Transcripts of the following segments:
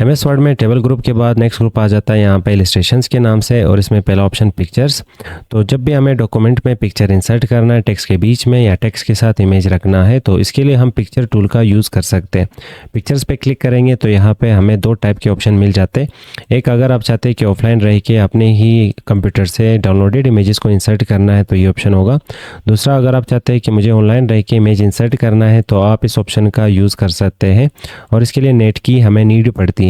MS word में table group के बाद नेक्स्ट ग्रुप आ जाता है यहाँ पे इलस्ट्रेशंस के नाम से, और इसमें पहला ऑप्शन पिक्चर्स। तो जब भी हमें डॉक्यूमेंट में पिक्चर इंसर्ट करना है टेक्स्ट के बीच में या टेक्स्ट के साथ इमेज रखना है, तो इसके लिए हम पिक्चर टूल का यूज़ कर सकते हैं। पिक्चर्स पे क्लिक करेंगे तो यहाँ पे हमें दो टाइप के ऑप्शन मिल जाते हैं। एक, अगर आप चाहते हैं कि ऑफलाइन रह के अपने ही कंप्यूटर से डाउनलोडेड इमेजेस को इंसर्ट करना है तो ये ऑप्शन होगा। दूसरा, अगर आप चाहते हैं कि मुझे ऑनलाइन रह के इमेज इंसर्ट करना है तो आप इस ऑप्शन का यूज़ कर सकते हैं, और इसके लिए नेट की हमें नीड पड़ती है।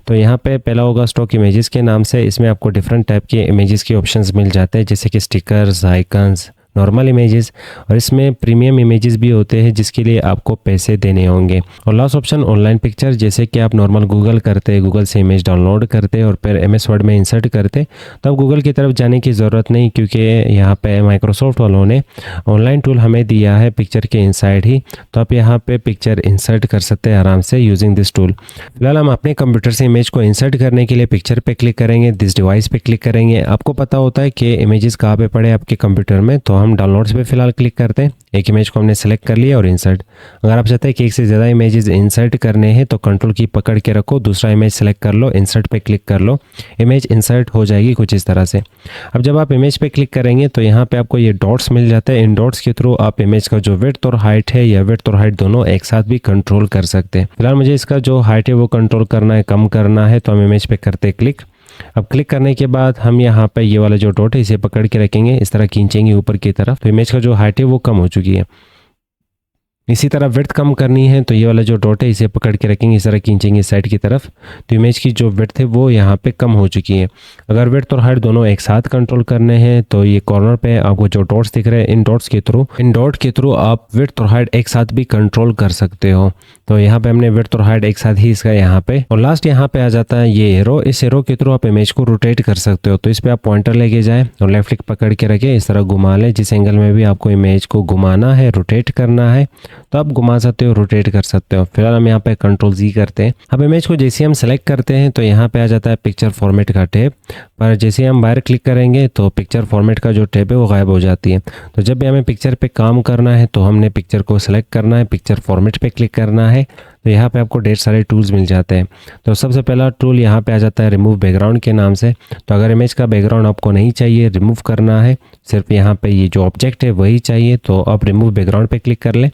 तो यहाँ पे पहला होगा स्टॉक इमेजेस के नाम से। इसमें आपको डिफरेंट टाइप के इमेजेस के ऑप्शंस मिल जाते हैं, जैसे कि स्टिकर्स, आइकन्स, नॉर्मल इमेजेस, और इसमें प्रीमियम इमेजेस भी होते हैं जिसके लिए आपको पैसे देने होंगे। और लास्ट ऑप्शन ऑनलाइन पिक्चर, जैसे कि आप नॉर्मल गूगल करते, गूगल से इमेज डाउनलोड करते और फिर एमएस वर्ड में इंसर्ट करते, तो अब गूगल की तरफ जाने की ज़रूरत नहीं, क्योंकि यहाँ पे माइक्रोसॉफ्ट वालों ने ऑनलाइन टूल हमें दिया है पिक्चर के इनसाइड ही। तो आप यहाँ पे पिक्चर इंसर्ट कर सकते हैं आराम से यूजिंग दिस टूल। फिलहाल हम अपने कंप्यूटर से इमेज को इंसर्ट करने के लिए पिक्चर पे क्लिक करेंगे, दिस डिवाइस पे क्लिक करेंगे। आपको पता होता है कि इमेजेस कहाँ पे पड़े आपके कंप्यूटर में, तो हम डाउनलोड्स पे फिलहाल क्लिक करते हैं। एक इमेज को हमने सेलेक्ट कर लिया और इंसर्ट। अगर आप चाहते हैं कि एक से ज़्यादा इमेजेस इंसर्ट करने हैं तो कंट्रोल की पकड़ के रखो, दूसरा इमेज सेलेक्ट कर लो, इंसर्ट पे क्लिक कर लो, इमेज इंसर्ट हो जाएगी कुछ इस तरह से। अब जब आप इमेज पे क्लिक करेंगे तो यहाँ पे आपको ये डॉट्स मिल जाते हैं। इन डॉट्स के थ्रू आप इमेज का जो विड्थ और हाइट है या विड्थ और हाइट दोनों एक साथ भी कंट्रोल कर सकते हैं। फिलहाल मुझे इसका जो हाइट है वो कंट्रोल करना है, कम करना है, तो हम इमेज पे करते हैं क्लिक। अब क्लिक करने के बाद हम यहाँ पे ये वाला जो डॉट है इसे पकड़ के रखेंगे, इस तरह खींचेंगे ऊपर की तरफ, तो इमेज का जो हाइट है वो कम हो चुकी है। इसी तरह विड्थ कम करनी है तो ये वाला जो डॉट है इसे पकड़ के रखेंगे, इस तरह खींचेंगे साइड की तरफ, तो इमेज की जो विड्थ है वो यहाँ पे कम हो चुकी है। अगर विड्थ और हाइट दोनों एक साथ कंट्रोल करने हैं तो ये कॉर्नर पे आपको जो डॉट्स दिख रहे हैं, इन डॉट के थ्रू आप विड्थ और हाइट एक साथ भी कंट्रोल कर सकते हो। तो यहाँ पे हमने विड्थ और हाइट एक साथ ही इसका यहाँ पे, और लास्ट यहाँ पे आ जाता है ये एरो। इस एरो के थ्रू आप इमेज को रोटेट कर सकते हो। तो इस पे आप पॉइंटर लेके जाए और लेफ्ट क्लिक पकड़ के रखे, इस तरह घुमा ले, जिस एंगल में भी आपको इमेज को घुमाना है, रोटेट करना है, तो आप घुमा सकते हो, रोटेट कर सकते हो। फिलहाल हम यहाँ पे कंट्रोल जी करते हैं। अब इमेज को जैसे हम सेलेक्ट करते हैं तो यहाँ पे आ जाता है पिक्चर फॉर्मेट का टैब, पर जैसे हम बाहर क्लिक करेंगे तो पिक्चर फॉर्मेट का जो टैब है वो गायब हो जाती है। तो जब भी हमें पिक्चर पे काम करना है तो हमने पिक्चर को सेलेक्ट करना है, पिक्चर फॉर्मेट पे क्लिक करना है, तो यहाँ पे आपको ढेर सारे टूल्स मिल जाते हैं। तो सबसे पहला टूल यहाँ पे आ जाता है रिमूव बैकग्राउंड के नाम से। तो अगर इमेज का बैकग्राउंड आपको नहीं चाहिए, रिमूव करना है, सिर्फ यहाँ पे ये जो ऑब्जेक्ट है वही चाहिए, तो आप रिमूव बैकग्राउंड पे क्लिक कर लें।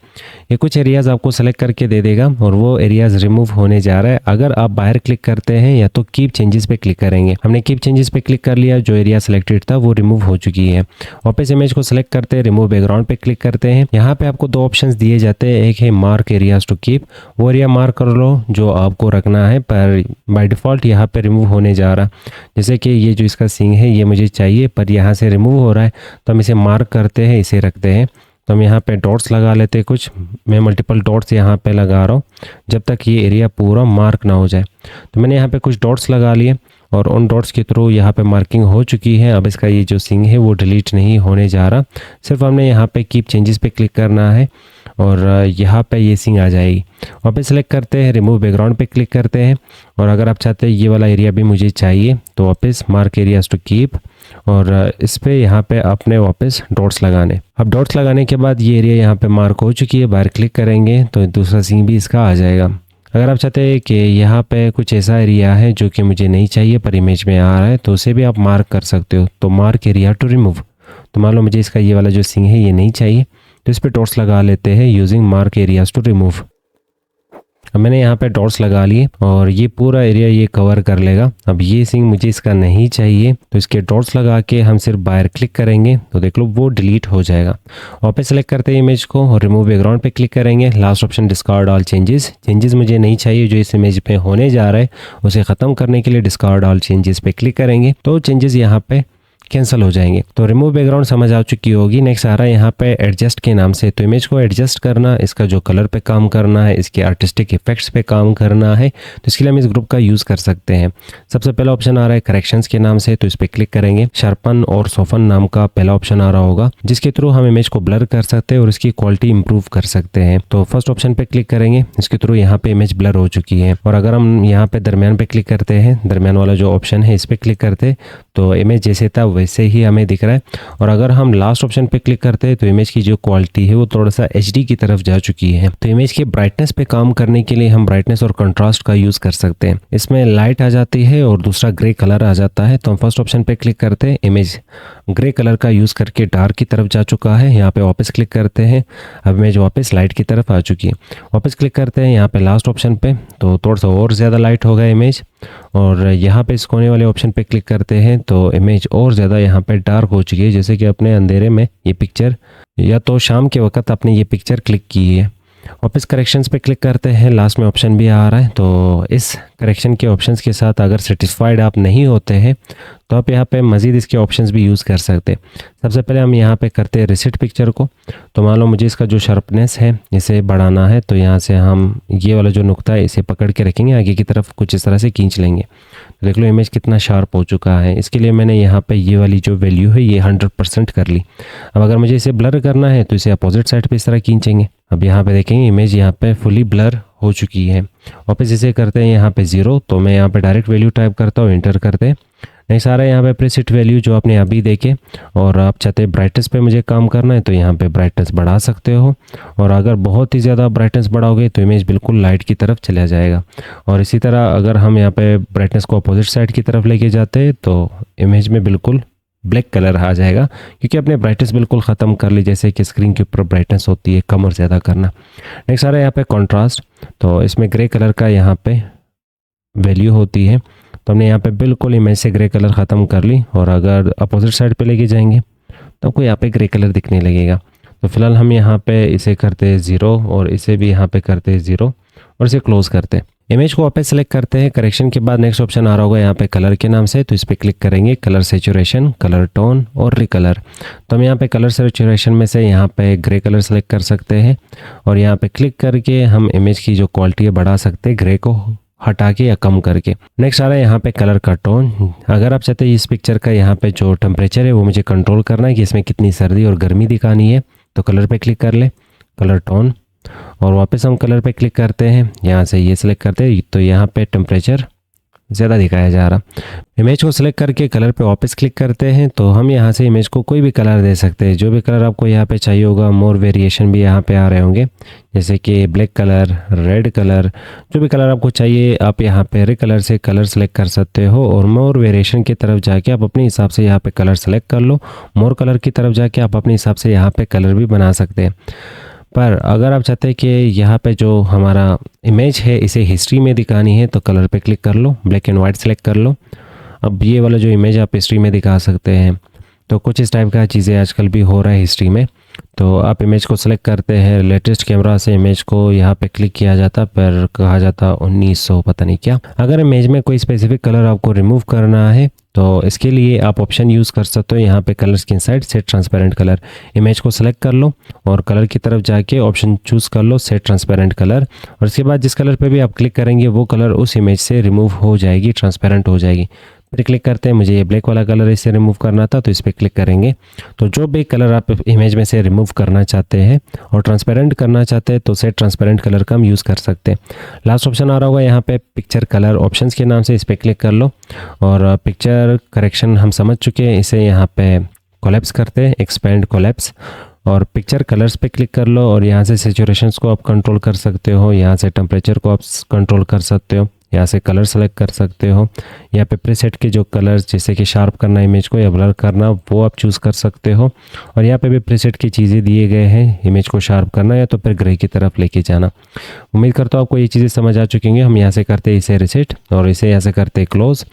ये कुछ एरियाज़ आपको सेलेक्ट करके दे देगा और वो एरियाज़ रिमूव होने जा रहा है। अगर आप बाहर क्लिक करते हैं या तो कीप चेंजेस पे क्लिक करेंगे। हमने कीप चेंजेस पे क्लिक कर लिया, जो एरिया सेलेक्टेड था वो रिमूव हो चुकी है। वापस इमेज को सेलेक्ट करते हैं, रिमूव बैकग्राउंड पे क्लिक करते हैं। यहाँ पे आपको दो ऑप्शंस दिए जाते हैं, एक है मार्क एरियाज टू कीप, वो एरिया मार्क कर लो जो आपको रखना है, पर बाय डिफ़ॉल्ट यहाँ पे रिमूव होने जा रहा। जैसे कि ये जो इसका सींग है ये मुझे चाहिए पर यहाँ से रिमूव हो रहा है, तो हम इसे मार्क करते हैं, इसे रखते हैं। तो हम यहाँ पे डॉट्स लगा लेते हैं कुछ, मैं मल्टीपल डॉट्स यहाँ पे लगा रहा हूँ जब तक ये एरिया पूरा मार्क ना हो जाए। तो मैंने यहाँ पे कुछ डॉट्स लगा लिए और उन डॉट्स के थ्रू यहाँ पे मार्किंग हो चुकी है। अब इसका ये जो सींग है वो डिलीट नहीं होने जा रहा, सिर्फ हमने यहाँ पे कीप चेंजेस पे क्लिक करना है और यहाँ पे ये सींग आ जाएगी। वापस सेलेक्ट करते हैं, रिमूव बैकग्राउंड पे क्लिक करते हैं, और अगर आप चाहते हैं ये वाला एरिया भी मुझे चाहिए तो वापस मार्क एरियाज टू कीप, और इस पे यहाँ पे अपने वापस डॉट्स लगाने। अब डॉट्स लगाने के बाद ये एरिया यहाँ पे मार्क हो चुकी है, बाहर क्लिक करेंगे तो दूसरा सींग भी इसका आ जाएगा। अगर आप चाहते हैं कि यहाँ पे कुछ ऐसा एरिया है जो कि मुझे नहीं चाहिए पर इमेज में आ रहा है, तो उसे भी आप मार्क कर सकते हो। तो मार्क एरिया टू रिमूव, तो मान लो मुझे इसका ये वाला जो सींग है ये नहीं चाहिए, तो इस पर डॉट्स लगा लेते हैं using mark areas to remove. अब मैंने यहाँ पे डॉट्स लगा लिए और ये पूरा एरिया ये कवर कर लेगा। अब ये सींग मुझे इसका नहीं चाहिए, तो इसके डॉट्स लगा के हम सिर्फ बाहर क्लिक करेंगे तो देख लो वो डिलीट हो जाएगा। वापस सेलेक्ट करते हैं इमेज को और रिमूव बैकग्राउंड पे क्लिक करेंगे। Last option discard all changes मुझे नहीं चाहिए जो इस इमेज पे होने जा रहा है, उसे ख़त्म करने के लिए डिस्कार्ड ऑल चेंजेस पे क्लिक करेंगे तो चेंजेस यहाँ पे कैंसिल हो जाएंगे। तो रिमूव बैकग्राउंड समझ आ चुकी होगी। नेक्स्ट आ रहा है यहाँ पे एडजस्ट के नाम से। तो इमेज को एडजस्ट करना, इसका जो कलर पे काम करना है, इसके आर्टिस्टिक इफेक्ट्स पे काम करना है, तो इसके लिए हम इस ग्रुप का यूज़ कर सकते हैं। सबसे पहला ऑप्शन आ रहा है करेक्शंस के नाम से, तो इस पर क्लिक करेंगे। शार्पन और सोफन नाम का पहला ऑप्शन आ रहा होगा जिसके थ्रू हम इमेज को ब्लर कर सकते हैं और इसकी क्वालिटी इंप्रूव कर सकते हैं। तो फर्स्ट ऑप्शन पे क्लिक करेंगे, इसके थ्रू यहाँ पे इमेज ब्लर हो चुकी है। और अगर हम यहाँ पे दरमियान पे क्लिक करते हैं, दरमियान वाला जो ऑप्शन है इस पर क्लिक करते तो इमेज जैसे था वैसे ही हमें दिख रहा है। और अगर हम लास्ट ऑप्शन पे क्लिक करते हैं तो इमेज की जो क्वालिटी है वो थोड़ा सा HD की तरफ जा चुकी है। तो इमेज के ब्राइटनेस पे काम करने के लिए हम ब्राइटनेस और कंट्रास्ट का यूज़ कर सकते हैं। इसमें लाइट आ जाती है और दूसरा ग्रे कलर आ जाता है। तो हम फर्स्ट ऑप्शन पे क्लिक करते हैं, इमेज ग्रे कलर का यूज़ करके डार्क की तरफ जा चुका है। यहाँ पे वापस क्लिक करते हैं, अब इमेज वापस लाइट की तरफ आ चुकी है। वापस क्लिक करते हैं यहाँ पे लास्ट ऑप्शन पे, तो थोड़ा सा और ज़्यादा लाइट हो गया इमेज। और यहाँ पे इस कोने वाले ऑप्शन पे क्लिक करते हैं तो इमेज और ज़्यादा यहाँ पे डार्क हो चुकी है, जैसे कि अपने अंधेरे में ये पिक्चर या तो शाम के वक्त आपने ये पिक्चर क्लिक की है। वापस करेक्शंस पे क्लिक करते हैं, लास्ट में ऑप्शन भी आ रहा है। तो इस करेक्शन के ऑप्शंस के साथ अगर सेटिस्फाइड आप नहीं होते हैं तो आप यहाँ पे मज़ीद इसके ऑप्शंस भी यूज़ कर सकते हैं। सबसे पहले हम यहाँ पे करते हैं रीसेट पिक्चर को। तो मान लो मुझे इसका जो शार्पनेस है इसे बढ़ाना है, तो यहाँ से हम ये वाला जो नुक्ता है इसे पकड़ के रखेंगे, आगे की तरफ कुछ इस तरह से खींच लेंगे। देख लो इमेज कितना शार्प हो चुका है। इसके लिए मैंने यहाँ पे ये वाली जो वैल्यू है ये 100% कर ली। अब अगर मुझे इसे ब्लर करना है तो इसे अपोजिट साइड पे इस तरह खींचेंगे। अब यहाँ पे देखेंगे इमेज यहाँ पे फुली ब्लर हो चुकी है। वापस इसे करते हैं यहाँ पे 0, तो मैं यहाँ पे डायरेक्ट वैल्यू टाइप करता हूँ, इंटर करते हैं। नहीं सारा यहाँ पे प्रीसेट वैल्यू जो आपने अभी देखे, और आप चाहते हैं ब्राइटनेस पे मुझे काम करना है तो यहाँ पे ब्राइटनेस बढ़ा सकते हो। और अगर बहुत ही ज़्यादा ब्राइटनेस बढ़ाओगे तो इमेज बिल्कुल लाइट की तरफ चला जाएगा। और इसी तरह अगर हम यहाँ पे ब्राइटनेस को अपोजिट साइड की तरफ लेके जाते हैं तो इमेज में बिल्कुल ब्लैक कलर आ जाएगा, क्योंकि आपने ब्राइटनेस बिल्कुल ख़त्म कर ली, जैसे कि स्क्रीन के ऊपर ब्राइटनेस होती है कम और ज़्यादा करना। नेक्स्ट आ रहा है यहाँ पे कॉन्ट्रास्ट। तो इसमें ग्रे कलर का यहाँ पे वैल्यू होती है, तो हमने यहाँ पे बिल्कुल इमेज से ग्रे कलर ख़त्म कर ली। और अगर अपोजिट साइड पे लेके जाएंगे तो आपको यहाँ पे ग्रे कलर दिखने लगेगा। तो फिलहाल हम यहाँ पे इसे करते हैं 0 और इसे भी यहाँ पे करते हैं 0 और इसे क्लोज करते हैं। इमेज को वापस सेलेक्ट करते हैं। करेक्शन के बाद नेक्स्ट ऑप्शन आ रहा होगा यहाँ पे कलर के नाम से, तो इस पर क्लिक करेंगे, कलर सेचुरेशन, कलर टोन और रिकलर। तो हम यहाँ पे कलर सेचुरेशन में से यहाँ पे ग्रे कलर सेलेक्ट कर सकते हैं और यहाँ पे क्लिक करके हम इमेज की जो क्वालिटी है बढ़ा सकते हैं, ग्रे को हटा के या कम करके। नेक्स्ट आ रहा है यहाँ पे कलर का टोन। अगर आप चाहते हैं इस पिक्चर का यहाँ पे जो टेम्परेचर है वो मुझे कंट्रोल करना है कि इसमें कितनी सर्दी और गर्मी दिखानी है, तो कलर पे क्लिक कर ले, कलर टोन, और वापस हम कलर पे क्लिक करते हैं, यहाँ से ये सिलेक्ट करते हैं तो यहाँ पे टेम्परेचर ज़्यादा दिखाया जा रहा। इमेज को सिलेक्ट करके कलर पे वापस क्लिक करते हैं तो हम यहाँ से इमेज को कोई भी कलर दे सकते हैं, जो भी कलर आपको यहाँ पे चाहिए होगा। मोर वेरिएशन भी यहाँ पे आ रहे होंगे, जैसे कि ब्लैक कलर, रेड कलर, जो भी कलर आपको चाहिए आप यहाँ पे रे कलर से कलर सेलेक्ट कर सकते हो। और मोर वेरिएशन की तरफ जाके आप अपने हिसाब से यहाँ पे कलर सेलेक्ट कर लो। मोर कलर की तरफ जाके आप अपने हिसाब से यहाँ पे कलर भी बना सकते हैं। पर अगर आप चाहते हैं कि यहाँ पे जो हमारा इमेज है इसे हिस्ट्री में दिखानी है तो कलर पे क्लिक कर लो, ब्लैक एंड वाइट सेलेक्ट कर लो। अब ये वाला जो इमेज आप हिस्ट्री में दिखा सकते हैं, तो कुछ इस टाइप का चीज़ें आजकल भी हो रहा है हिस्ट्री में। तो आप इमेज को सेलेक्ट करते हैं, लेटेस्ट कैमरा से इमेज को यहाँ पे क्लिक किया जाता, पर कहा जाता 1900 पता नहीं क्या। अगर इमेज में कोई स्पेसिफिक कलर आपको रिमूव करना है तो इसके लिए आप ऑप्शन यूज़ कर सकते हो, यहाँ पे कलर्स की inside set transparent colour. Image को सेलेक्ट कर लो और कलर की तरफ जाके ऑप्शन चूज़ कर लो सेट ट्रांसपेरेंट कलर, और इसके बाद जिस कलर पे भी आप क्लिक करेंगे वो कलर उस इमेज से रिमूव हो जाएगी, ट्रांसपेरेंट हो जाएगी। फिर क्लिक करते हैं, मुझे ये ब्लैक वाला कलर इससे रिमूव करना था तो इस पर क्लिक करेंगे। तो जो भी कलर आप इमेज में से रिमूव करना चाहते हैं और ट्रांसपेरेंट करना चाहते हैं तो सेट ट्रांसपेरेंट कलर का हम यूज़ कर सकते हैं। लास्ट ऑप्शन आ रहा होगा यहाँ पे पिक्चर कलर ऑप्शंस के नाम से, इस पर क्लिक कर लो। और पिक्चर करेक्शन हम समझ चुके हैं, इसे यहाँ पे कोलैप्स करते हैं, एक्सपेंड कोलैप्स, और पिक्चर कलर्स पे क्लिक कर लो। और यहाँ से सेचुरेशंस को आप कंट्रोल कर सकते हो, यहाँ से टेम्परेचर को आप कंट्रोल कर सकते हो, यहाँ से कलर सेलेक्ट कर सकते हो। यहाँ पे प्रीसेट के जो कलर्स जैसे कि शार्प करना इमेज को या ब्लर करना वो आप चूज़ कर सकते हो। और यहाँ पे भी प्रीसेट की चीज़ें दिए गए हैं, इमेज को शार्प करना या तो फिर ग्रे की तरफ लेके जाना। उम्मीद करता हूँ आपको ये चीज़ें समझ आ चुकी होंगी। हम यहाँ से करते हैं इसे रिसेट और इसे यहाँ से करते हैं क्लोज,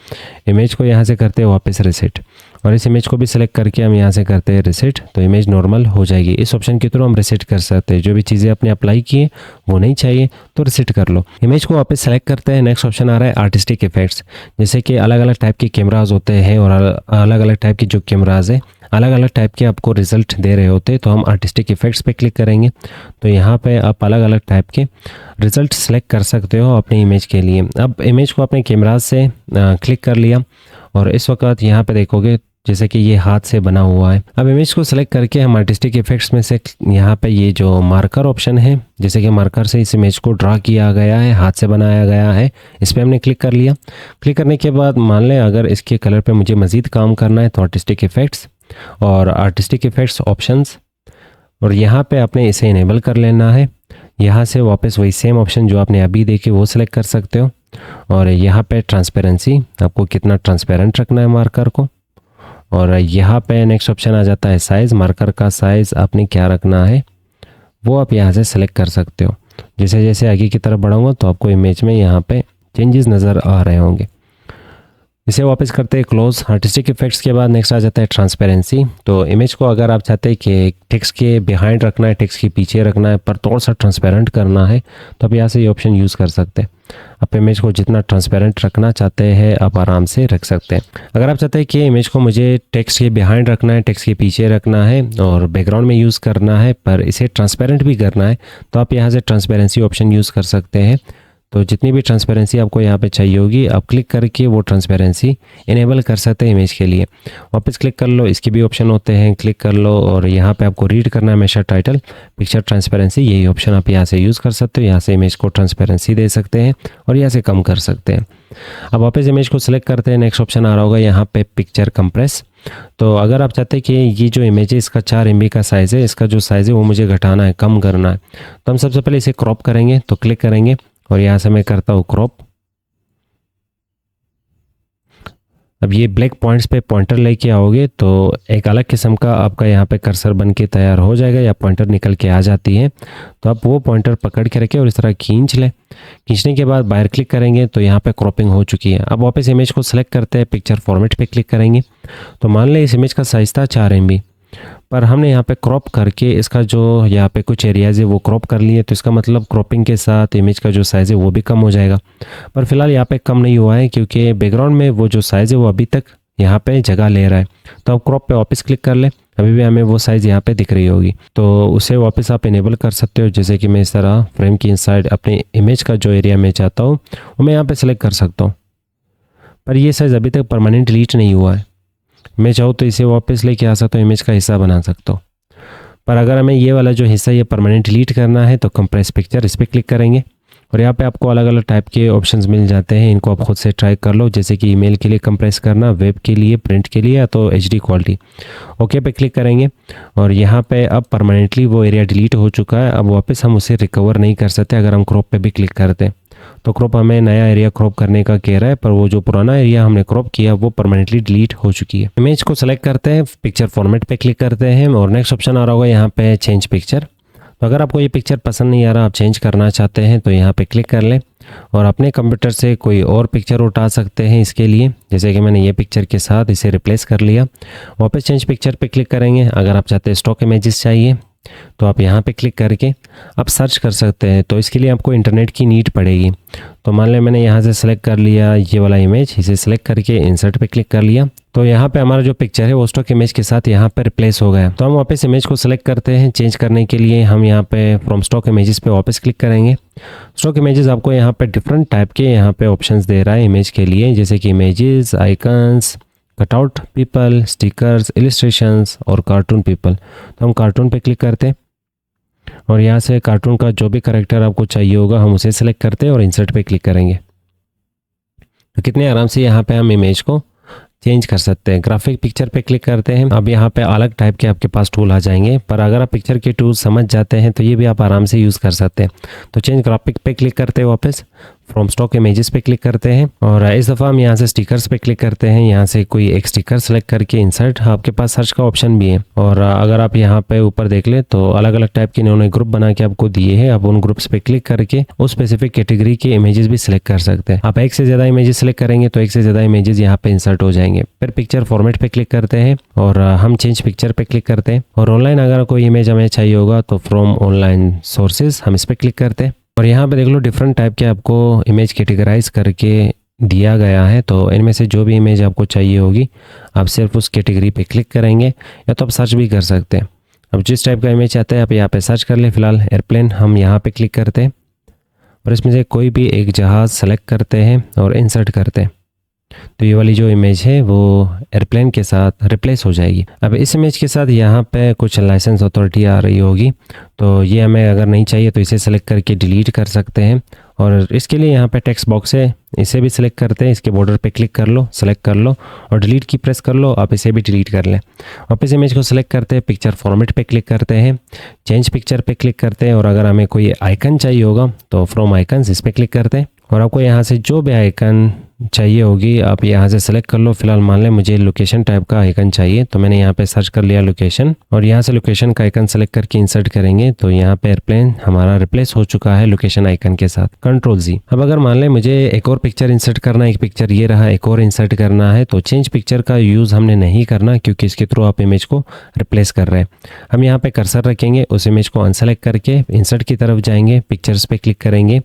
इमेज को यहाँ से करते हैं वापस रिसेट, और इस इमेज को भी सिलेक्ट करके हम यहाँ से करते हैं रिसेट, तो इमेज नॉर्मल हो जाएगी। इस ऑप्शन के थ्रू हम रिसेट कर सकते हैं, जो भी चीज़ें आपने अप्लाई किए वो नहीं चाहिए तो रिसेट कर लो। इमेज को वापस सेलेक्ट करते हैं। नेक्स्ट ऑप्शन आ रहा है आर्टिस्टिक इफेक्ट्स, जैसे कि अलग अलग टाइप के कैमराज होते हैं और अलग अलग टाइप की जो कैमराज है अलग अलग टाइप के आपको रिजल्ट दे रहे होते हैं, तो हम आर्टिस्टिक इफेक्ट्स पे क्लिक करेंगे। तो यहाँ पे आप अलग अलग टाइप के रिजल्ट सेलेक्ट कर सकते हो अपनी इमेज के लिए। अब इमेज को अपने कैमराज से क्लिक कर लिया और इस वक्त यहाँ पे देखोगे जैसे कि ये हाथ से बना हुआ है। अब इमेज को सिलेक्ट करके हम आर्टिस्टिक इफेक्ट्स में से यहाँ पे ये जो मार्कर ऑप्शन है, जैसे कि मार्कर से इस इमेज को ड्रा किया गया है, हाथ से बनाया गया है, इस पर हमने क्लिक कर लिया। क्लिक करने के बाद मान लें अगर इसके कलर पे मुझे मज़ीद काम करना है तो आर्टिस्टिक इफेक्ट्स और आर्टिस्टिक इफेक्ट्स ऑप्शंस, और यहाँ पे आपने इसे इनेबल कर लेना है। यहाँ से वापस वही सेम ऑप्शन जो आपने अभी देखे वो सिलेक्ट कर सकते हो, और यहाँ पे ट्रांसपेरेंसी, आपको कितना ट्रांसपेरेंट रखना है मार्कर को, और यहाँ पे नेक्स्ट ऑप्शन आ जाता है साइज़, मार्कर का साइज़ आपने क्या रखना है वो आप यहाँ से सेलेक्ट कर सकते हो। जैसे जैसे आगे की तरफ बढ़ाऊँगा तो आपको इमेज में यहाँ पे चेंजेस नज़र आ रहे होंगे। इसे वापस करते हैं क्लोज। आर्टिस्टिक इफेक्ट्स के बाद नेक्स्ट आ जाता है ट्रांसपेरेंसी। तो इमेज को अगर आप चाहते हैं कि टेक्स्ट के बिहाइंड रखना है, टेक्स्ट के पीछे रखना है, पर थोड़ा सा ट्रांसपेरेंट करना है, तो आप यहाँ से ये ऑप्शन यूज़ कर सकते हैं। आप इमेज को जितना ट्रांसपेरेंट रखना चाहते हैं आप आराम से रख सकते हैं। अगर आप चाहते हैं कि इमेज को मुझे टेक्स्ट के बिहाइंड रखना है, टेक्स्ट के पीछे रखना है और बैकग्राउंड में यूज़ करना है, पर इसे ट्रांसपेरेंट भी करना है, तो आप यहाँ से ट्रांसपेरेंसी ऑप्शन यूज़ कर सकते हैं। तो जितनी भी ट्रांसपेरेंसी आपको यहाँ पे चाहिए होगी आप क्लिक करके वो ट्रांसपेरेंसी इनेबल कर सकते हैं इमेज के लिए। वापस क्लिक कर लो, इसके भी ऑप्शन होते हैं, क्लिक कर लो और यहाँ पे आपको रीड करना है हमेशा टाइटल पिक्चर ट्रांसपेरेंसी, यही ऑप्शन आप यहाँ से यूज़ कर सकते हो। यहाँ से इमेज को ट्रांसपेरेंसी दे सकते हैं और यहाँ से कम कर सकते हैं। अब वापस इमेज को सिलेक्ट करते हैं, नेक्स्ट ऑप्शन आ रहा होगा यहाँ पे पिक्चर कंप्रेस। तो अगर आप चाहते हैं कि ये जो इमेज है इसका 4 MB का साइज़ है, इसका जो साइज़ है वो मुझे घटाना है, कम करना है, तो हम सबसे पहले इसे क्रॉप करेंगे। तो क्लिक करेंगे और यहाँ से मैं करता हूँ क्रॉप। अब ये ब्लैक पॉइंट्स पे पॉइंटर लेके आओगे तो एक अलग किस्म का आपका यहाँ पे कर्सर बन के तैयार हो जाएगा, या पॉइंटर निकल के आ जाती है। तो आप वो पॉइंटर पकड़ के रखें और इस तरह खींच लें। खींचने के बाद बाहर क्लिक करेंगे तो यहाँ पे क्रॉपिंग हो चुकी है। अब वापस इमेज को सिलेक्ट करते हैं, पिक्चर फॉर्मेट पे क्लिक करेंगे। तो मान लें इस इमेज का साइज़ था 4 MB, पर हमने यहाँ पे क्रॉप करके इसका जो यहाँ पे कुछ एरियाज़ है वो क्रॉप कर लिए, तो इसका मतलब क्रॉपिंग के साथ इमेज का जो साइज़ है वो भी कम हो जाएगा। पर फिलहाल यहाँ पे कम नहीं हुआ है क्योंकि बैकग्राउंड में वो जो साइज़ है वो अभी तक यहाँ पे जगह ले रहा है। तो अब क्रॉप पे वापस क्लिक कर ले, अभी भी हमें वो साइज़ यहाँ पे दिख रही होगी, तो उसे वापस आप इनेबल कर सकते हो। जैसे कि मैं इस तरह फ्रेम की इनसाइड अपने इमेज का जो एरिया मैं चाहता हूँ वो मैं यहाँ पर सेलेक्ट कर सकता हूँ, पर ये साइज़ अभी तक परमानेंट डिलीट नहीं हुआ है। मैं चाहूँ तो इसे वापस लेके आ सकता हूँ, इमेज का हिस्सा बना सकता हूँ। पर अगर हमें ये वाला जो हिस्सा ये परमानेंट डिलीट करना है तो कंप्रेस पिक्चर, इस पर क्लिक करेंगे और यहाँ पे आपको अलग अलग टाइप के ऑप्शंस मिल जाते हैं। इनको आप खुद से ट्राई कर लो, जैसे कि ईमेल के लिए कंप्रेस करना, वेब के लिए, प्रिंट के लिए, या तो HD क्वालिटी। ओके पे क्लिक करेंगे और यहाँ पे अब परमानेंटली वो एरिया डिलीट हो चुका है। अब वापस हम उसे रिकवर नहीं कर सकते अगर हम क्रॉप पे भी क्लिक करते हैं। तो क्रॉप हमें नया एरिया क्रॉप करने का कह रहा है, पर वो जो पुराना एरिया हमने क्रॉप किया वो परमानेंटली डिलीट हो चुकी है। इमेज को सेलेक्ट करते हैं, पिक्चर फॉर्मेट पे क्लिक करते हैं और नेक्स्ट ऑप्शन आ रहा होगा यहाँ पे चेंज पिक्चर। तो अगर आपको ये पिक्चर पसंद नहीं आ रहा, आप चेंज करना चाहते हैं, तो यहाँ पे क्लिक कर लें और अपने कंप्यूटर से कोई और पिक्चर उठा सकते हैं इसके लिए। जैसे कि मैंने ये पिक्चर के साथ इसे रिप्लेस कर लिया। वापस चेंज पिक्चर पे क्लिक करेंगे। अगर आप चाहते हैं स्टॉक इमेजेस चाहिए तो आप यहाँ पे क्लिक करके आप सर्च कर सकते हैं। तो इसके लिए आपको इंटरनेट की नीड पड़ेगी। तो मान लें मैंने यहाँ से सेलेक्ट कर लिया ये वाला इमेज, इसे सेलेक्ट करके इंसर्ट पे क्लिक कर लिया, तो यहाँ पे हमारा जो पिक्चर है वो स्टॉक इमेज के साथ यहाँ पे रिप्लेस हो गया। तो हम वापस इमेज को सेलेक्ट करते हैं। चेंज करने के लिए हम यहाँ पे फ्रॉम स्टॉक इमेजेस पे वापस क्लिक करेंगे। स्टॉक इमेजेस आपको यहाँ पे डिफरेंट टाइप के यहाँ पे ऑप्शंस दे रहा है इमेज के लिए, जैसे कि images, icons, cutout people, stickers, illustrations और कार्टून पीपल। तो हम कार्टून पे क्लिक करते हैं और यहाँ से कार्टून का जो भी कैरेक्टर आपको चाहिए होगा हम उसे सेलेक्ट करते हैं और इंसर्ट पे क्लिक करेंगे। तो कितने आराम से यहाँ पे हम इमेज को चेंज कर सकते हैं। ग्राफिक पिक्चर पे क्लिक करते हैं। अब यहाँ पे अलग टाइप के आपके पास टूल आ जाएंगे, पर अगर आप पिक्चर के टूल समझ जाते हैं तो ये भी आप आराम से यूज़ कर सकते हैं। तो चेंज ग्राफिक पे क्लिक करते हैं, वापस फ्रॉम स्टॉक इमेजेस पे क्लिक करते हैं और इस दफ़ा हम यहाँ से स्टिकर्स पे क्लिक करते हैं। यहाँ से कोई एक स्टिकर सेलेक्ट करके इंसर्ट, आपके पास सर्च का ऑप्शन भी है। और अगर आप यहाँ पे ऊपर देख ले तो अलग अलग टाइप के इन्होंने ग्रुप बना के आपको दिए हैं। आप उन ग्रुप्स पे क्लिक करके उस स्पेसिफिक कैटेगरी के इमेजेस भी सिलेक्ट कर सकते हैं। आप एक से ज़्यादा इमेजेस सेलेक्ट करेंगे तो एक से ज़्यादा इमेजेस यहाँ पे इंसर्ट हो जाएंगे। फिर पिक्चर फॉर्मेट पे क्लिक करते हैं और हम चेंज पिक्चर पे क्लिक करते हैं और ऑनलाइन अगर कोई इमेज हमें चाहिए होगा तो फ्रॉम ऑनलाइन सोर्सेज हम इस पर क्लिक करते हैं। और यहाँ पे देख लो डिफरेंट टाइप के आपको इमेज कैटेगराइज करके दिया गया है। तो इनमें से जो भी इमेज आपको चाहिए होगी आप सिर्फ उस कैटेगरी पे क्लिक करेंगे, या तो आप सर्च भी कर सकते हैं। अब जिस टाइप का इमेज चाहते हैं आप यहाँ पे सर्च कर लें। फिलहाल एयरप्लेन हम यहाँ पे क्लिक करते हैं और इसमें से कोई भी एक जहाज़ सेलेक्ट करते हैं और इंसर्ट करते हैं। तो ये वाली जो इमेज है वो एयरप्लेन के साथ रिप्लेस हो जाएगी। अब इस इमेज के साथ यहाँ पे कुछ लाइसेंस अथॉरिटी आ रही होगी, तो ये हमें अगर नहीं चाहिए तो इसे सेलेक्ट करके डिलीट कर सकते हैं। और इसके लिए यहाँ पे टेक्स्ट बॉक्स है, इसे भी सिलेक्ट करते हैं, इसके बॉर्डर पे क्लिक कर लो, सेलेक्ट कर लो और डिलीट की प्रेस कर लो, आप इसे भी डिलीट कर लें। वापस इमेज को सिलेक्ट करते हैं, पिक्चर फॉर्मेट पे क्लिक करते हैं, चेंज पिक्चर पे क्लिक करते हैं और अगर हमें कोई आइकन चाहिए होगा तो फ्रॉम आइकन्स इस पर क्लिक करते हैं और आपको यहाँ से जो भी आइकन चाहिए होगी आप यहाँ से सेलेक्ट कर लो। फिलहाल मान लें मुझे लोकेशन टाइप का आइकन चाहिए, तो मैंने यहाँ पे सर्च कर लिया लोकेशन और यहाँ से लोकेशन का आइकन सेलेक्ट करके इंसर्ट करेंगे तो यहाँ पे एयरप्लेन हमारा रिप्लेस हो चुका है लोकेशन आइकन के साथ, कंट्रोल जी। अब अगर मान लें मुझे एक और पिक्चर इंसर्ट करना है, एक पिक्चर ये रहा, एक और इंसर्ट करना है, तो चेंज पिक्चर का यूज़ हमने नहीं करना क्योंकि इसके थ्रू आप इमेज को रिप्लेस कर रहे हैं। हम यहाँ पे कर्सर रखेंगे, उस इमेज को अनसेलेक्ट करके इंसर्ट की तरफ जाएंगे, पिक्चर्स पे क्लिक करेंगे,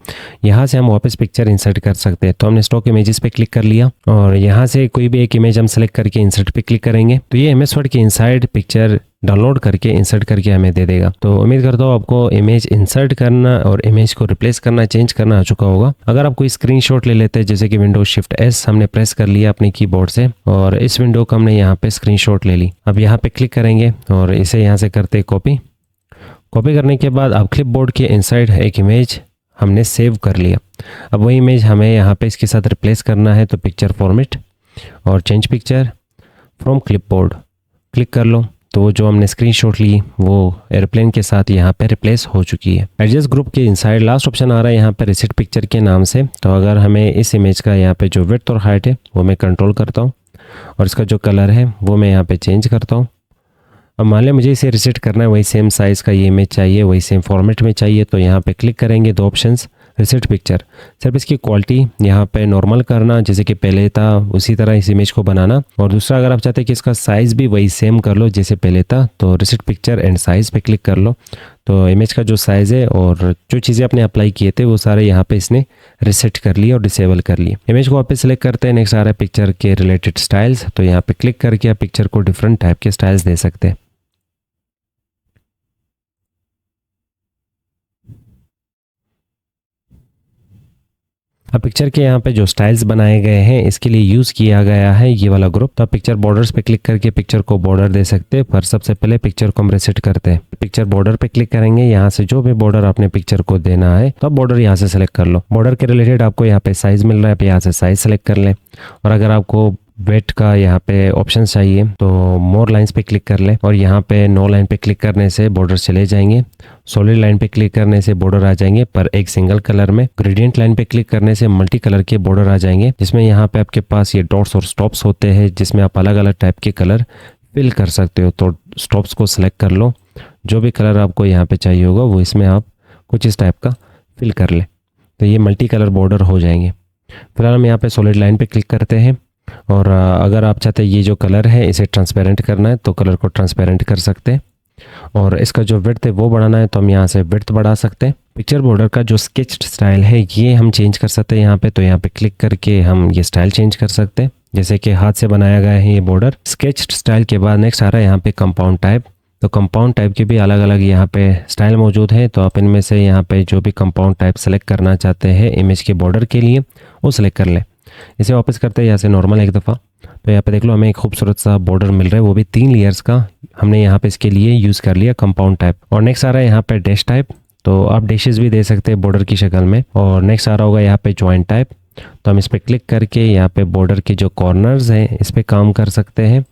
यहाँ से हम वापस पिक्चर इंसर्ट कर सकते हैं। तो हमने स्टॉक इमेजेस पे क्लिक कर लिया और यहाँ से कोई भी एक इमेज हम सेलेक्ट करके इंसर्ट पे क्लिक करेंगे तो ये MS वर्ड के इनसाइड पिक्चर डाउनलोड करके इंसर्ट करके हमें दे देगा। तो उम्मीद करता हूँ आपको इमेज इंसर्ट करना और इमेज को रिप्लेस करना, चेंज करना आ चुका होगा। अगर आप कोई स्क्रीनशॉट ले लेते हैं, जैसे कि विंडोज शिफ्ट S हमने प्रेस कर लिया अपने कीबोर्ड से और इस विंडो को हमने यहाँ पे स्क्रीनशॉट ले ली। अब यहाँ पे क्लिक करेंगे और इसे यहाँ से करते कॉपी। कॉपी करने के बाद अब क्लिपबोर्ड के इनसाइड एक इमेज हमने सेव कर लिया। अब वही इमेज हमें यहाँ पे इसके साथ रिप्लेस करना है, तो पिक्चर फॉर्मेट और change picture from clipboard click कर लो। तो जो हमने स्क्रीनशॉट ली वो एयरप्लेन के साथ यहाँ पे रिप्लेस हो चुकी है। एडजस्ट ग्रुप के इनसाइड लास्ट ऑप्शन आ रहा है यहाँ पे रिसेट पिक्चर के नाम से। तो अगर हमें इस इमेज का यहाँ पे जो विड्थ और हाइट है वो मैं कंट्रोल करता हूँ और इसका जो कलर है वो मैं यहाँ पे चेंज करता हूँ। अब मान लिया मुझे इसे रिसेट करना है, वही सेम साइज़ का ये इमेज चाहिए, वही सेम फॉर्मेट में चाहिए, तो यहाँ पे क्लिक करेंगे, दो ऑप्शंस, रिसेट पिक्चर। सिर्फ इसकी क्वालिटी यहाँ पे नॉर्मल करना जैसे कि पहले था उसी तरह इस इमेज को बनाना, और दूसरा अगर आप चाहते हैं कि इसका साइज़ भी वही सेम कर लो जैसे पहले था तो रिसेट पिक्चर एंड साइज़ पे क्लिक कर लो। तो इमेज का जो साइज़ है और जो चीज़ें आपने अप्लाई किए थे वो सारे यहाँ पे इसने रिसेट कर लिए और डिसेबल कर लिए। इमेज को वापस सेलेक्ट करते हैं, नेक्स्ट आ रहा है पिक्चर के रिलेटेड स्टाइल्स। तो यहाँ पे क्लिक करके आप पिक्चर को डिफरेंट टाइप के स्टाइल्स दे सकते हैं। अब पिक्चर के यहाँ पे जो स्टाइल्स बनाए गए हैं इसके लिए यूज़ किया गया है ये वाला ग्रुप। तो आप पिक्चर बॉर्डर्स पे क्लिक करके पिक्चर को बॉर्डर दे सकते हैं, पर सबसे पहले पिक्चर को हम रिसेट करते हैं। पिक्चर बॉर्डर पे क्लिक करेंगे, यहाँ से जो भी बॉर्डर आपने पिक्चर को देना है तो आप बॉर्डर यहाँ से सेलेक्ट कर लो। बॉर्डर के रिलेटेड आपको यहाँ पे साइज़ मिल रहा है, आप यहाँ से साइज़ सेलेक्ट कर लें। और अगर आपको वेट का यहाँ पे ऑप्शन चाहिए तो मोर लाइंस पे क्लिक कर ले और यहाँ पे नो लाइन पे क्लिक करने से बॉर्डर चले जाएंगे। सॉलिड लाइन पे क्लिक करने से बॉर्डर आ जाएंगे पर एक सिंगल कलर में। ग्रेडियंट लाइन पे क्लिक करने से मल्टी कलर के बॉर्डर आ जाएंगे, जिसमें यहाँ पे आपके पास ये डॉट्स और स्टॉप्स होते हैं जिसमें आप अलग अलग टाइप के कलर फिल कर सकते हो। तो स्टॉप्स को सिलेक्ट कर लो, जो भी कलर आपको यहाँ पे चाहिए होगा वो इसमें आप कुछ इस टाइप का फिल कर ले, तो ये मल्टी कलर बॉर्डर हो जाएंगे। फिलहाल हम यहाँ पे सॉलिड लाइन पे क्लिक करते हैं और अगर आप चाहते हैं ये जो कलर है इसे ट्रांसपेरेंट करना है तो कलर को ट्रांसपेरेंट कर सकते हैं, और इसका जो विड्थ है वो बढ़ाना है तो हम यहाँ से विड्थ बढ़ा सकते हैं। पिक्चर बॉर्डर का जो स्केच्ड स्टाइल है ये हम चेंज कर सकते हैं यहाँ पे, तो यहाँ पे क्लिक करके हम ये स्टाइल चेंज कर सकते हैं, जैसे कि हाथ से बनाया गया है ये बॉर्डर। स्केच्ड स्टाइल के बाद नेक्स्ट आ रहा है यहाँ पे कंपाउंड टाइप। तो कंपाउंड टाइप के भी अलग अलग यहाँ पे स्टाइल मौजूद है, तो आप इनमें से यहाँ पे जो भी कंपाउंड टाइप सेलेक्ट करना चाहते हैं इमेज के बॉर्डर के लिए वो सिलेक्ट कर लें। इसे वापस करते हैं यहाँ से नॉर्मल एक दफ़ा, तो यहाँ पे देख लो हमें एक खूबसूरत सा बॉर्डर मिल रहा है, वो भी 3 लेयर्स का हमने यहाँ पे इसके लिए यूज़ कर लिया कंपाउंड टाइप। और नेक्स्ट आ रहा है यहाँ पे डैश टाइप, तो आप डैशेस भी दे सकते हैं बॉर्डर की शक्ल में। और नेक्स्ट आ रहा होगा यहाँ पे जॉइंट टाइप, तो हम इस पर क्लिक करके यहाँ पे बॉर्डर के जो कॉर्नर्स हैं इस पर काम कर सकते हैं।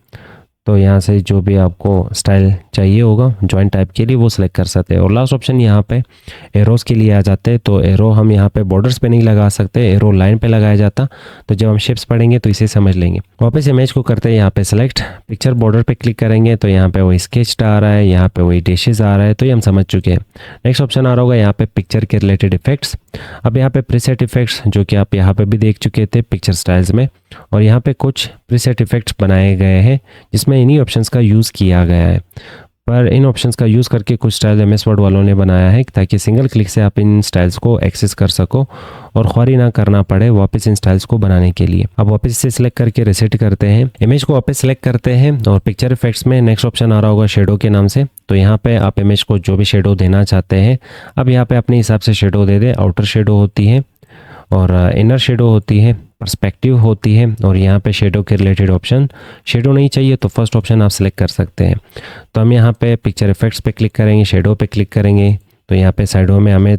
तो यहाँ से जो भी आपको स्टाइल चाहिए होगा जॉइंट टाइप के लिए वो सिलेक्ट कर सकते हैं। और लास्ट ऑप्शन यहाँ पे एरोस के लिए आ जाते हैं, तो एरो हम यहाँ पे बॉर्डर्स पे नहीं लगा सकते, एरो लाइन पे लगाया जाता, तो जब हम शेप्स पढ़ेंगे तो इसे समझ लेंगे। वापस इमेज को करते हैं यहाँ पे सेलेक्ट, पिक्चर बॉर्डर पे क्लिक करेंगे तो यहाँ पे वही स्केच्ड आ रहा है, यहाँ पे वही डैशेस आ रहा है, तो ये हम समझ चुके हैं। नेक्स्ट ऑप्शन आ रहा होगा यहाँ पे पिक्चर के रिलेटेड इफेक्ट्स। अब यहाँ पे प्रीसेट इफेक्ट्स जो कि आप यहाँ पे भी देख चुके थे पिक्चर स्टाइल्स में, और यहाँ पे कुछ प्रीसेट इफेक्ट्स बनाए गए हैं जिसमें इन्हीं ऑप्शंस का यूज़ किया गया है। पर इन ऑप्शंस का यूज़ करके कुछ स्टाइल MS वर्ड वालों ने बनाया है ताकि सिंगल क्लिक से आप इन स्टाइल्स को एक्सेस कर सको और ख्वारी ना करना पड़े वापस इन स्टाइल्स को बनाने के लिए। अब वापस इसे सिलेक्ट करके रिसेट करते हैं, इमेज को वापस सिलेक्ट करते हैं और पिक्चर इफेक्ट्स में नेक्स्ट ऑप्शन आ रहा होगा शेडो के नाम से। तो यहाँ पे आप इमेज को जो भी शेडो देना चाहते हैं अब यहाँ पे अपने हिसाब से शेडो दे दें। आउटर शेडो होती है और इनर शेडो होती है, पर्सपेक्टिव होती है और यहाँ पे शेडो के रिलेटेड ऑप्शन, शेडो नहीं चाहिए तो फर्स्ट ऑप्शन आप सेलेक्ट कर सकते हैं। तो हम यहाँ पे पिक्चर इफेक्ट्स पे क्लिक करेंगे, शेडो पे क्लिक करेंगे तो यहाँ पे साइडों में हमें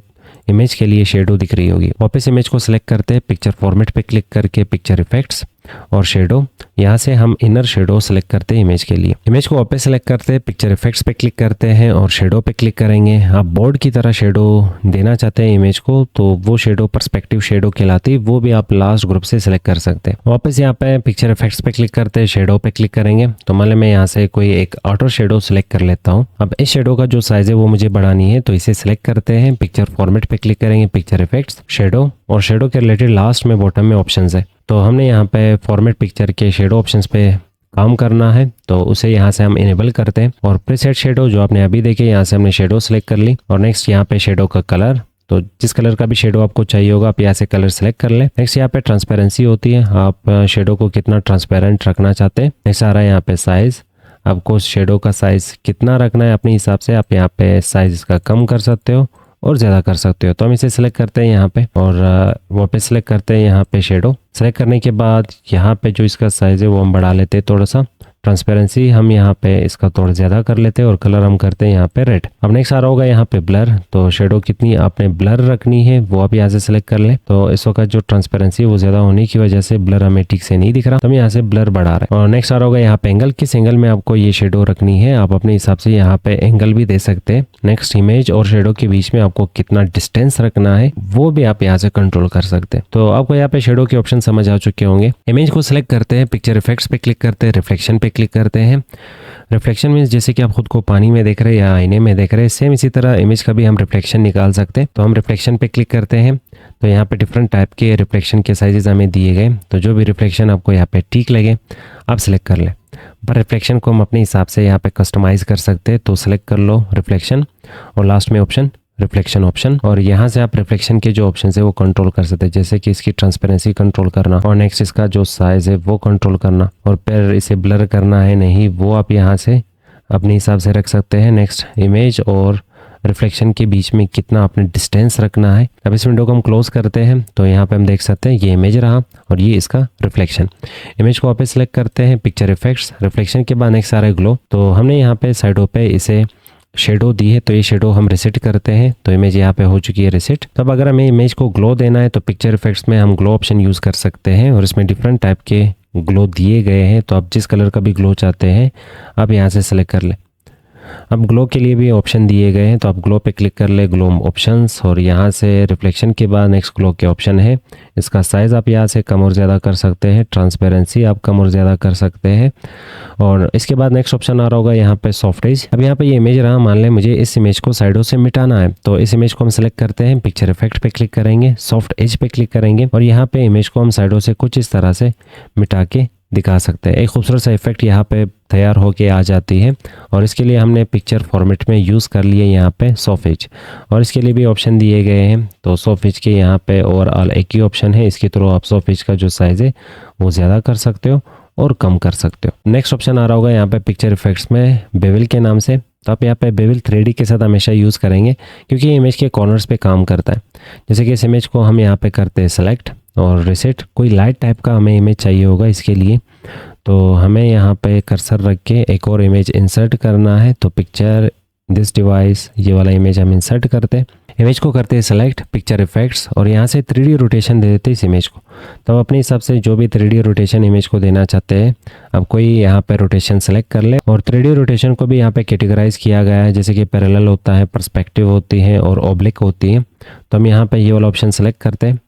इमेज के लिए शेडो दिख रही होगी। वापस इमेज को सिलेक्ट करते हैं, पिक्चर फॉर्मेट पे क्लिक करके पिक्चर इफेक्ट्स और शेडो, यहाँ से हम इनर शेडो सेलेक्ट करते हैं इमेज के लिए। इमेज को वापस सेलेक्ट करते हैं, पिक्चर इफेक्ट्स पे क्लिक करते हैं और शेडो पे क्लिक करेंगे। आप बोर्ड की तरह शेडो देना चाहते हैं इमेज को तो वो शेडो पर्सपेक्टिव शेडो कहलाती है, वो भी आप लास्ट ग्रुप से सिलेक्ट कर सकते हैं। वापस यहाँ पे पिक्चर इफेक्ट्स पे क्लिक करते हैं, शेडो पे क्लिक करेंगे तो मान लें मैं यहाँ से कोई एक आउटर शेडो सेलेक्ट कर लेता हूँ। अब इस शेडो का जो साइज है वो मुझे बढ़ानी है तो इसे सिलेक्ट करते हैं, पिक्चर फॉर्मेट पे क्लिक करेंगे, पिक्चर इफेक्ट्स, शेडो और शेडो के रिलेटेड लास्ट में बॉटम में ऑप्शंस है। तो हमने यहाँ पे फॉर्मेट पिक्चर के शेडो ऑप्शंस पे काम करना है तो उसे यहाँ से हम इनेबल करते हैं और प्रीसेट शेडो जो आपने अभी देखे यहाँ से हमने शेडो सेलेक्ट कर ली। और नेक्स्ट यहाँ पे शेडो का कलर, तो जिस कलर का भी शेडो आपको चाहिए होगा आप यहाँ से कलर सेलेक्ट कर लें। नेक्स्ट यहाँ पे ट्रांसपेरेंसी होती है, आप शेडो को कितना ट्रांसपेरेंट रखना चाहते हैं। नेक्स्ट आ रहा है यहाँ पे साइज, आपको शेडो का साइज कितना रखना है अपने हिसाब से, आप यहाँ पे साइज इसका कम कर सकते हो और ज़्यादा कर सकते हो। तो हम इसे सिलेक्ट करते हैं यहाँ पे और वापस सिलेक्ट करते हैं यहाँ पे शेडो। सेलेक्ट करने के बाद यहाँ पे जो इसका साइज़ है वो हम बढ़ा लेते हैं थोड़ा सा, ट्रांसपेरेंसी हम यहाँ पे इसका थोड़ा ज़्यादा कर लेते हैं और कलर हम करते हैं यहाँ पे रेड। अब नेक्स्ट आ रहा होगा यहाँ पे ब्लर, तो शेडो कितनी आपने ब्लर रखनी है वो आप यहाँ से सिलेक्ट कर लें। तो इस वक्त जो ट्रांसपेरेंसी वो ज़्यादा होने की वजह से ब्लर हमें ठीक से नहीं दिख रहा, तो हम यहाँ से ब्लर बढ़ा रहे हैं। और नेक्स्ट आ रहा होगा यहाँ पे एंगल, किस एंगल में आपको ये शेडो रखनी है आप अपने हिसाब से यहाँ पे एंगल भी दे सकते हैं। नेक्स्ट इमेज और शेडो के बीच में आपको कितना डिस्टेंस रखना है वो भी आप यहाँ से कंट्रोल कर सकते हैं। तो आपको यहाँ पे शेडो के ऑप्शन समझ आ चुके होंगे। इमेज को सिलेक्ट करते हैं, पिक्चर इफेक्ट्स पे क्लिक करते हैं, रिफ्लेक्शन पे क्लिक करते हैं। रिफ्लेक्शन मीन्स जैसे कि आप खुद को पानी में देख रहे हैं या आईने में देख रहे हैं, सेम इसी तरह इमेज का भी हम रिफ्लेक्शन निकाल सकते हैं। तो हम रिफ्लेक्शन पे क्लिक करते हैं तो यहाँ पे डिफरेंट टाइप के रिफ्लेक्शन के साइजेस हमें दिए गए, तो जो भी रिफ्लेक्शन आपको यहाँ पे ठीक लगे आप सिलेक्ट कर लें। पर रिफ्लेक्शन को हम अपने हिसाब से यहाँ पे कस्टमाइज़ कर सकते हैं, तो सिलेक्ट कर लो रिफ्लेक्शन और लास्ट में ऑप्शन रिफ्लेक्शन ऑप्शन, और यहाँ से आप रिफ्लेक्शन के जो ऑप्शन है वो कंट्रोल कर सकते हैं, जैसे कि इसकी ट्रांसपेरेंसी कंट्रोल करना और नेक्स्ट इसका जो साइज़ है वो कंट्रोल करना, और फिर इसे ब्लर करना है नहीं वो आप यहाँ से अपने हिसाब से रख सकते हैं। नेक्स्ट इमेज और रिफ्लेक्शन के बीच में कितना आपने डिस्टेंस रखना है। अब इस विंडो को हम क्लोज करते हैं तो यहाँ पे हम देख सकते हैं ये इमेज रहा और ये इसका रिफ्लेक्शन। इमेज को वापस सेलेक्ट करते हैं, पिक्चर इफेक्ट्स, रिफ्लेक्शन के बाद नेक्स्ट सारा ग्लो, तो हमने यहाँ पे साइडों पे इसे शेडो दी है तो ये शेडो हम रिसेट करते हैं, तो इमेज यहाँ पे हो चुकी है रिसेट। तो अब अगर हमें इमेज को ग्लो देना है तो पिक्चर इफेक्ट्स में हम ग्लो ऑप्शन यूज़ कर सकते हैं और इसमें डिफरेंट टाइप के ग्लो दिए गए हैं, तो आप जिस कलर का भी ग्लो चाहते हैं आप यहाँ से सेलेक्ट कर लें। अब ग्लो के लिए भी ऑप्शन दिए गए हैं तो आप ग्लो पे क्लिक कर ले, ग्लो ऑप्शंस, और यहाँ से रिफ्लेक्शन के बाद नेक्स्ट ग्लो के ऑप्शन है। इसका साइज़ आप यहाँ से कम और ज़्यादा कर सकते हैं, ट्रांसपेरेंसी आप कम और ज़्यादा कर सकते हैं, और इसके बाद नेक्स्ट ऑप्शन आ रहा होगा यहाँ पे सॉफ्ट एज। अब यहाँ पे ये इमेज रहा, मान लें मुझे इस इमेज को साइडों से मिटाना है तो इस इमेज को हम सेलेक्ट करते हैं, पिक्चर इफेक्ट पे क्लिक करेंगे, सॉफ्ट एज पे क्लिक करेंगे और यहाँ पे इमेज को हम साइडों से कुछ इस तरह से मिटा के दिखा सकते हैं। एक खूबसूरत सा इफेक्ट यहाँ पे तैयार होके आ जाती है और इसके लिए हमने पिक्चर फॉर्मेट में यूज़ कर लिए यहाँ पे सॉफ्ट एज, और इसके लिए भी ऑप्शन दिए गए हैं। तो सॉफ्ट एज के यहाँ पे ओवरऑल एक ही ऑप्शन है, इसके थ्रू आप सॉफ्ट एज का जो साइज़ है वो ज़्यादा कर सकते हो और कम कर सकते हो। नेक्स्ट ऑप्शन आ रहा होगा यहाँ पे पिक्चर इफेक्ट्स में बेविल के नाम से, तो आप यहाँ पे बेविल 3D के साथ हमेशा यूज़ करेंगे क्योंकि ये इमेज के कॉर्नर्स पे काम करता है। जैसे कि इस इमेज को हम यहाँ पे करते हैं सेलेक्ट और रिसेट, कोई लाइट टाइप का हमें इमेज चाहिए होगा इसके लिए, तो हमें यहाँ पे कर्सर रख के एक और इमेज इंसर्ट करना है, तो पिक्चर दिस डिवाइस ये वाला इमेज हम इंसर्ट करते हैं। इमेज को करते हैं सेलेक्ट, पिक्चर इफेक्ट्स, और यहाँ से 3D रोटेशन दे देते हैं इस इमेज को। तो आप अपने हिसाब से जो भी 3D रोटेशन इमेज को देना चाहते हैं अब कोई यहाँ पे रोटेशन सेलेक्ट कर ले, और 3D रोटेशन को भी यहाँ पे कैटेगराइज किया गया है, जैसे कि पैरेलल होता है, पर्सपेक्टिव होती है और ऑब्लिक होती है। तो हम यहाँ पे ये वाला ऑप्शन सेलेक्ट करते हैं।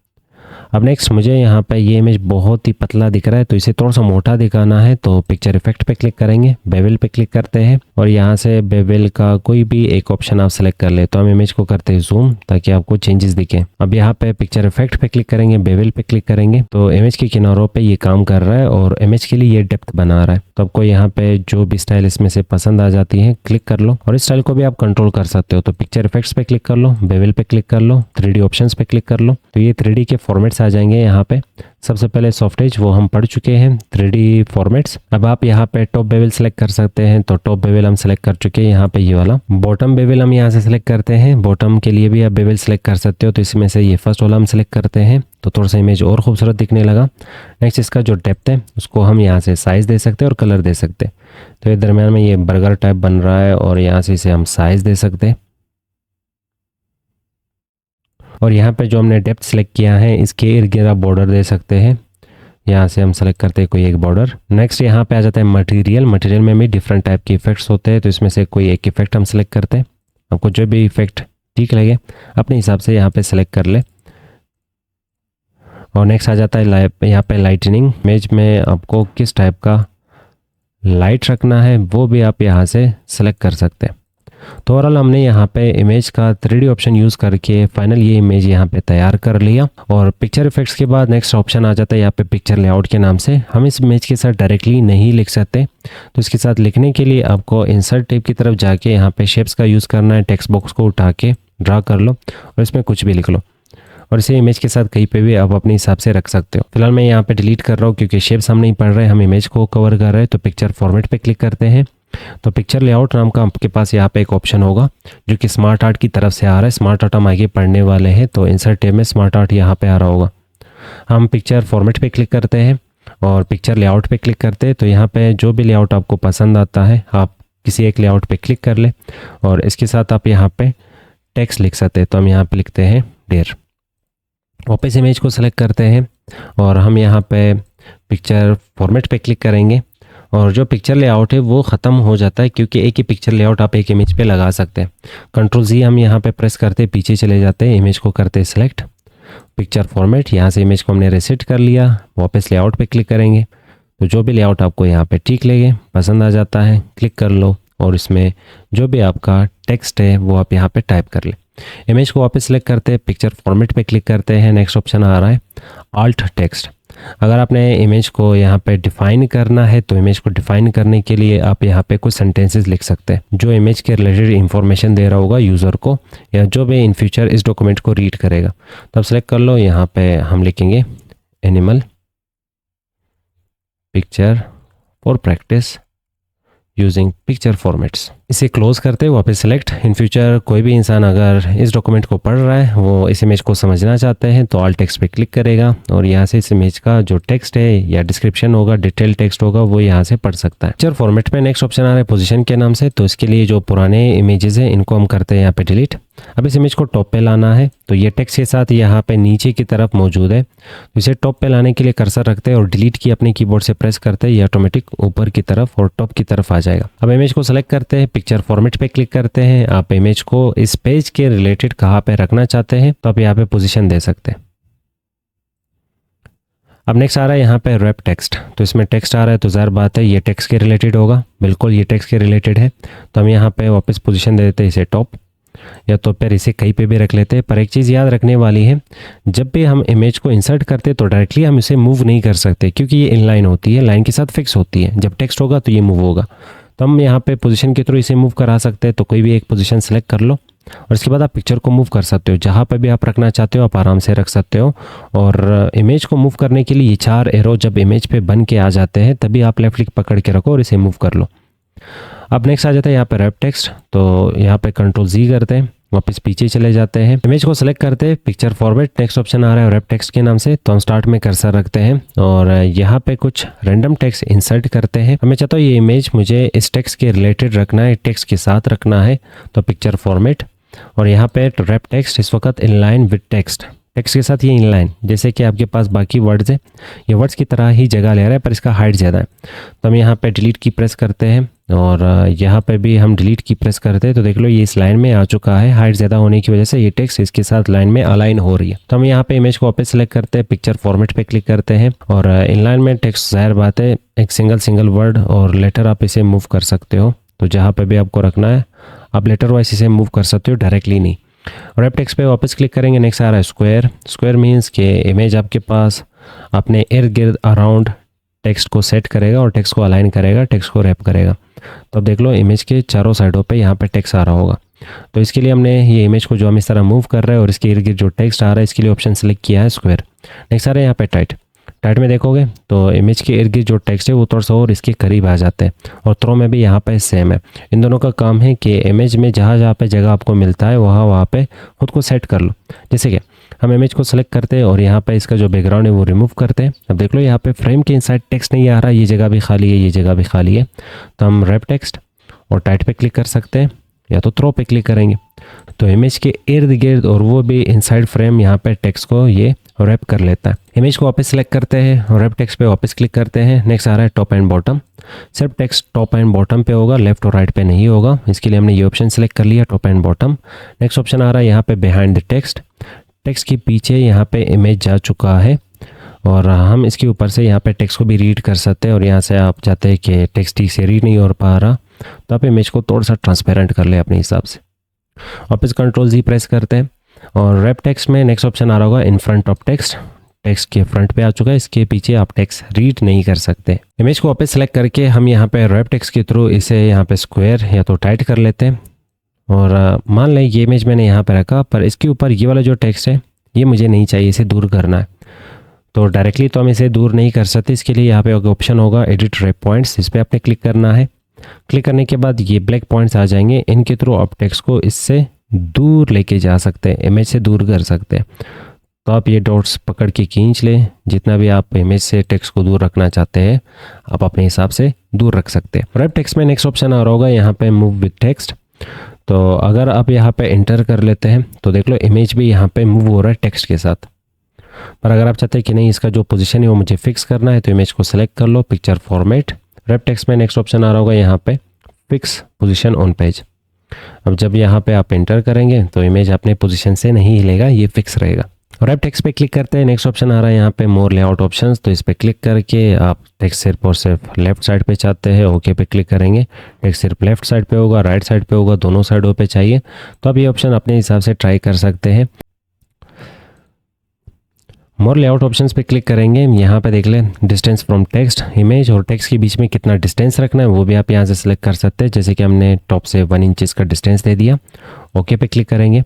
अब नेक्स्ट मुझे यहाँ पे ये इमेज बहुत ही पतला दिख रहा है तो इसे थोड़ा सा मोटा दिखाना है, तो पिक्चर इफेक्ट पे क्लिक करेंगे, बेविल पे क्लिक करते हैं और यहाँ से बेविल का कोई भी एक ऑप्शन आप सेलेक्ट कर ले। तो हम इमेज को करते हैं जूम ताकि आपको चेंजेस दिखे। अब यहाँ पे पिक्चर इफेक्ट पे क्लिक करेंगे, बेविल पे क्लिक करेंगे, तो इमेज के किनारों पे ये काम कर रहा है और इमेज के लिए ये डेप्थ बना रहा है। तो आपको यहाँ पे जो भी स्टाइल इसमें से पसंद आ जाती है क्लिक कर लो, और इस स्टाइल को भी आप कंट्रोल कर सकते हो। तो पिक्चर इफेक्ट्स पे क्लिक कर लो, बेविल पे क्लिक कर लो, 3D ऑप्शंस पे क्लिक कर लो, तो ये 3D के फॉर्मेट वापस आ जाएंगे यहाँ पे। सबसे पहले सॉफ्ट एज वो हम पढ़ चुके हैं, 3D फॉर्मेट्स। अब आप यहाँ पे टॉप बेवल सेलेक्ट कर सकते हैं, तो टॉप बेवल हम सेलेक्ट कर चुके हैं यहाँ पे ये वाला। बॉटम बेवल हम यहाँ से सेलेक्ट करते हैं, बॉटम के लिए भी आप बेवल सेलेक्ट कर सकते हो, तो इसमें से ये फर्स्ट वाला हम सेलेक्ट करते हैं, तो थोड़ा सा इमेज और खूबसूरत दिखने लगा। नेक्स्ट इसका जो डेप्थ है उसको हम यहाँ से साइज़ दे सकते हैं और कलर दे सकते हैं। तो ये दरम्यान में ये बर्गर टाइप बन रहा है और यहाँ से इसे हम साइज़ दे सकते हैं। और यहाँ पे जो हमने डेप्थ सेलेक्ट किया है इसके इर्द गिर्द बॉर्डर दे सकते हैं, यहाँ से हम सेलेक्ट करते हैं कोई एक बॉर्डर। नेक्स्ट यहाँ पे आ जाता है मटेरियल। मटेरियल में भी डिफरेंट टाइप के इफेक्ट्स होते हैं, तो इसमें से कोई एक इफेक्ट हम सेलेक्ट करते हैं। आपको जो भी इफेक्ट ठीक लगे अपने हिसाब से यहाँ पे सेलेक्ट कर ले। और नेक्स्ट आ जाता है यहाँ पे लाइटनिंग। इमेज में आपको किस टाइप का लाइट रखना है वो भी आप यहाँ से सेलेक्ट कर सकते हैं। तो ओवरऑल हमने यहाँ पे इमेज का 3D ऑप्शन यूज़ करके फाइनल ये इमेज यहाँ पे तैयार कर लिया। और पिक्चर इफेक्ट्स के बाद नेक्स्ट ऑप्शन आ जाता है यहाँ पे पिक्चर लेआउट के नाम से। हम इस इमेज के साथ डायरेक्टली नहीं लिख सकते, तो इसके साथ लिखने के लिए आपको इंसर्ट टैब की तरफ जाके यहाँ पे शेप्स का यूज़ करना है। टेक्स्ट बॉक्स को उठा के ड्रा कर लो और इसमें कुछ भी लिख लो, और इसे इमेज के साथ कहीं पे भी आप अपने हिसाब से रख सकते हो। फिलहाल मैं यहाँ पे डिलीट कर रहा हूँ क्योंकि शेप्स हम नहीं पढ़ रहे, हम इमेज को कवर कर रहे हैं। तो पिक्चर फॉर्मेट पे क्लिक करते हैं, तो पिक्चर लेआउट नाम का आपके पास यहाँ पे एक ऑप्शन होगा जो कि स्मार्ट आर्ट की तरफ से आ रहा है। स्मार्ट आर्ट हम आगे पढ़ने वाले हैं, तो इंसर्ट टैब में स्मार्ट आर्ट यहाँ पे आ रहा होगा। हम पिक्चर फॉर्मेट पे क्लिक करते हैं और पिक्चर लेआउट पे क्लिक करते हैं। तो यहाँ पे जो भी लेआउट आपको पसंद आता है आप किसी एक लेआउट पे क्लिक कर ले और इसके साथ आप यहाँ पे टेक्स्ट लिख सकते हैं। तो हम यहाँ पे लिखते हैं डेयर। वापस इमेज को सेलेक्ट करते हैं और हम यहाँ पे पिक्चर फॉर्मेट पे क्लिक करेंगे और जो पिक्चर लेआउट है वो ख़त्म हो जाता है क्योंकि एक ही पिक्चर लेआउट आप एक इमेज पे लगा सकते हैं। Ctrl+Z हम यहाँ पे प्रेस करते पीछे चले जाते हैं, इमेज को करते सेलेक्ट, पिक्चर फॉर्मेट, यहाँ से इमेज को हमने रीसेट कर लिया। वापस लेआउट पे क्लिक करेंगे, तो जो भी लेआउट आपको यहाँ पे ठीक लगे पसंद आ जाता है क्लिक कर लो और इसमें जो भी आपका टेक्स्ट है वो आप यहाँ पे टाइप कर ले। इमेज को वापस सेलेक्ट करते हैं, पिक्चर फॉर्मेट पे क्लिक करते हैं। नेक्स्ट ऑप्शन आ रहा है आल्ट टेक्स्ट। अगर आपने इमेज को यहाँ पे डिफाइन करना है तो इमेज को डिफाइन करने के लिए आप यहाँ पे कुछ सेंटेंसेस लिख सकते हैं जो इमेज के रिलेटेड इंफॉर्मेशन दे रहा होगा यूज़र को या जो भी इन फ्यूचर इस डॉक्यूमेंट को रीड करेगा। तो आप सेलेक्ट कर लो, यहाँ पे हम लिखेंगे animal picture for practice using picture formats. इसे क्लोज करते हैं, वापस सेलेक्ट। इन फ्यूचर कोई भी इंसान अगर इस डॉक्यूमेंट को पढ़ रहा है, वो इस इमेज को समझना चाहते हैं, तो ऑल टेक्स्ट पे क्लिक करेगा और यहाँ से इस इमेज का जो टेक्स्ट है या डिस्क्रिप्शन होगा, डिटेल टेक्स्ट होगा, वो यहाँ से पढ़ सकता है। पिक्चर फॉर्मेट पे नेक्स्ट ऑप्शन आ रहा है पोजीशन के नाम से। तो इसके लिए जो पुराने इमेजेस हैं इनको हम करते हैं यहाँ पे डिलीट। अब इस इमेज को टॉप पे लाना है, तो ये टेक्स्ट के साथ यहाँ पे नीचे की तरफ मौजूद है। तो इसे टॉप पे लाने के लिए कर्सर रखते हैं और डिलीट की अपने कीबोर्ड से प्रेस करते हैं, ये ऑटोमेटिक ऊपर की तरफ और टॉप की तरफ आ जाएगा। अब इमेज को सेलेक्ट करते हैं, पिक्चर फॉर्मेट पे क्लिक करते हैं। आप इमेज को इस पेज के रिलेटेड कहाँ पे रखना चाहते हैं तो आप यहाँ पे पोजीशन दे सकते हैं। अब नेक्स्ट आ रहा है यहाँ पे रैप टेक्स्ट। तो इसमें टेक्स्ट आ रहा है तो ज़ाहिर बात है ये टेक्स्ट के रिलेटेड होगा, बिल्कुल ये टेक्स्ट के रिलेटेड है। तो हम यहाँ पे वापस पोजीशन दे देते हैं इसे टॉप, या तो फिर इसे कहीं पे भी रख लेते हैं। पर एक चीज़ याद रखने वाली है, जब भी हम इमेज को इंसर्ट करते हैं तो डायरेक्टली हम इसे मूव नहीं कर सकते क्योंकि ये इनलाइन होती है, लाइन के साथ फिक्स होती है। जब टेक्स्ट होगा तो ये मूव होगा। तो हम यहाँ पे पोजीशन के थ्रू इसे मूव करा सकते हैं। तो कोई भी एक पोजीशन सेलेक्ट कर लो और इसके बाद आप पिक्चर को मूव कर सकते हो, जहाँ पे भी आप रखना चाहते हो आप आराम से रख सकते हो। और इमेज को मूव करने के लिए ये 4 एरो जब इमेज पे बन के आ जाते हैं तभी आप लेफ्ट क्लिक पकड़ के रखो और इसे मूव कर लो। अब नेक्स्ट आ जाता है यहाँ पे रैप टेक्स्ट। तो यहाँ पे Ctrl+Z करते हैं, वापस पीछे चले जाते हैं, इमेज को सेलेक्ट करते हैं, पिक्चर फॉर्मेट, नेक्स्ट ऑप्शन आ रहा है रैप टेक्स्ट के नाम से। तो हम स्टार्ट में कर्सर रखते हैं और यहाँ पे कुछ रैंडम टेक्स्ट इंसर्ट करते हैं। मैं चाहता हूँ ये इमेज मुझे इस टेक्स्ट के रिलेटेड रखना है, टेक्स्ट के साथ रखना है। तो पिक्चर फॉर्मेट और यहाँ पे रैप टेक्स्ट इस वक्त इनलाइन विद टेक्स्ट, टेक्स्ट के साथ ये इनलाइन, जैसे कि आपके पास बाकी वर्ड्स है ये वर्ड्स की तरह ही जगह ले रहा है पर इसका हाइट ज़्यादा है। तो हम यहाँ पे डिलीट की प्रेस करते हैं और यहाँ पे भी हम डिलीट की प्रेस करते हैं। तो देख लो ये इस लाइन में आ चुका है, हाइट ज़्यादा होने की वजह से ये टेक्स्ट इसके साथ लाइन में अलाइन हो रही है। तो हम यहाँ पे इमेज को वापस सेलेक्ट करते हैं, पिक्चर फॉर्मेट पे क्लिक करते हैं और इनलाइन में टेक्स्ट ज़ाहिर बात है एक सिंगल वर्ड और लेटर आप इसे मूव कर सकते हो। तो जहाँ पे भी आपको रखना है आप लेटर वाइज इसे मूव कर सकते हो, डायरेक्टली नहीं। रैप टेक्स्ट पे वापस क्लिक करेंगे। नेक्स्ट आ रहा है स्क्वायर। स्क्वायर मीन्स कि इमेज आपके पास अपने इर्द गिर्द अराउंड टेक्स्ट को सेट करेगा और टेक्स्ट को अलाइन करेगा, टेक्स्ट को रैप करेगा। तो अब देख लो इमेज के चारों साइडों पे यहाँ पे टेक्स्ट आ रहा होगा। तो इसके लिए हमने ये इमेज को जो हम इस तरह मूव कर रहे हैं और इसके इर्द गिर्द जो टेक्स्ट आ रहा है इसके लिए ऑप्शन सेलेक्ट किया है स्क्वायर। नेक्स्ट आ रहा है यहाँ पे टाइट में देखोगे तो इमेज के इर्द गिर्द जो टेक्स्ट है वो थोड़ा सा और इसके करीब आ जाते हैं, और थ्रो में भी यहाँ पे सेम है। इन दोनों का काम है कि इमेज में जहाँ पे जगह आपको मिलता है वहाँ पे खुद को सेट कर लो। जैसे कि हम इमेज को सेलेक्ट करते हैं और यहाँ पे इसका जो बैकग्राउंड है वो रिमूव करते हैं। अब देख लो यहाँ पे फ्रेम के इनसाइड टेक्स्ट नहीं आ रहा, ये जगह भी खाली है, ये जगह भी खाली है। तो हम रैप टेक्स्ट और टाइट पे क्लिक कर सकते हैं या तो थ्रो पे क्लिक करेंगे तो इमेज के इर्द गिर्द और वो भी इनसाइड फ्रेम यहाँ पे टेक्स्ट को ये रैप कर लेता है। इमेज को वापस सेलेक्ट करते हैं और रैप टेक्स्ट पे वापस क्लिक करते हैं। नेक्स्ट आ रहा है टॉप एंड बॉटम। सिर्फ टेक्स्ट टॉप एंड बॉटम पे होगा, लेफ्ट और राइट पे नहीं होगा। इसके लिए हमने ये ऑप्शन सेलेक्ट कर लिया, top and bottom. Next option आ रहा है यहाँ पे बिहाइंड द टेक्स्ट। टेक्स्ट के पीछे यहाँ पे इमेज जा चुका है और हम इसके ऊपर से यहाँ पे टेक्स्ट को भी रीड कर सकते हैं। और यहाँ से आप चाहते हैं कि टेक्स्ट ठीक से रीड नहीं हो पा रहा तो आप इमेज को थोड़ा सा ट्रांसपेरेंट कर ले अपने हिसाब से। वापस Ctrl+Z प्रेस करते हैं और रैप टेक्स्ट में नेक्स्ट ऑप्शन आ रहा होगा in front of text. Text के फ्रंट पे आ चुका है, इसके पीछे आप टेक्स्ट रीड नहीं कर सकते। इमेज को वापस सेलेक्ट करके हम यहाँ पे रैप टेक्स्ट के थ्रू इसे यहाँ पे स्क्वायर या तो टाइट कर लेते हैं। और मान लें ये इमेज मैंने यहाँ पे रखा, पर इसके ऊपर ये वाला जो टेक्स्ट है ये मुझे नहीं चाहिए, इसे दूर करना है। तो डायरेक्टली तो हम इसे दूर नहीं कर सकते, इसके लिए यहाँ पे ऑप्शन होगा एडिट रैप पॉइंट्स, इस पर आपने क्लिक करना है। क्लिक करने के बाद ये ब्लैक पॉइंट्स आ जाएंगे, इनके थ्रू आप टेक्स्ट को इससे दूर लेके जा सकते हैं, इमेज से दूर कर सकते हैं। तो आप ये डॉट्स पकड़ के खींच लें, जितना भी आप इमेज से टेक्स्ट को दूर रखना चाहते हैं आप अपने हिसाब से दूर रख सकते हैं। रैप टेक्स्ट में नेक्स्ट ऑप्शन आ रहा होगा यहाँ पे मूव विद टेक्स्ट। तो अगर आप यहाँ पे एंटर कर लेते हैं तो देख लो इमेज भी यहाँ पे मूव हो रहा है टेक्स्ट के साथ। पर अगर आप चाहते हैं कि नहीं इसका जो पोजीशन है वो मुझे फिक्स करना है तो इमेज को सेलेक्ट कर लो, पिक्चर फॉर्मेट। रैप टेक्स्ट में नेक्स्ट ऑप्शन आ रहा होगा यहाँ पे फिक्स पोजीशन ऑन पेज। अब जब यहाँ पे आप एंटर करेंगे तो इमेज अपने पोजीशन से नहीं हिलेगा, ये फिक्स रहेगा। रैप टेक्स्ट पे क्लिक करते हैं, नेक्स्ट ऑप्शन आ रहा है यहाँ पे मोर लेआउट ऑप्शंस। तो इस पे क्लिक करके आप टेक्स्ट सिर्फ और सिर्फ लेफ्ट साइड पे चाहते हैं, ओके पे क्लिक करेंगे। टेक्स्ट सिर्फ लेफ्ट साइड पे होगा, राइट साइड पे होगा, दोनों साइडों पे चाहिए तो आप ये ऑप्शन अपने हिसाब से ट्राई कर सकते हैं। मोर लेआउट ऑप्शंस पे क्लिक करेंगे, यहाँ पे देख लें डिस्टेंस फ्रॉम टेक्स्ट, इमेज और टेक्स्ट के बीच में कितना डिस्टेंस रखना है वो भी आप यहाँ से सिलेक्ट कर सकते हैं। जैसे कि हमने टॉप से 1 इंच का डिस्टेंस दे दिया, ओके पे क्लिक करेंगे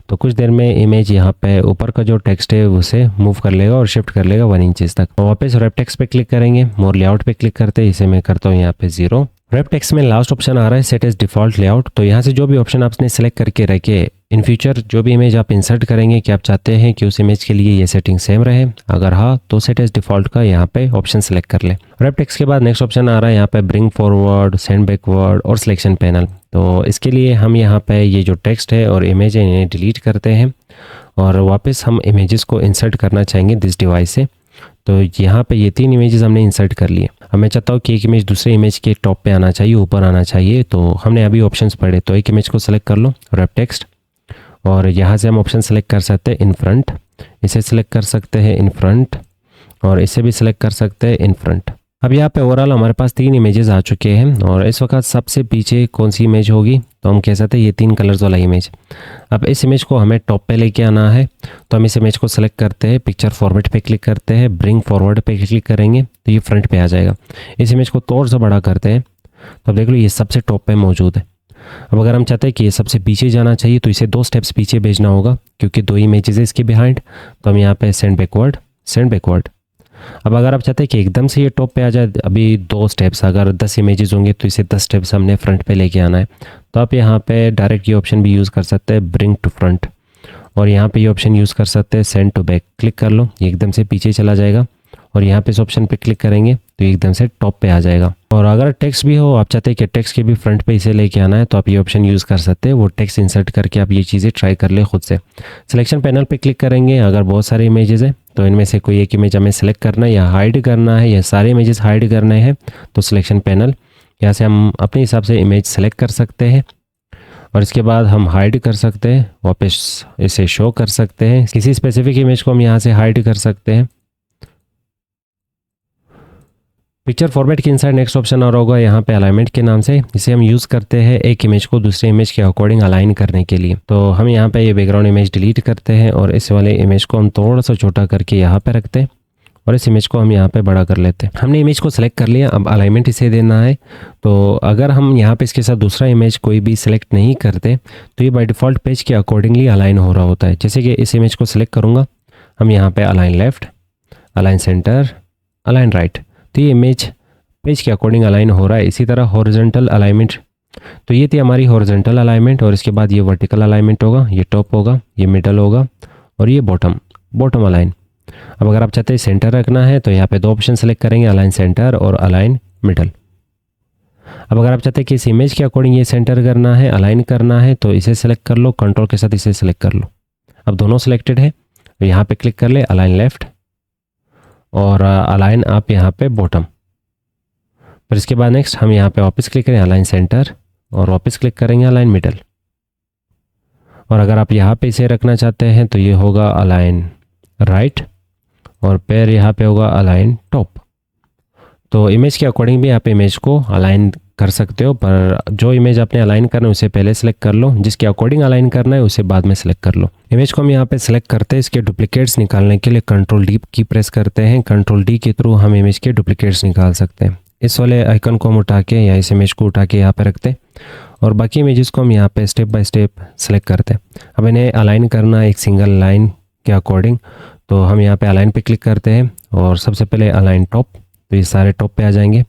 तो कुछ देर में इमेज यहाँ पे ऊपर का जो टेक्स्ट है उसे मूव कर लेगा और शिफ्ट कर लेगा 1 इंच तक। और वापस रैप टेक्स्ट पे क्लिक करेंगे, मोर लेआउट पे क्लिक करते हैं, इसे मैं करता हूँ यहाँ पे 0। रैप टेक्स्ट में लास्ट ऑप्शन आ रहा है सेट एज डिफॉल्ट लेआउट। तो यहाँ से जो भी ऑप्शन आपने सेलेक्ट करके रखे, इन फ्यूचर जो भी इमेज आप इंसर्ट करेंगे कि आप चाहते हैं कि उस इमेज के लिए ये सेटिंग सेम रहे, अगर हाँ तो सेट एज डिफॉल्ट का यहाँ पे ऑप्शन सेलेक्ट कर ले। रैप टेक्स्ट के बाद नेक्स्ट ऑप्शन आ रहा है यहाँ पे ब्रिंग फॉरवर्ड, सेंड बैकवर्ड और सिलेक्शन पैनल। तो इसके लिए हम यहाँ पे ये जो टेक्स्ट है और इमेज है इन्हें डिलीट करते हैं और वापस हम इमेजेस को इंसर्ट करना चाहेंगे दिस डिवाइस से। तो यहाँ पे ये 3 इमेजेस हमने इंसर्ट कर लिए। अब मैं चाहता हूँ कि एक इमेज दूसरे इमेज के टॉप पे आना चाहिए, ऊपर आना चाहिए। तो हमने अभी ऑप्शंस पढ़े, तो एक इमेज को सेलेक्ट कर लो रैप टेक्स्ट और यहाँ से हम ऑप्शन सेलेक्ट कर सकते हैं इन फ्रंट, इसे सेलेक्ट कर सकते हैं इन फ्रंट और इसे भी सिलेक्ट कर सकते हैं इन फ्रंट। अब यहाँ पे ओवरऑल हमारे पास 3 इमेजेस आ चुके हैं और इस वक्त सबसे पीछे कौन सी इमेज होगी तो हम कह सकते हैं ये 3 कलर्स वाला इमेज। अब इस इमेज को हमें टॉप पे लेके आना है तो हम इस इमेज को सेलेक्ट करते हैं, पिक्चर फॉर्मेट पे क्लिक करते हैं, ब्रिंग फॉरवर्ड पे क्लिक करेंगे तो ये फ्रंट पे आ जाएगा। इस इमेज को थोड़ा सा बड़ा करते हैं तो अब देख लो ये सबसे टॉप पे मौजूद है। अब अगर हम चाहते हैं कि ये सबसे पीछे जाना चाहिए तो इसे 2 स्टेप्स पीछे भेजना होगा क्योंकि 2 इमेजेस है इसके बिहाइंड। तो हम यहाँ पे सेंड बैकवर्ड। अब अगर आप चाहते हैं कि एकदम से ये टॉप पे आ जाए, अभी 2 स्टेप्स, अगर 10 इमेजेस होंगे तो इसे 10 स्टेप्स हमने फ्रंट पे लेके आना है। तो आप यहाँ पे डायरेक्ट ये ऑप्शन भी यूज़ कर सकते हैं ब्रिंग टू फ्रंट और यहाँ पे ये ऑप्शन यूज़ कर सकते हैं सेंड टू बैक। क्लिक कर लो, ये एकदम से पीछे चला जाएगा और यहाँ पे इस ऑप्शन पे क्लिक करेंगे तो एकदम से टॉप पे आ जाएगा। और अगर टेक्स्ट भी हो, आप चाहते हैं कि टेक्स्ट के भी फ्रंट पे इसे लेके आना है तो आप ये ऑप्शन यूज़ कर सकते हैं, वो टेक्स्ट इंसर्ट करके आप ये चीज़ें ट्राई कर ले खुद से। सिलेक्शन पैनल पे क्लिक करेंगे, अगर बहुत सारे इमेजेस है तो इनमें से कोई एक इमेज हमें सेलेक्ट करना है या हाइड करना है या सारे इमेजेस हाइड करने हैं तो सिलेक्शन पैनल, यहाँ से हम अपने हिसाब से इमेज सेलेक्ट कर सकते हैं और इसके बाद हम हाइड कर सकते हैं, वापस इसे शो कर सकते हैं। किसी स्पेसिफिक इमेज को हम यहाँ से हाइड कर सकते हैं। पिक्चर फॉर्मेट के इनसाइड नेक्स्ट ऑप्शन और होगा यहाँ पे अलाइनमेंट के नाम से, इसे हम यूज़ करते हैं एक इमेज को दूसरे इमेज के अकॉर्डिंग अलाइन करने के लिए। तो हम यहाँ पे ये बैकग्राउंड इमेज डिलीट करते हैं और इस वाले इमेज को हम थोड़ा सा छोटा करके यहाँ पे रखते हैं और इस इमेज को हम यहाँ पे बड़ा कर लेते हैं। हमने इमेज को सिलेक्ट कर लिया, अब अलाइनमेंट इसे देना है। तो अगर हम यहाँ पे इसके साथ दूसरा इमेज कोई भी सिलेक्ट नहीं करते तो ये बाय डिफ़ॉल्ट पेज के अकॉर्डिंगली अलाइन हो रहा होता है। जैसे कि इस इमेज को सिलेक्ट करूँगा, हम यहाँ पे align left, align centre, align right, तो ये इमेज पेज के अकॉर्डिंग अलाइन हो रहा है। इसी तरह हॉरिजॉन्टल अलाइनमेंट, तो ये थी हमारी हॉरिजॉन्टल अलाइनमेंट, और इसके बाद ये वर्टिकल अलाइनमेंट होगा, ये टॉप होगा, ये मिडल होगा, और ये बॉटम अलाइन। अब अगर आप चाहते हैं सेंटर रखना है तो यहाँ पे दो ऑप्शन सेलेक्ट करेंगे, अलाइन सेंटर और अलाइन मिडल। अब अगर आप चाहते हैं कि इस इमेज के अकॉर्डिंग ये सेंटर करना है, अलाइन करना है, तो इसे सेलेक्ट कर लो, कंट्रोल के साथ इसे सेलेक्ट कर लो। अब दोनों सेलेक्टेड है, तो यहाँ पे क्लिक कर ले अलाइन लेफ्ट, और अलाइन आप यहाँ पे बॉटम। फिर इसके बाद नेक्स्ट हम यहाँ पे वापस क्लिक करें अलाइन सेंटर, और वापस क्लिक करेंगे अलाइन मिडल। और अगर आप यहाँ पे इसे रखना चाहते हैं तो ये होगा अलाइन राइट, और फिर यहाँ पे होगा अलाइन टॉप। तो इमेज के अकॉर्डिंग भी आप इमेज को अलाइन कर सकते हो, पर जो इमेज आपने अलाइन करना है उसे पहले सेलेक्ट कर लो, जिसके अकॉर्डिंग अलाइन करना है उसे बाद में सेलेक्ट कर लो। इमेज को हम यहाँ पे सेलेक्ट करते हैं, इसके डुप्लीकेट्स निकालने के लिए कंट्रोल डी की प्रेस करते हैं। कंट्रोल डी के थ्रू हम इमेज के डुप्लीकेट्स निकाल सकते हैं। इस वाले आइकन को हम उठा के या इस इमेज को उठा के यहाँ पे रखते हैं, और बाकी इमेजेस को हम यहाँ पे स्टेप बाय स्टेप सेलेक्ट करते हैं। अब इन्हें अलाइन करना है एक सिंगल लाइन के अकॉर्डिंग, तो हम यहाँ पे अलाइन पे क्लिक करते हैं, और सबसे पहले अलाइन टॉप, तो ये सारे टॉप पे आ जाएंगे।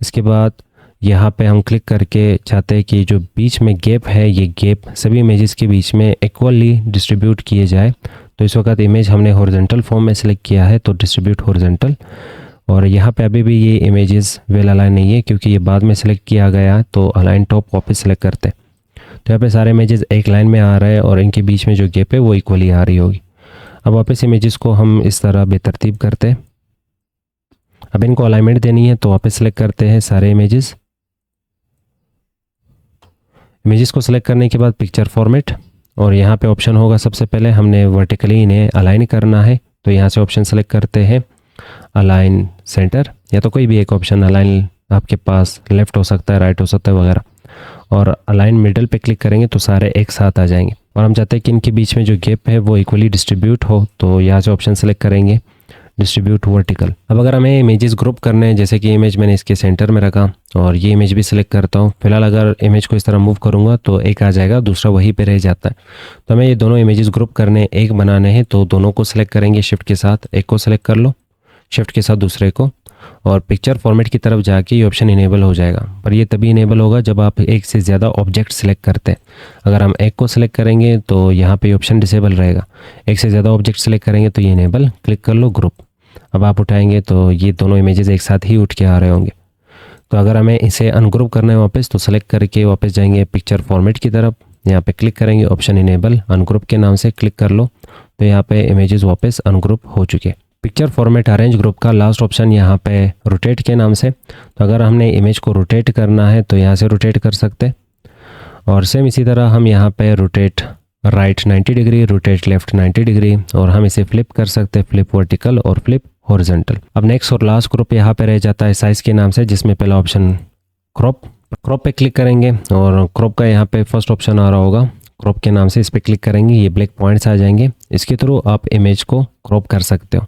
इसके बाद यहाँ पे हम क्लिक करके चाहते हैं कि जो बीच में गैप है, ये गैप सभी इमेजेस के बीच में इक्वली डिस्ट्रीब्यूट किए जाए। तो इस वक्त इमेज हमने हॉरिजॉन्टल फॉर्म में सेलेक्ट किया है, तो डिस्ट्रीब्यूट हॉरिजॉन्टल, और यहाँ पे अभी भी ये इमेजेस वेल अलाइन नहीं है क्योंकि ये बाद में सेलेक्ट किया गया, तो अलाइन टॉप वापस सेलेक्ट करते हैं। तो यहाँ पे सारे इमेजेस एक लाइन में आ रहे हैं, और इनके बीच में जो गैप है वो इक्वली आ रही होगी। अब वापस इमेजेस को हम इस तरह बेतरतीब करते हैं। अब इनको अलाइनमेंट देनी है, तो वापस सेलेक्ट करते हैं सारे इमेजेस को सेलेक्ट करने के बाद पिक्चर फॉर्मेट, और यहाँ पे ऑप्शन होगा सबसे पहले हमने वर्टिकली इन्हें अलाइन करना है, तो यहाँ से ऑप्शन सेलेक्ट करते हैं अलाइन सेंटर, या तो कोई भी एक ऑप्शन, अलाइन आपके पास लेफ़्ट हो सकता है, राइट हो सकता है वगैरह, और अलाइन मिडल पे क्लिक करेंगे तो सारे एक साथ आ जाएंगे। और हम चाहते हैं कि इनके बीच में जो गैप है वो इक्वली डिस्ट्रीब्यूट हो, तो यहाँ से ऑप्शन सेलेक्ट करेंगे डिस्ट्रीब्यूट वर्टिकल। अब अगर हमें इमेजेस ग्रुप करने हैं, जैसे कि इमेज मैंने इसके सेंटर में रखा और ये इमेज भी सिलेक्ट करता हूँ, फिलहाल अगर इमेज को इस तरह मूव करूँगा तो एक आ जाएगा, दूसरा वहीं पे रह जाता है। तो हमें ये दोनों इमेजेस ग्रुप करने, एक बनाने हैं, तो दोनों को सिलेक्ट करेंगे शिफ्ट के साथ, एक को सिलेक्ट कर लो शिफ्ट के साथ दूसरे को, और पिक्चर फॉर्मेट की तरफ जाके ये ऑप्शन इनेबल हो जाएगा। पर ये तभी इनेबल होगा जब आप एक से ज़्यादा ऑब्जेक्ट सिलेक्ट करते हैं। अगर हम एक को सिलेक्ट करेंगे तो यहाँ पे ऑप्शन डिसेबल रहेगा, एक से ज़्यादा ऑब्जेक्ट सिलेक्ट करेंगे तो ये इनेबल, क्लिक कर लो ग्रुप। अब आप उठाएंगे तो ये दोनों इमेजेस एक साथ ही उठ के आ रहे होंगे। तो अगर हमें इसे अनग्रुप करना है वापस, तो सेलेक्ट करके वापस जाएंगे पिक्चर फॉर्मेट की तरफ, यहाँ पे क्लिक करेंगे ऑप्शन इनेबल, अनग्रुप के नाम से क्लिक कर लो, तो यहाँ पे इमेजेस वापस अनग्रुप हो चुके। पिक्चर फॉर्मेट अरेंज ग्रुप का लास्ट ऑप्शन यहाँ पे रोटेट के नाम से, तो अगर हमने इमेज को रोटेट करना है तो यहाँ से रोटेट कर सकते हैं, और सेम इसी तरह हम यहाँ पे rotate right 90 degree, rotate left 90 degree, और हम इसे फ्लिप कर सकते हैं, फ्लिप वर्टिकल और फ्लिप हॉरिजॉन्टल। अब नेक्स्ट और लास्ट ग्रुप यहाँ पे रह जाता है साइज के नाम से, जिसमें पहला ऑप्शन क्रॉप पे क्लिक करेंगे, और क्रॉप का यहाँ पे फर्स्ट ऑप्शन आ रहा होगा क्रॉप के नाम से, इस पर क्लिक करेंगे, ये ब्लैक पॉइंट्स आ जाएंगे, इसके थ्रू आप इमेज को क्रॉप कर सकते हो।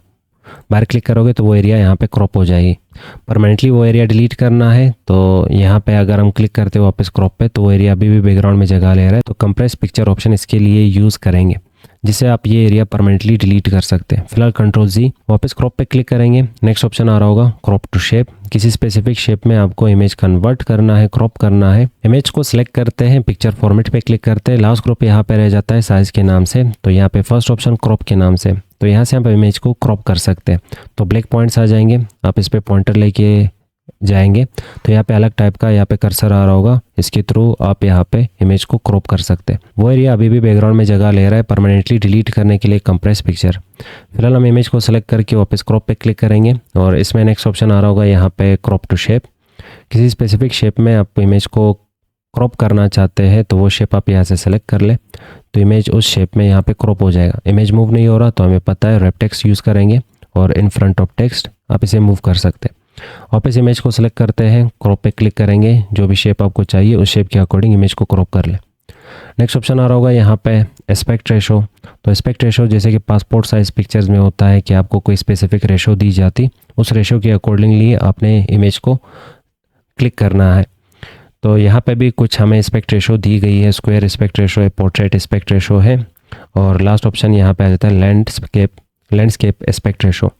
बाहर क्लिक करोगे तो वो एरिया यहाँ पे क्रॉप हो जाएगी। परमानेंटली वो एरिया डिलीट करना है तो यहाँ पे अगर हम क्लिक करते हो वापस क्रॉप पे, तो वो एरिया अभी भी बैकग्राउंड में जगह ले रहा है, तो कंप्रेस पिक्चर ऑप्शन इसके लिए यूज़ करेंगे, जिससे आप ये एरिया परमानेंटली डिलीट कर सकते हैं। फिलहाल कंट्रोल जी, वापस क्रॉप पे क्लिक करेंगे, नेक्स्ट ऑप्शन आ रहा होगा क्रॉप टू शेप, किसी स्पेसिफिक शेप में आपको इमेज कन्वर्ट करना है, क्रॉप करना है। इमेज को सिलेक्ट करते हैं, पिक्चर फॉर्मेट पे क्लिक करते हैं, लास्ट ग्रुप यहाँ पे रह जाता है साइज के नाम से, तो यहाँ पे फर्स्ट ऑप्शन क्रॉप के नाम से, तो यहाँ से आप इमेज को क्रॉप कर सकते हैं। तो ब्लैक पॉइंट्स आ जाएंगे, आप इस पर पॉइंटर लेके जाएंगे तो यहाँ पे अलग टाइप का यहाँ पे कर्सर आ रहा होगा, इसके थ्रू आप यहाँ पे इमेज को क्रॉप कर सकते हैं। वो एरिया अभी भी बैकग्राउंड में जगह ले रहा है, परमानेंटली डिलीट करने के लिए कंप्रेस पिक्चर। फिलहाल हम इमेज को सेलेक्ट करके वापस क्रॉप पे क्लिक करेंगे, और इसमें नेक्स्ट ऑप्शन आ रहा होगा यहाँ पे क्रॉप टू शेप, किसी स्पेसिफिक शेप में आप इमेज को क्रॉप करना चाहते हैं तो वो शेप आप यहाँ से सेलेक्ट कर ले, तो इमेज उस शेप में यहाँ पे क्रॉप हो जाएगा। इमेज मूव नहीं हो रहा तो हमें पता है रैप टेक्स्ट यूज़ करेंगे, और इन फ्रंट ऑफ टेक्स्ट आप इसे मूव कर सकते हैं। वापस इमेज को सिलेक्ट करते हैं, क्रॉप पे क्लिक करेंगे, जो भी शेप आपको चाहिए उस शेप के अकॉर्डिंग इमेज को क्रॉप कर ले। नेक्स्ट ऑप्शन आ रहा होगा यहाँ पे एस्पेक्ट रेशो। तो एस्पेक्ट रेशो जैसे कि पासपोर्ट साइज़ पिक्चर्स में होता है कि आपको कोई स्पेसिफिक रेशो दी जाती, उस रेशो के अकॉर्डिंगली आपने इमेज को क्लिक करना है। तो यहाँ पे भी कुछ हमें एस्पेक्ट रेशो दी गई है, स्क्वायर एस्पेक्ट रेशो है, पोर्ट्रेट एस्पेक्ट रेशो है, और लास्ट ऑप्शन यहाँ पे आ जाता है लैंडस्केप एस्पेक्ट रेशो।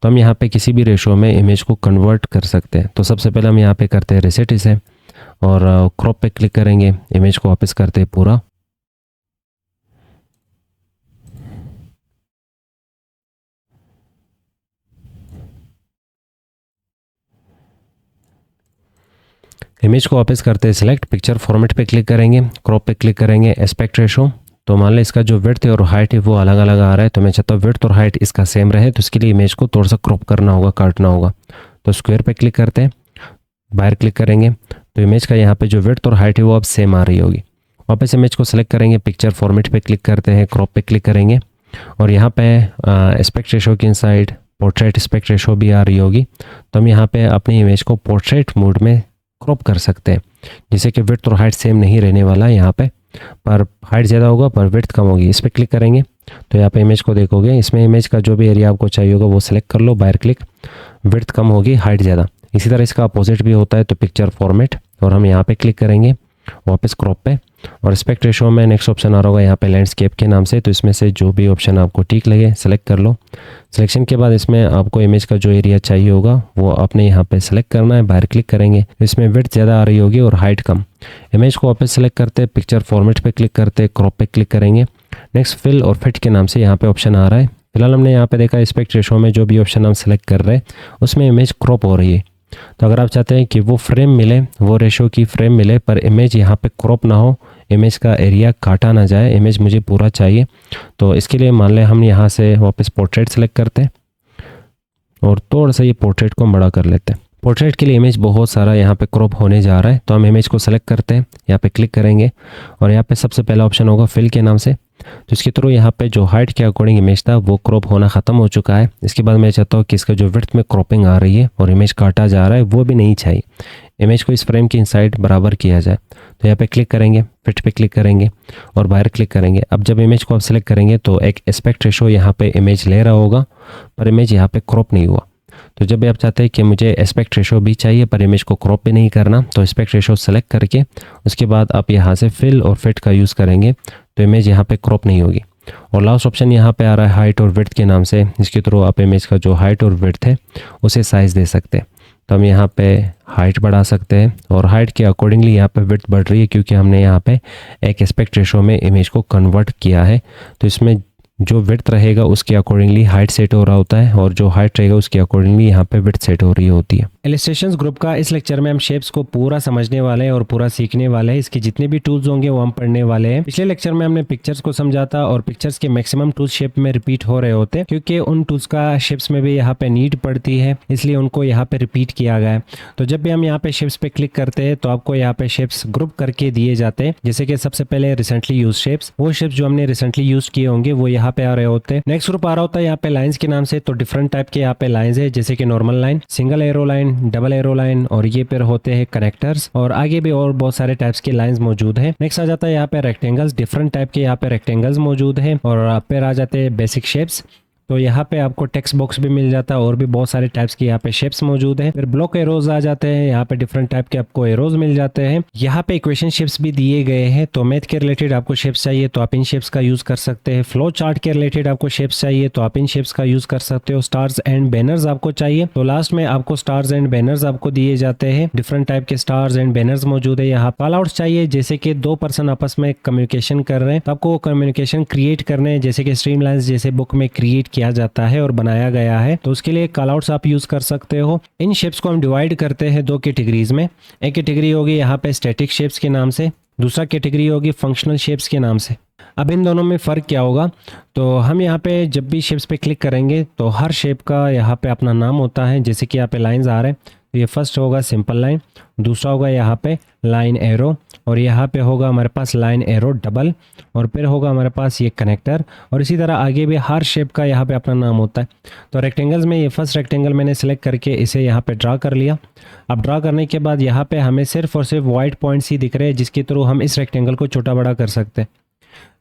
तो हम यहाँ पे किसी भी रेशो में इमेज को कन्वर्ट कर सकते हैं। तो सबसे पहले हम यहाँ पे करते हैं रीसेट इसे, और क्रॉप पे क्लिक करेंगे, इमेज को वापस करते हैं पूरा। इमेज को वापस करते हैं सिलेक्ट, पिक्चर फॉर्मेट पे क्लिक करेंगे, क्रॉप पे क्लिक करेंगे, एस्पेक्ट रेशो। तो मान लें इसका जो विड्थ और हाइट है वो अलग अलग आ रहा है, तो मैं चाहता हूँ विड्थ और हाइट इसका सेम रहे, तो इसके लिए इमेज को थोड़ा सा क्रॉप करना होगा, काटना होगा। तो स्क्वायर पे क्लिक करते हैं, बाहर क्लिक करेंगे, तो इमेज का यहाँ पे जो विड्थ और हाइट है वो अब सेम आ रही होगी। वापस इमेज को सेलेक्ट करेंगे, पिक्चर फॉर्मेट पे क्लिक करते हैं, क्रॉप पे क्लिक करेंगे, और यहाँ पे एस्पेक्ट रेशो के इनसाइड पोर्ट्रेट एस्पेक्ट रेशो भी आ रही होगी। तो हम यहाँ पे अपनी इमेज को पोर्ट्रेट मोड में क्रॉप कर सकते हैं, जिससे कि विड्थ और हाइट सेम नहीं रहने वाला है यहाँ पे, पर हाइट ज़्यादा होगा पर विड्थ कम होगी। इस पर क्लिक करेंगे तो यहाँ पे इमेज को देखोगे, इसमें इमेज का जो भी एरिया आपको चाहिए होगा वो सिलेक्ट कर लो, बाहर क्लिक, विड्थ कम होगी, हाइट ज़्यादा। इसी तरह इसका अपोजिट भी होता है, तो पिक्चर फॉर्मेट, और हम यहाँ पे क्लिक करेंगे वापस क्रॉप पे, और एस्पेक्ट रेशो में नेक्स्ट ऑप्शन आ रहा होगा यहाँ पे लैंडस्केप के नाम से। तो इसमें से जो भी ऑप्शन आपको ठीक लगे सेलेक्ट कर लो। सिलेक्शन के बाद इसमें आपको इमेज का जो एरिया चाहिए होगा वो आपने यहाँ पे सेलेक्ट करना है, बाहर क्लिक करेंगे, इसमें विड्थ ज़्यादा आ रही होगी और हाइट कम। इमेज को वापस सेलेक्ट करते, पिक्चर फॉर्मेट पे क्लिक करते, क्रॉप पे क्लिक करेंगे, नेक्स्ट फिल और फिट के नाम से यहाँ पे ऑप्शन आ रहा है। फिलहाल हमने यहाँ पे देखा एस्पेक्ट रेशो में जो भी ऑप्शन हम सेलेक्ट कर रहे हैं उसमें इमेज क्रॉप हो रही है। तो अगर आप चाहते हैं कि वो फ्रेम मिले, वो रेशो की फ्रेम मिले, पर इमेज यहाँ पे क्रॉप ना हो, इमेज का एरिया काटा ना जाए, इमेज मुझे पूरा चाहिए, तो इसके लिए मान लें हम यहाँ से वापस पोर्ट्रेट सेलेक्ट करते हैं और थोड़ा सा ये पोर्ट्रेट को बड़ा कर लेते हैं। पोर्ट्रेट के लिए इमेज बहुत सारा यहाँ पे क्रॉप होने जा रहा है, तो हम इमेज को सेलेक्ट करते हैं, यहाँ पे क्लिक करेंगे, और यहाँ पे सबसे पहला ऑप्शन होगा फिल के नाम से। तो इसके थ्रू यहाँ पे जो हाइट के अकॉर्डिंग इमेज था वो क्रॉप होना ख़त्म हो चुका है। इसके बाद मैं चाहता हूँ कि इसका जो विड्थ में क्रॉपिंग आ रही है और इमेज काटा जा रहा है वो भी नहीं चाहिए, इमेज को इस फ्रेम के इनसाइड बराबर किया जाए। तो यहाँ पे क्लिक करेंगे, फिट पे क्लिक करेंगे और बाहर क्लिक करेंगे। अब जब इमेज को आप सेलेक्ट करेंगे तो एक एस्पेक्ट रेशो यहाँ पे इमेज ले रहा होगा, पर इमेज यहाँ पे क्रॉप नहीं हुआ। तो जब भी आप चाहते हैं कि मुझे एस्पेक्ट रेशो भी चाहिए पर इमेज को क्रॉप भी नहीं करना, तो एस्पेक्ट रेशो सेलेक्ट करके उसके बाद आप यहाँ से फिल और फिट का यूज़ करेंगे, तो इमेज यहाँ पे क्रॉप नहीं होगी। और लास्ट ऑप्शन यहाँ पे आ रहा है हाइट और विड्थ के नाम से, इसके थ्रू आप इमेज का जो हाइट और विड्थ है उसे साइज़ दे सकते हैं। तो हम यहाँ पे हाइट बढ़ा सकते हैं, और हाइट के अकॉर्डिंगली यहाँ पे विड्थ बढ़ रही है क्योंकि हमने यहाँ पे एक एस्पेक्ट रेशो में इमेज को कन्वर्ट किया है। तो इसमें जो विड्थ रहेगा उसके अकॉर्डिंगली हाइट सेट हो रहा होता है, और जो हाइट रहेगा उसके अकॉर्डिंगली यहाँ पे विड्थ सेट हो रही होती है। इलस्ट्रेशंस ग्रुप का इस लेक्चर में हम शेप्स को पूरा समझने वाले हैं और पूरा सीखने वाले हैं। इसके जितने भी टूल्स होंगे वो हम पढ़ने वाले हैं। पिछले लेक्चर में हमने पिक्चर्स को समझा था, और पिक्चर्स के मैक्सिमम टूल्स शेप में रिपीट हो रहे होते हैं क्योंकि उन टूल्स का शेप्स में भी यहाँ पे नीड पड़ती है, इसलिए उनको यहाँ पे रिपीट किया गया है। तो जब भी हम यहाँ पे शेप्स पे क्लिक करते हैं तो आपको यहाँ पे शेप्स ग्रुप करके दिए जाते हैं, जैसे कि सबसे पहले रिसेंटली यूज शेप्स, वो शेप्स जो हमने रिसेंटली यूज किए होंगे वो यहाँ पे आ रहे होते हैं। नेक्स्ट ग्रुप आ रहा होता है यहाँ पे लाइंस के नाम से। तो डिफरेंट टाइप के यहाँ पे लाइंस है, जैसे कि normal line, single arrow line, double arrow line, और ये फिर होते हैं कनेक्टर्स, और आगे भी और बहुत सारे टाइप्स के लाइंस मौजूद है। नेक्स्ट आ जाता है यहाँ पे रेक्टेंगल्स, डिफरेंट टाइप के यहाँ पे रेक्टेंगल्स मौजूद है, और फिर आ जाते हैं बेसिक शेप्स। तो यहाँ पे आपको टेक्स्ट बॉक्स भी मिल जाता है, और भी बहुत सारे टाइप्स के यहाँ पे शेप्स मौजूद हैं। फिर ब्लॉक एरोज आ जाते हैं, यहाँ पे डिफरेंट टाइप के आपको एरोज मिल जाते हैं। यहाँ पे इक्वेशन शेप्स भी दिए गए हैं, तो मैथ के रिलेटेड आपको शेप्स चाहिए तो आप इन शेप्स का यूज कर सकते हैं। फ्लो चार्ट के रिलेटेड आपको शेप्स चाहिए तो आप इन शेप्स का यूज कर सकते हो। स्टार्स एंड बैनर्स आपको चाहिए तो लास्ट में आपको स्टार्स एंड बैनर्स आपको दिए जाते हैं। डिफरेंट टाइप के स्टार्स एंड बैनर्स मौजूद है। यहाँ कॉल आउट्स चाहिए, जैसे कि दो पर्सन आपस में कम्युनिकेशन कर रहे हैं, तो आपको कम्युनिकेशन क्रिएट करने हैं, जैसे कि स्ट्रीम लाइन्स जैसे बुक में क्रिएट किया जाता है और बनाया गया है, तो उसके लिए कॉल आउट्स आप यूज कर सकते हो। इन शेप्स को हम डिवाइड करते हैं दो कैटेगरीज में। एक कैटेगरी होगी यहाँ पे स्टैटिक शेप्स के नाम से, दूसरा कैटेगरी होगी फंक्शनल शेप्स के नाम से। अब इन दोनों में फ़र्क क्या होगा, तो हम यहाँ पे जब भी शेप्स पे क्लिक करेंगे तो हर शेप का यहाँ पे अपना नाम होता है, जैसे कि यहाँ पे लाइंस आ रहे हैं, तो ये फर्स्ट होगा सिंपल लाइन, दूसरा होगा यहाँ पे लाइन एरो, और यहाँ पे होगा हमारे पास लाइन एरो डबल, और फिर होगा हमारे पास ये कनेक्टर, और इसी तरह आगे भी हर शेप का यहाँ पे अपना नाम होता है। तो रेक्टेंगल्स में ये फर्स्ट रेक्टेंगल मैंने सेलेक्ट करके इसे यहाँ पे ड्रा कर लिया। अब ड्रा करने के बाद यहाँ पे हमें सिर्फ और सिर्फ वाइट पॉइंट्स ही दिख रहे हैं जिसके थ्रू हम इस रेक्टेंगल को छोटा बड़ा कर सकते हैं।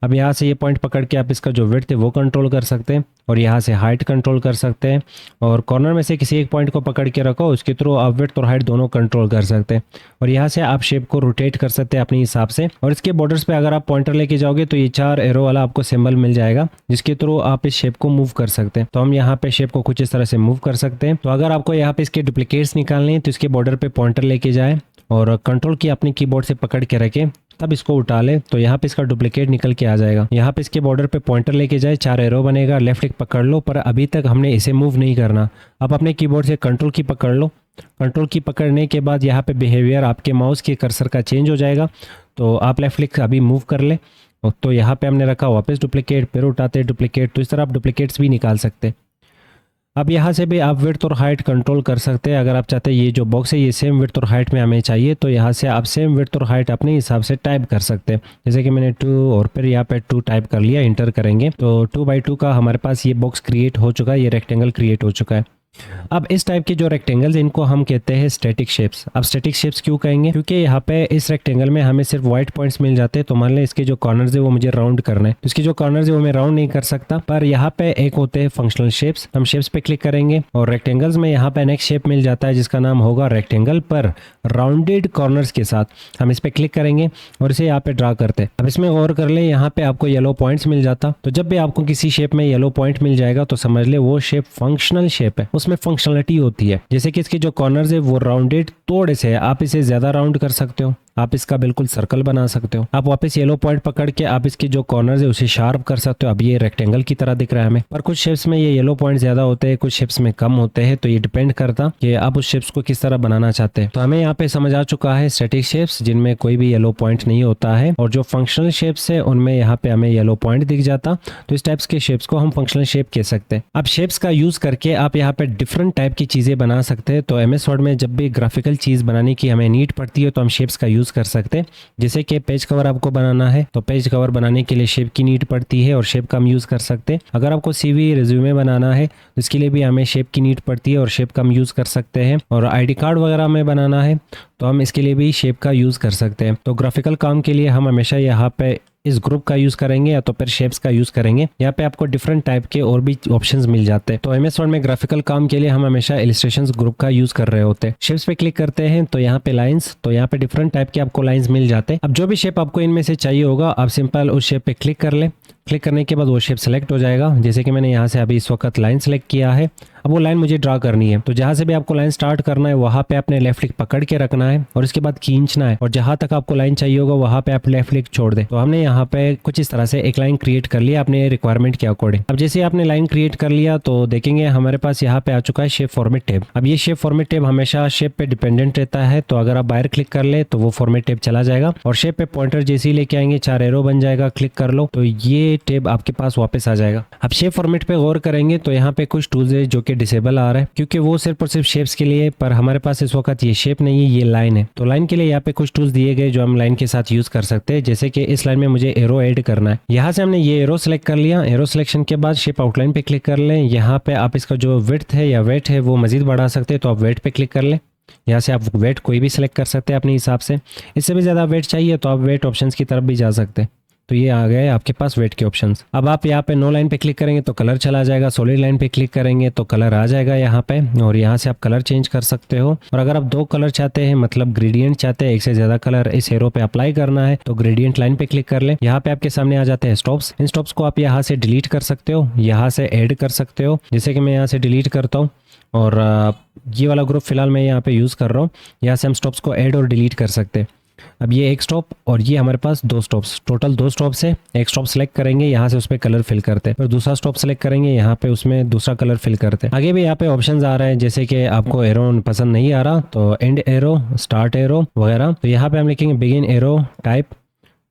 अब यहाँ से ये पॉइंट पकड़ के आप इसका जो विड्थ है वो कंट्रोल कर सकते हैं, और यहाँ से हाइट कंट्रोल कर सकते हैं, और कॉर्नर में से किसी एक पॉइंट को पकड़ के रखो, उसके थ्रू आप विड्थ और हाइट दोनों कंट्रोल कर सकते हैं। और यहाँ से आप शेप को रोटेट कर सकते हैं अपने हिसाब से। और इसके बॉर्डर्स पे अगर आप पॉइंटर लेके जाओगे तो ये 4 एरो वाला आपको सिंबल मिल जाएगा जिसके थ्रू आप इस शेप को मूव कर सकते हैं। तो हम यहाँ पे शेप को कुछ इस तरह से मूव कर सकते हैं। तो अगर आपको यहाँ पे इसके डुप्लीकेट्स निकालने हैं तो इसके बॉर्डर पे पॉइंटर लेके जाए और कंट्रोल की अपने कीबोर्ड से पकड़ के रखें, तब इसको उठा ले तो यहाँ पे इसका डुप्लीकेट निकल के आ जाएगा। यहाँ पे इसके बॉर्डर पे पॉइंटर लेके जाए, 4 एरो बनेगा, लेफ्ट क्लिक पकड़ लो, पर अभी तक हमने इसे मूव नहीं करना। आप अपने कीबोर्ड से कंट्रोल की पकड़ लो, कंट्रोल की पकड़ने के बाद यहाँ पे बिहेवियर आपके माउस के कर्सर का चेंज हो जाएगा। तो आप लेफ्ट क्लिक अभी मूव कर ले, तो यहाँ पे हमने रखा वापस डुप्लीकेट, फिर उठाते डुप्लीकेट। तो इस तरह आप डुप्लीकेट्स भी निकाल सकते हैं। अब यहाँ से भी आप विड्थ और हाइट कंट्रोल कर सकते हैं। अगर आप चाहते हैं ये जो बॉक्स है ये सेम विड्थ और हाइट में हमें चाहिए, तो यहाँ से आप सेम विड्थ और हाइट अपने हिसाब से टाइप कर सकते हैं। जैसे कि मैंने 2 और फिर यहाँ पे 2 टाइप कर लिया, इंटर करेंगे तो 2x2 का हमारे पास ये बॉक्स क्रिएट हो चुका है, ये रेक्टेंगल क्रिएट हो चुका है। अब इस टाइप के जो रेक्टेंगल्स इनको हम कहते हैं स्टैटिक शेप्स। अब स्टैटिक शेप्स क्यों कहेंगे? क्योंकि यहाँ पे इस रेक्टेंगल में हमें सिर्फ व्हाइट पॉइंट्स मिल जाते हैं। तो मान लें इसके जो कॉर्नर्स है वो मुझे राउंड करना है, तो इसके जो कॉर्नर्स है वो मैं राउंड नहीं कर सकता, पर यहाँ पे एक होते हैं फंक्शनल शेप्स। हम शेप्स पे क्लिक करेंगे और रेक्टेंगल्स में यहाँ पे नेक्स्ट शेप मिल जाता है जिसका नाम होगा रेक्टेंगल पर राउंडेड कॉर्नर्स के साथ। हम इस पे क्लिक करेंगे और इसे यहाँ पे ड्रा करते हैं। अब इसमें गौर कर ले, यहाँ पे आपको येलो पॉइंट्स मिल जाता। तो जब भी आपको किसी शेप में येलो पॉइंट मिल जाएगा तो समझ ले वो शेप फंक्शनल शेप है, उसमें फंक्शनलिटी होती है। जैसे कि इसके जो कॉर्नर्स है वो राउंडेड थोड़े से, आप इसे ज्यादा राउंड कर सकते हो, आप इसका बिल्कुल सर्कल बना सकते हो। आप वापस येलो पॉइंट पकड़ के आप इसके जो कॉर्नर्स है उसे शार्प कर सकते हो। अब ये रेक्टेंगल की तरह दिख रहा है हमें, पर कुछ शेप्स में ये येलो पॉइंट ज्यादा होते हैं, कुछ शेप्स में कम होते हैं। तो ये डिपेंड करता कि आप उस शेप्स को किस तरह बनाना चाहते हैं। तो हमें यहाँ पे समझ आ चुका है स्टैटिक शेप्स जिनमें कोई भी येलो पॉइंट नहीं होता है, और जो फंक्शनल शेप्स है उनमें यहाँ पे हमें येलो पॉइंट दिख जाता। तो इस टाइप्स के शेप्स को हम फंक्शनल शेप कह सकते हैं। अब शेप्स का यूज करके आप यहाँ पे डिफरेंट टाइप की चीजें बना सकते हैं। तो MS वर्ड में जब भी ग्राफिकल चीज बनाने की हमें नीड पड़ती है तो हम शेप्स का यूज कर सकते हैं। जैसे कि पेज कवर आपको बनाना है तो पेज कवर बनाने के लिए शेप की नीड पड़ती है और शेप का हम यूज कर सकते हैं। अगर आपको CV रिज्यूमे बनाना है तो इसके लिए भी हमें शेप की नीड पड़ती है और शेप का हम यूज कर सकते हैं। और ID कार्ड वगैरह में बनाना है तो हम इसके लिए भी शेप का यूज कर सकते हैं। तो ग्राफिकल काम के लिए हम हमेशा यहाँ पे इस ग्रुप का यूज करेंगे या तो फिर शेप्स का यूज करेंगे। यहाँ पे आपको डिफरेंट टाइप के और भी ऑप्शंस मिल जाते हैं। तो MS वर्ड में ग्राफिकल काम के लिए हम हमेशा इलस्ट्रेशंस ग्रुप का यूज कर रहे होते हैं। शेप्स पे क्लिक करते हैं तो यहाँ पे लाइंस, तो यहाँ पे डिफरेंट टाइप के आपको लाइंस मिल जाते हैं। अब जो भी शेप आपको इनमें से चाहिए होगा आप सिंपल उस शेप पे क्लिक कर ले। क्लिक करने के बाद वो शेप सेलेक्ट हो जाएगा। जैसे कि मैंने यहाँ से अभी इस वक्त लाइन सेलेक्ट किया है। अब वो लाइन मुझे ड्रा करनी है, तो जहाँ से भी आपको लाइन स्टार्ट करना है वहाँ पे आपने लेफ्ट क्लिक पकड़ के रखना है और इसके बाद खींचना है, और जहाँ तक आपको लाइन चाहिए होगा वहाँ पे आप लेफ्ट क्लिक छोड़ दे। तो हमने यहाँ पे कुछ इस तरह से एक लाइन क्रिएट कर लिया अपने रिक्वायरमेंट के अकॉर्डिंग। अब जैसे आपने लाइन क्रिएट कर लिया तो देखेंगे हमारे पास यहाँ पे आ चुका है शेप फॉर्मेट टैब। अब ये शेप फॉर्मेट टैब हमेशा शेप पे डिपेंडेंट रहता है, तो अगर आप बाहर क्लिक कर ले तो वो फॉर्मेट टैब चला जाएगा और शेप पे पॉइंटर जैसे ही लेके आएंगे 4 एरो बन जाएगा। क्लिक कर लो तो ये टैब आपके पास वापस आ जाएगा। अब शेप फॉर्मेट पे गौर करेंगे तो यहाँ पे कुछ टूल्स है जो कि डिसेबल आ रहा है क्योंकि वो सिर्फ और सिर्फ शेप्स के लिए, पर हमारे पास इस वक्त ये शेप नहीं है, ये लाइन है। तो लाइन के लिए यहाँ पे कुछ टूल्स दिए गए जो हम लाइन के साथ यूज कर सकते हैं। जैसे कि इस लाइन में मुझे एरो ऐड करना है, यहाँ से हमने ये एरो सेलेक्ट कर लिया। एरो सिलेक्शन के बाद शेप आउटलाइन पे क्लिक कर लें। यहाँ पे आप इसका जो विड्थ है या वेट है वो मजीद बढ़ा सकते हैं, तो आप वेट पे क्लिक कर लें। यहाँ से आप वेट कोई भी सिलेक्ट कर सकते हैं अपने हिसाब से। इससे भी ज़्यादा वेट चाहिए तो आप वेट ऑप्शंस की तरफ भी जा सकते हैं। तो ये आ गए आपके पास वेट के ऑप्शंस। अब आप यहाँ पे नो लाइन पे क्लिक करेंगे तो कलर चला जाएगा, सॉलिड लाइन पे क्लिक करेंगे तो कलर आ जाएगा यहाँ पे, और यहाँ से आप कलर चेंज कर सकते हो। और अगर आप 2 कलर चाहते हैं, मतलब ग्रेडियंट चाहते हैं, एक से ज्यादा कलर इस एरो पे अप्लाई करना है तो ग्रेडियंट लाइन पे क्लिक कर ले। यहाँ पे आपके सामने आ जाते हैं स्टॉप्स। इन स्टॉप्स को आप यहाँ से डिलीट कर सकते हो, यहाँ से ऐड कर सकते हो। जैसे कि मैं यहाँ से डिलीट करता हूँ और ये वाला ग्रुप फिलहाल मैं यहाँ पे यूज कर रहा हूँ। यहाँ से हम स्टॉप्स को ऐड और डिलीट कर सकते हैं। अब ये एक स्टॉप और ये हमारे पास 2 स्टॉप्स, टोटल 2 स्टॉप्स है। एक स्टॉप सेलेक्ट करेंगे, यहाँ से उस पर कलर फिल करते हैं, फिर दूसरा स्टॉप सेलेक्ट करेंगे, यहाँ पे उसमें दूसरा कलर फिल करते हैं। आगे भी यहाँ पे ऑप्शंस आ रहे हैं, जैसे कि आपको एरो पसंद नहीं आ रहा तो एंड एरो, स्टार्ट एरो वगैरह। तो यहाँ पे हम लिखेंगे बिगिन एरो टाइप,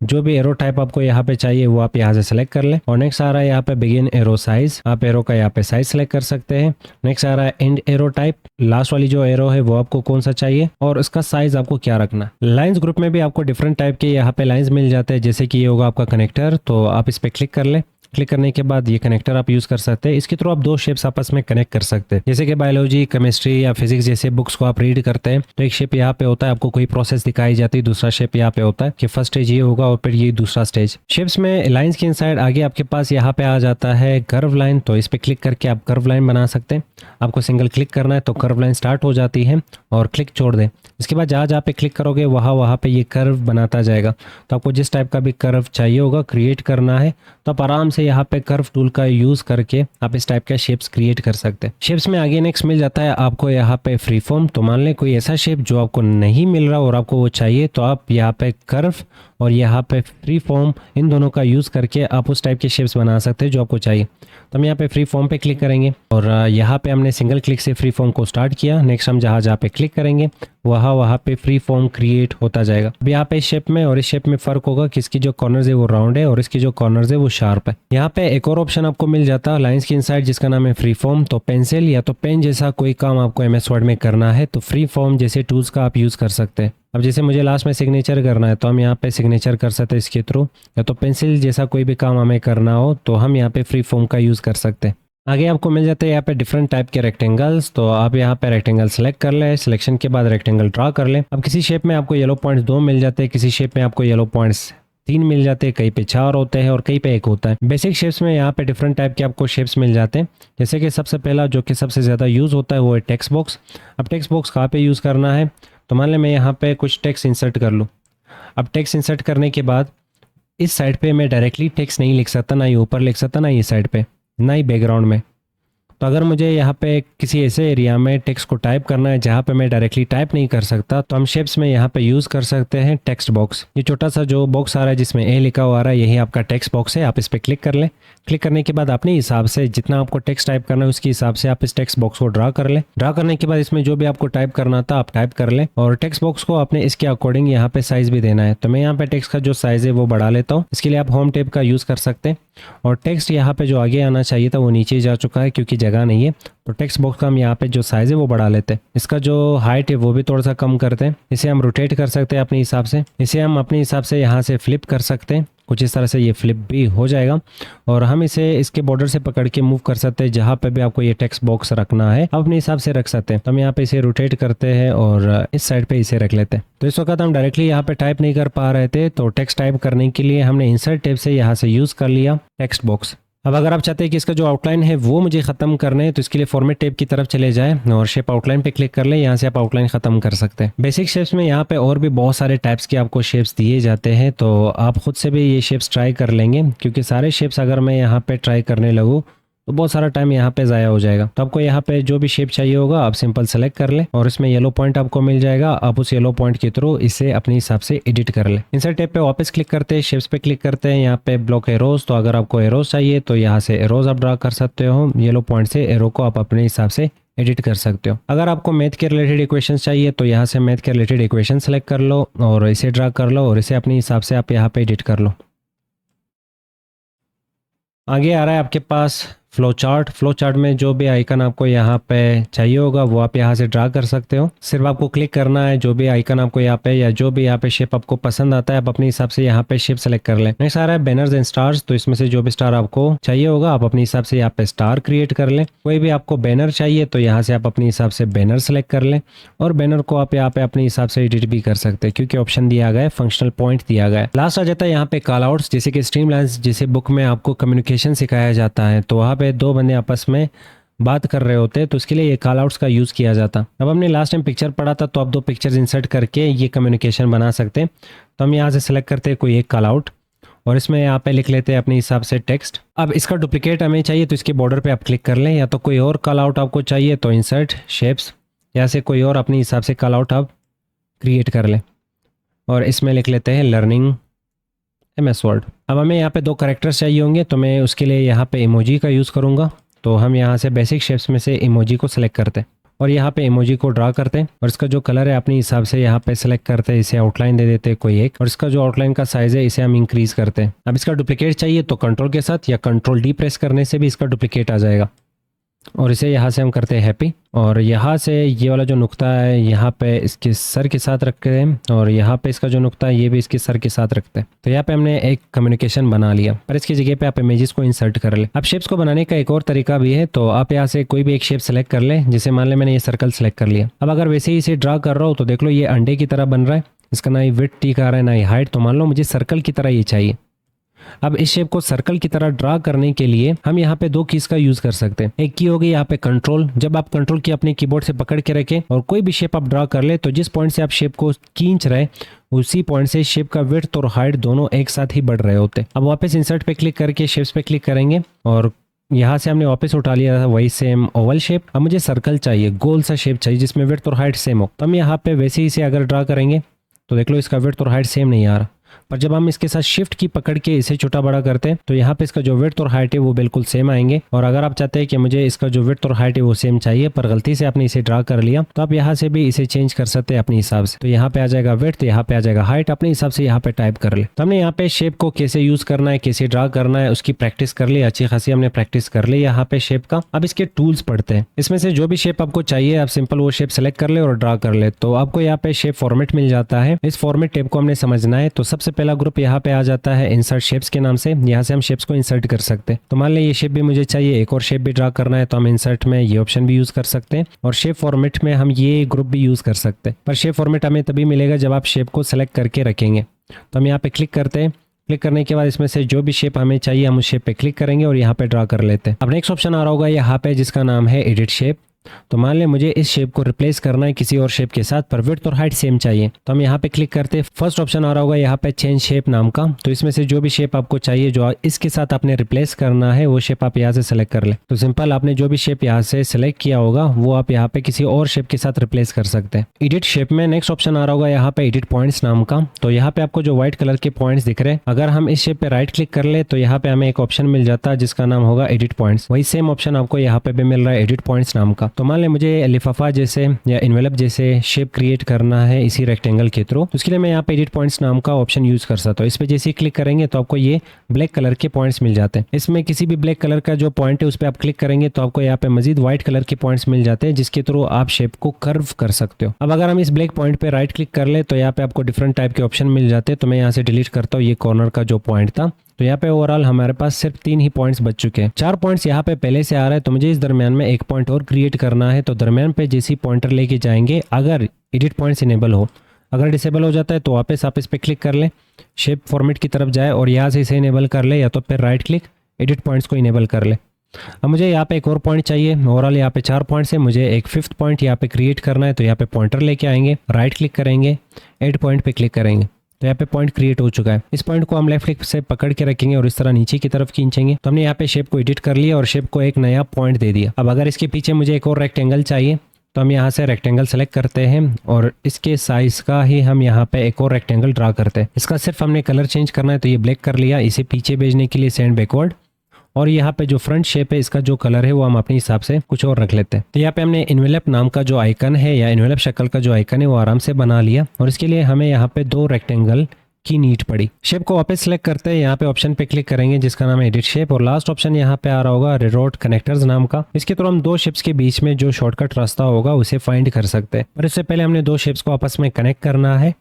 जो भी एरो टाइप आपको यहाँ पे चाहिए वो आप यहाँ से सेलेक्ट कर लें। और नेक्स्ट आ रहा है यहाँ पे बिगिन एरो साइज, आप एरो का यहाँ पे साइज सेलेक्ट कर सकते हैं। नेक्स्ट आ रहा है एंड एरो टाइप, लास्ट वाली जो एरो है वो आपको कौन सा चाहिए और उसका साइज आपको क्या रखना। लाइंस ग्रुप में भी आपको डिफरेंट टाइप के यहाँ पे लाइंस मिल जाते हैं, जैसे कि ये होगा आपका कनेक्टर, तो आप इस पर क्लिक कर लें। क्लिक करने के बाद ये कनेक्टर आप यूज़ कर सकते हैं। इसके थ्रू आप दो शेप्स आपस में कनेक्ट कर सकते हैं, जैसे कि बायोलॉजी, केमिस्ट्री या फिजिक्स जैसे बुक्स को आप रीड करते हैं तो एक शेप यहाँ पे होता है, आपको कोई प्रोसेस दिखाई जाती है, दूसरा शेप यहाँ पे होता है कि फर्स्ट स्टेज ये होगा और फिर ये दूसरा स्टेज। शेप्स में लाइंस के इनसाइड आगे आपके पास यहाँ पे आ जाता है कर्व लाइन, तो इस पर क्लिक करके आप कर्व लाइन बना सकते हैं। आपको सिंगल क्लिक करना है तो कर्व लाइन स्टार्ट हो जाती है और क्लिक छोड़ दें। इसके बाद जहाँ पे क्लिक करोगे वहाँ पे ये कर्व बनाता जाएगा। तो आपको जिस टाइप का भी कर्व चाहिए होगा क्रिएट करना है तो आप आराम से यहाँ पे कर्व टूल का यूज करके आप इस टाइप का शेप्स क्रिएट कर सकते हैं। शेप्स में आगे नेक्स्ट मिल जाता है आपको यहाँ पे फ्री फॉर्म। तो मान लें कोई ऐसा शेप जो आपको नहीं मिल रहा और आपको वो चाहिए तो आप यहाँ पे कर्व और यहाँ पे फ्री फॉर्म इन दोनों का यूज करके आप उस टाइप के शेप्स बना सकते हैं जो आपको चाहिए। तो हम यहाँ पे फ्री फॉर्म पे क्लिक करेंगे और यहाँ पे हमने सिंगल क्लिक से फ्री फॉर्म को स्टार्ट किया। नेक्स्ट हम जहाँ पे क्लिक करेंगे वहाँ पे फ्री फॉर्म क्रिएट होता जाएगा। अब यहाँ पे इस शेप में और इस शेप में फर्क होगा कि इसकी जो कॉर्नर्स है वो राउंड है और इसकी जो कॉर्नर्स है वो शार्प है। यहाँ पे एक और ऑप्शन आपको मिल जाता है लाइंस के इनसाइड जिसका नाम है फ्री फॉर्म। तो पेंसिल या तो पेन जैसा कोई काम आपको MS वर्ड में करना है तो फ्री फॉर्म जैसे टूल्स का आप यूज कर सकते हैं। अब जैसे मुझे लास्ट में सिग्नेचर करना है तो हम यहाँ पे सिग्नेचर कर सकते हैं इसके थ्रू, या तो पेंसिल जैसा कोई भी काम हमें करना हो तो हम यहाँ पे फ्री फॉर्म का यूज कर सकते हैं। आगे आपको मिल जाते हैं यहाँ पे डिफरेंट टाइप के रेक्टेंगल्स, तो आप यहाँ पे रेक्टेंगल सेलेक्ट कर लें। सिलेक्शन के बाद रेक्टेंगल ड्रा कर लें। अब किसी शेप में आपको येलो पॉइंट्स 2 मिल जाते हैं, किसी शेप में आपको येलो पॉइंट्स 3 मिल जाते हैं, कहीं पे 4 होते हैं और कहीं पे 1 होता है। बेसिक शेप्स में यहाँ पे डिफरेंट टाइप के आपको शेप्स मिल जाते हैं, जैसे कि सबसे पहला जो कि सबसे ज़्यादा यूज़ होता है वो है टेक्स्ट बॉक्स। अब टेक्स्ट बॉक्स कहाँ पे यूज़ करना है, तो मान लें मैं यहाँ पे कुछ टेक्स्ट इंसर्ट कर लूँ। अब टेक्स्ट इंसर्ट करने के बाद इस साइड पे मैं डायरेक्टली टेक्स्ट नहीं लिख सकता, ना ही ऊपर लिख सकता, ना ये साइड पे, ना ही बैकग्राउंड में। तो अगर मुझे यहाँ पे किसी ऐसे एरिया में टेक्स्ट को टाइप करना है जहाँ पे मैं डायरेक्टली टाइप नहीं कर सकता तो हम शेप्स में यहाँ पे यूज़ कर सकते हैं टेक्स्ट बॉक्स। ये छोटा सा जो बॉक्स आ रहा है जिसमें ए लिखा हुआ आ रहा है यही आपका टेक्स्ट बॉक्स है। आप इस पर क्लिक कर लें। क्लिक करने के बाद अपने हिसाब से जितना आपको टेक्स्ट टाइप करना है उसके हिसाब से आप इस टेक्स्ट बॉक्स को ड्रा कर लें। ड्रा करने के बाद इसमें जो भी आपको टाइप करना था आप टाइप कर लें और टेक्स्ट बॉक्स को आपने इसके अकॉर्डिंग यहाँ पे साइज भी देना है। तो मैं यहाँ पे टेक्स्ट का जो साइज है वो बढ़ा लेता हूँ। इसके लिए आप होम टैब का यूज़ कर सकते हैं और टेक्स्ट यहाँ पे जो आगे आना चाहिए था वो नीचे जा चुका है क्योंकि जगह नहीं है। तो टेक्स्ट बॉक्स का हम यहाँ पे जो साइज है वो बढ़ा लेते हैं। इसका जो हाइट है वो भी थोड़ा सा कम करते हैं। इसे हम रोटेट कर सकते हैं अपने हिसाब से। इसे हम अपने हिसाब से यहाँ से फ्लिप कर सकते हैं, कुछ इस तरह से ये फ्लिप भी हो जाएगा। और हम इसे इसके बॉर्डर से पकड़ के मूव कर सकते हैं, जहाँ पे भी आपको ये टेक्स्ट बॉक्स रखना है आप अपने हिसाब से रख सकते हैं। तो हम यहाँ पे इसे रोटेट करते हैं और इस साइड पे इसे रख लेते हैं। तो इस वक्त हम डायरेक्टली यहाँ पे टाइप नहीं कर पा रहे थे तो टेक्स्ट टाइप करने के लिए हमने इंसर्ट टैब से यहाँ से यूज़ कर लिया टेक्स्ट बॉक्स। अब अगर आप चाहते हैं कि इसका जो आउटलाइन है वो मुझे ख़त्म करना है तो इसके लिए फॉर्मेट टैब की तरफ चले जाएं और शेप आउटलाइन पे क्लिक कर लें। यहाँ से आप आउटलाइन ख़त्म कर सकते हैं। बेसिक शेप्स में यहाँ पे और भी बहुत सारे टाइप्स के आपको शेप्स दिए जाते हैं तो आप खुद से भी ये शेप्स ट्राई कर लेंगे, क्योंकि सारे शेप्स अगर मैं यहाँ पे ट्राई करने लगूँ तो बहुत सारा टाइम यहाँ पे ज़ाया हो जाएगा। तो आपको यहाँ पे जो भी शेप चाहिए होगा आप सिंपल सेलेक्ट कर लें और इसमें येलो पॉइंट आपको मिल जाएगा। आप उस येलो पॉइंट के थ्रू इसे अपने हिसाब से एडिट कर लें। इंसर्ट टैब पे वापस क्लिक करते हैं, शेप्स पे क्लिक करते हैं, यहाँ पे ब्लॉक एरोज। तो अगर आपको एरोज चाहिए तो यहाँ से एरोज आप ड्रा कर सकते हो। येलो पॉइंट से एरो को आप अपने हिसाब से एडिट कर सकते हो। अगर आपको मैथ के रिलेटेड इक्वेशंस चाहिए तो यहाँ से मैथ के रिलेटेड इक्वेशन सेलेक्ट कर लो और इसे ड्रा कर लो और इसे अपने हिसाब से आप यहाँ पे एडिट कर लो। आगे आ रहा है आपके पास फ्लो चार्ट। फ्लो चार्ट में जो भी आइकन आपको यहाँ पे चाहिए होगा वो आप यहाँ से ड्रा कर सकते हो। सिर्फ आपको क्लिक करना है, जो भी आइकन आपको यहाँ पे या जो भी यहाँ पे शेप आपको पसंद आता है आप अपने हिसाब से यहाँ पे शेप सेलेक्ट कर लें। नेक्स्ट आ रहा है बैनर्स एंड स्टार्स। तो इसमें से जो भी स्टार आपको चाहिए होगा आप अपने हिसाब से यहाँ पे स्टार क्रिएट कर लें। कोई भी आपको बैनर चाहिए तो यहाँ से आप अपने हिसाब से बैनर सेलेक्ट कर लें और बैनर को आप यहाँ पे अपने हिसाब से एडिट भी कर सकते हैं क्योंकि ऑप्शन दिया गया है, फंक्शनल पॉइंट दिया गया है। लास्ट आ जाता है यहाँ पे कॉल आउट्स। जैसे कि स्ट्रीमलाइंस जैसे बुक में आपको कम्युनिकेशन सिखाया जाता है तो वहाँ पे दो बंदे आपस में बात कर रहे होते हैं तो उसके लिए ये कॉल आउट्स का यूज़ किया जाता। अब हमने लास्ट टाइम पिक्चर पढ़ा था तो आप 2 पिक्चर्स इंसर्ट करके ये कम्युनिकेशन बना सकते हैं। तो हम यहाँ से सेलेक्ट करते हैं कोई एक कॉल आउट और इसमें यहाँ पे लिख लेते हैं अपने हिसाब से टेक्स्ट। अब इसका डुप्लीकेट हमें चाहिए तो इसके बॉर्डर पे आप क्लिक कर लें, या तो कोई और कॉल आउट आपको चाहिए तो इंसर्ट शेप्स, या से कोई और अपने हिसाब से कॉल आउट आप क्रिएट कर लें और इसमें लिख लेते हैं लर्निंग MS वर्ड। अब हमें यहाँ पे 2 कैरेक्टर्स चाहिए होंगे तो मैं उसके लिए यहाँ पे इमोजी का यूज़ करूँगा। तो हम यहाँ से बेसिक शेप्स में से इमोजी को सेलेक्ट करते हैं और यहाँ पे इमोजी को ड्रा करते हैं और इसका जो कलर है अपने हिसाब से यहाँ पे सेलेक्ट करते हैं, इसे आउटलाइन दे देते हैं कोई एक, और इसका जो आउटलाइन का साइज है इसे हम इंक्रीज करते हैं। अब इसका डुप्लीकेट चाहिए तो कंट्रोल के साथ या कंट्रोल डी प्रेस करने से भी इसका डुप्लीकेट आ जाएगा, और इसे यहाँ से हम करते हैं हैप्पी, और यहाँ से ये वाला जो नुक्ता है यहाँ पे इसके सर के साथ रखते हैं, और यहाँ पे इसका जो नुक्ता है ये भी इसके सर के साथ रखते हैं। तो यहाँ पे हमने एक कम्युनिकेशन बना लिया, पर इसकी जगह पे आप इमेजेस को इंसर्ट कर ले। अब शेप्स को बनाने का एक और तरीका भी है, तो आप यहाँ से कोई भी एक शेप सेलेक्ट कर ले, जैसे मान ले मैंने ये सर्कल सेलेक्ट कर लिया। अब अगर वैसे ही इसे ड्रा कर रहा हो तो देख लो ये अंडे की तरह बन रहा है, इसका ना ही विड्थ ठीक आ रहा है ना ही हाइट, तो मान लो मुझे सर्कल की तरह ये चाहिए। अब इस शेप को सर्कल की तरह ड्रा करने के लिए हम यहाँ पे दो कीज का यूज कर सकते हैं। एक की होगी यहाँ पे कंट्रोल, जब आप कंट्रोल की अपने कीबोर्ड से पकड़ के रखें और कोई भी शेप आप ड्रा कर ले तो जिस पॉइंट से आप शेप को खींच रहे उसी पॉइंट से शेप का विड्थ और हाइट दोनों एक साथ ही बढ़ रहे होते। अब वापस इंसर्ट पे क्लिक करके शेप्स पे क्लिक करेंगे और यहाँ से हमने वापस उठा लिया था वही सेम ओवल शेप। अब मुझे सर्कल चाहिए, गोल सा शेप चाहिए जिसमें विड्थ और हाइट सेम हो। तो हम यहाँ पे वैसे ही से अगर ड्रा करेंगे तो देख लो इसका विड्थ और हाइट सेम नहीं आ रहा, पर जब हम इसके साथ शिफ्ट की पकड़ के इसे छोटा बड़ा करते हैं तो यहाँ पे इसका जो विड्थ और हाइट है वो बिल्कुल सेम आएंगे। और अगर आप चाहते हैं कि मुझे इसका जो विड्थ और हाइट है वो सेम चाहिए पर गलती से आपने इसे ड्रा कर लिया तो आप यहाँ से भी इसे चेंज कर सकते हैं अपने हिसाब से। तो यहाँ पे आ जाएगा विड्थ, यहाँ पे आ जाएगा हाइट, अपने हिसाब से यहाँ पे टाइप कर ले। तो हमने यहाँ पे शेप को कैसे यूज करना है, कैसे ड्रा करना है उसकी प्रैक्टिस कर ली, अच्छी खासी हमने प्रैक्टिस कर ली यहाँ पे शेप का। अब इसके टूल्स पढ़ते हैं, इसमें से जो भी शेप आपको चाहिए आप सिंपल वो शेप सेलेक्ट कर ले और ड्रा कर ले। तो आपको यहाँ पे शेप फॉर्मेट मिल जाता है, इस फॉर्मेट टैब को हमने समझना है। तो सबसे पहला ग्रुप यहाँ पे आ जाता है इंसर्ट शेप्स के नाम से, यहाँ से हम शेप्स को इंसर्ट कर सकते हैं। तो मान लें ये शेप भी मुझे चाहिए, एक और शेप भी ड्रा करना है तो हम इंसर्ट में ये ऑप्शन भी यूज कर सकते हैं और शेप फॉर्मेट में हम ये ग्रुप भी यूज कर सकते हैं। पर शेप फॉर्मेट हमें तभी मिलेगा जब आप शेप को सेलेक्ट करके रखेंगे। तो हम यहाँ पे क्लिक करते हैं, क्लिक करने के बाद इसमें से जो भी शेप हमें चाहिए हम उस शेप पे क्लिक करेंगे और यहाँ पे ड्रा कर लेते हैं। अब नेक्स्ट ऑप्शन आ रहा होगा यहाँ पे जिसका नाम है एडिट शेप। तो मान लें मुझे इस शेप को रिप्लेस करना है किसी और शेप के साथ पर विड्थ और हाइट सेम चाहिए, तो हम यहाँ पे क्लिक करते हैं। फर्स्ट ऑप्शन आ रहा होगा यहाँ पे चेंज शेप नाम का, तो इसमें से जो भी शेप आपको चाहिए जो इसके साथ आपने रिप्लेस करना है वो शेप आप यहाँ से सेलेक्ट कर ले। तो सिंपल आपने जो भी शेप यहाँ से सिलेक्ट किया होगा वो आप यहाँ पे किसी और शेप के साथ रिप्लेस कर सकते हैं। एडिट शेप में नेक्स्ट ऑप्शन आ रहा होगा यहाँ पे एडिट पॉइंट्स नाम का, तो यहाँ पे आपको जो व्हाइट कलर के पॉइंट्स दिख रहे हैं अगर हम इस शेप पे राइट क्लिक कर ले तो यहाँ पे हमें एक ऑप्शन मिल जाता है जिसका नाम होगा एडिट पॉइंट्स। वही सेम ऑप्शन आपको यहाँ पे भी मिल रहा है एडिट पॉइंट्स नाम का। तो मान ले मुझे लिफाफा जैसे या इन्वेलप जैसे शेप क्रिएट करना है इसी रेक्टेंगल के थ्रू, उसके लिए मैं यहाँ पे एडिट पॉइंट्स नाम का ऑप्शन यूज कर सकता हूँ। इस पे जैसे ही क्लिक करेंगे तो आपको ये ब्लैक कलर के पॉइंट्स मिल जाते हैं। इसमें किसी भी ब्लैक कलर का जो पॉइंट है उस पर आप क्लिक करेंगे तो आपको यहाँ पे मजीद व्हाइट कलर के पॉइंट्स मिल जाते हैं जिसके थ्रू आप शेप को कर्व कर सकते हो। अब अगर हम इस ब्लैक पॉइंट पे राइट क्लिक कर ले तो यहाँ पे आपको डिफरेंट टाइप के ऑप्शन मिल जाते हैं। तो मैं यहाँ से डिलीट करता हूँ ये कॉर्नर का जो पॉइंट था। तो यहाँ पे ओवरऑल हमारे पास सिर्फ 3 ही पॉइंट्स बच चुके हैं। 4 पॉइंट्स यहाँ पे पहले से आ रहा है तो मुझे इस दरमियान में एक पॉइंट और क्रिएट करना है। तो दरमियान पे जैसी पॉइंटर लेके जाएंगे अगर एडिट पॉइंट्स इनेबल हो, अगर डिसेबल हो जाता है तो वापस आप इस पे क्लिक कर ले, शेप फॉर्मेट की तरफ जाए और यहाँ से इसे इनेबल कर ले या तो फिर राइट क्लिक एडिट पॉइंट्स को इनेबल कर ले। अब मुझे यहाँ पे एक और पॉइंट चाहिए, ओवरऑल यहाँ पे 4 पॉइंट्स है, मुझे एक 5th पॉइंट यहाँ पे क्रिएट करना है। तो यहाँ पे पॉइंटर लेके आएंगे, राइट क्लिक करेंगे, एड पॉइंट पे क्लिक करेंगे तो यहाँ पे पॉइंट क्रिएट हो चुका है। इस पॉइंट को हम लेफ्ट क्लिक से पकड़ के रखेंगे और इस तरह नीचे की तरफ खींचेंगे। तो हमने यहाँ पे शेप को एडिट कर लिया और शेप को एक नया पॉइंट दे दिया। अब अगर इसके पीछे मुझे एक और रेक्टेंगल चाहिए तो हम यहाँ से रेक्टेंगल सेलेक्ट करते हैं और इसके साइज का ही हम यहाँ पे एक और रेक्टेंगल ड्रा करते हैं। इसका सिर्फ हमने कलर चेंज करना है तो ये ब्लैक कर लिया, इसे पीछे भेजने के लिए सेंड बैकवर्ड। और यहाँ पे जो फ्रंट शेप है इसका जो कलर है वो हम अपने हिसाब से कुछ और रख लेते हैं। तो यहाँ पे हमने इन्वेलप नाम का जो आइकन है या इन्वेलप शक्ल का जो आइकन है वो आराम से बना लिया और इसके लिए हमें यहाँ पे 2 रेक्टेंगल की नीड पड़ी। शेप को वापस सेलेक्ट करते हैं, यहाँ पे ऑप्शन पे क्लिक करेंगे जिसका नाम है एडिट शेप और लास्ट ऑप्शन यहाँ पे आ रहा होगा रिरोट कनेक्टर्स नाम का। इसके थ्रू हम 2 शेप्स के बीच में जो शॉर्टकट रास्ता होगा उसे फाइंड कर सकते हैं। पर इससे पहले हमने 2 शेप्स को आपस में कनेक्ट करना है।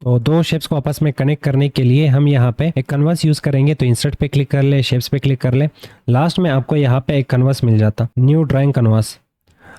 तो 2 शेप्स को आपस में कनेक्ट करने के लिए हम यहाँ पे एक कन्वर्स यूज करेंगे। तो इंसर्ट पे क्लिक कर ले, शेप्स पे क्लिक कर ले, लास्ट में आपको यहाँ पे एक कन्वर्स मिल जाता, न्यू ड्राइंग कन्वर्स।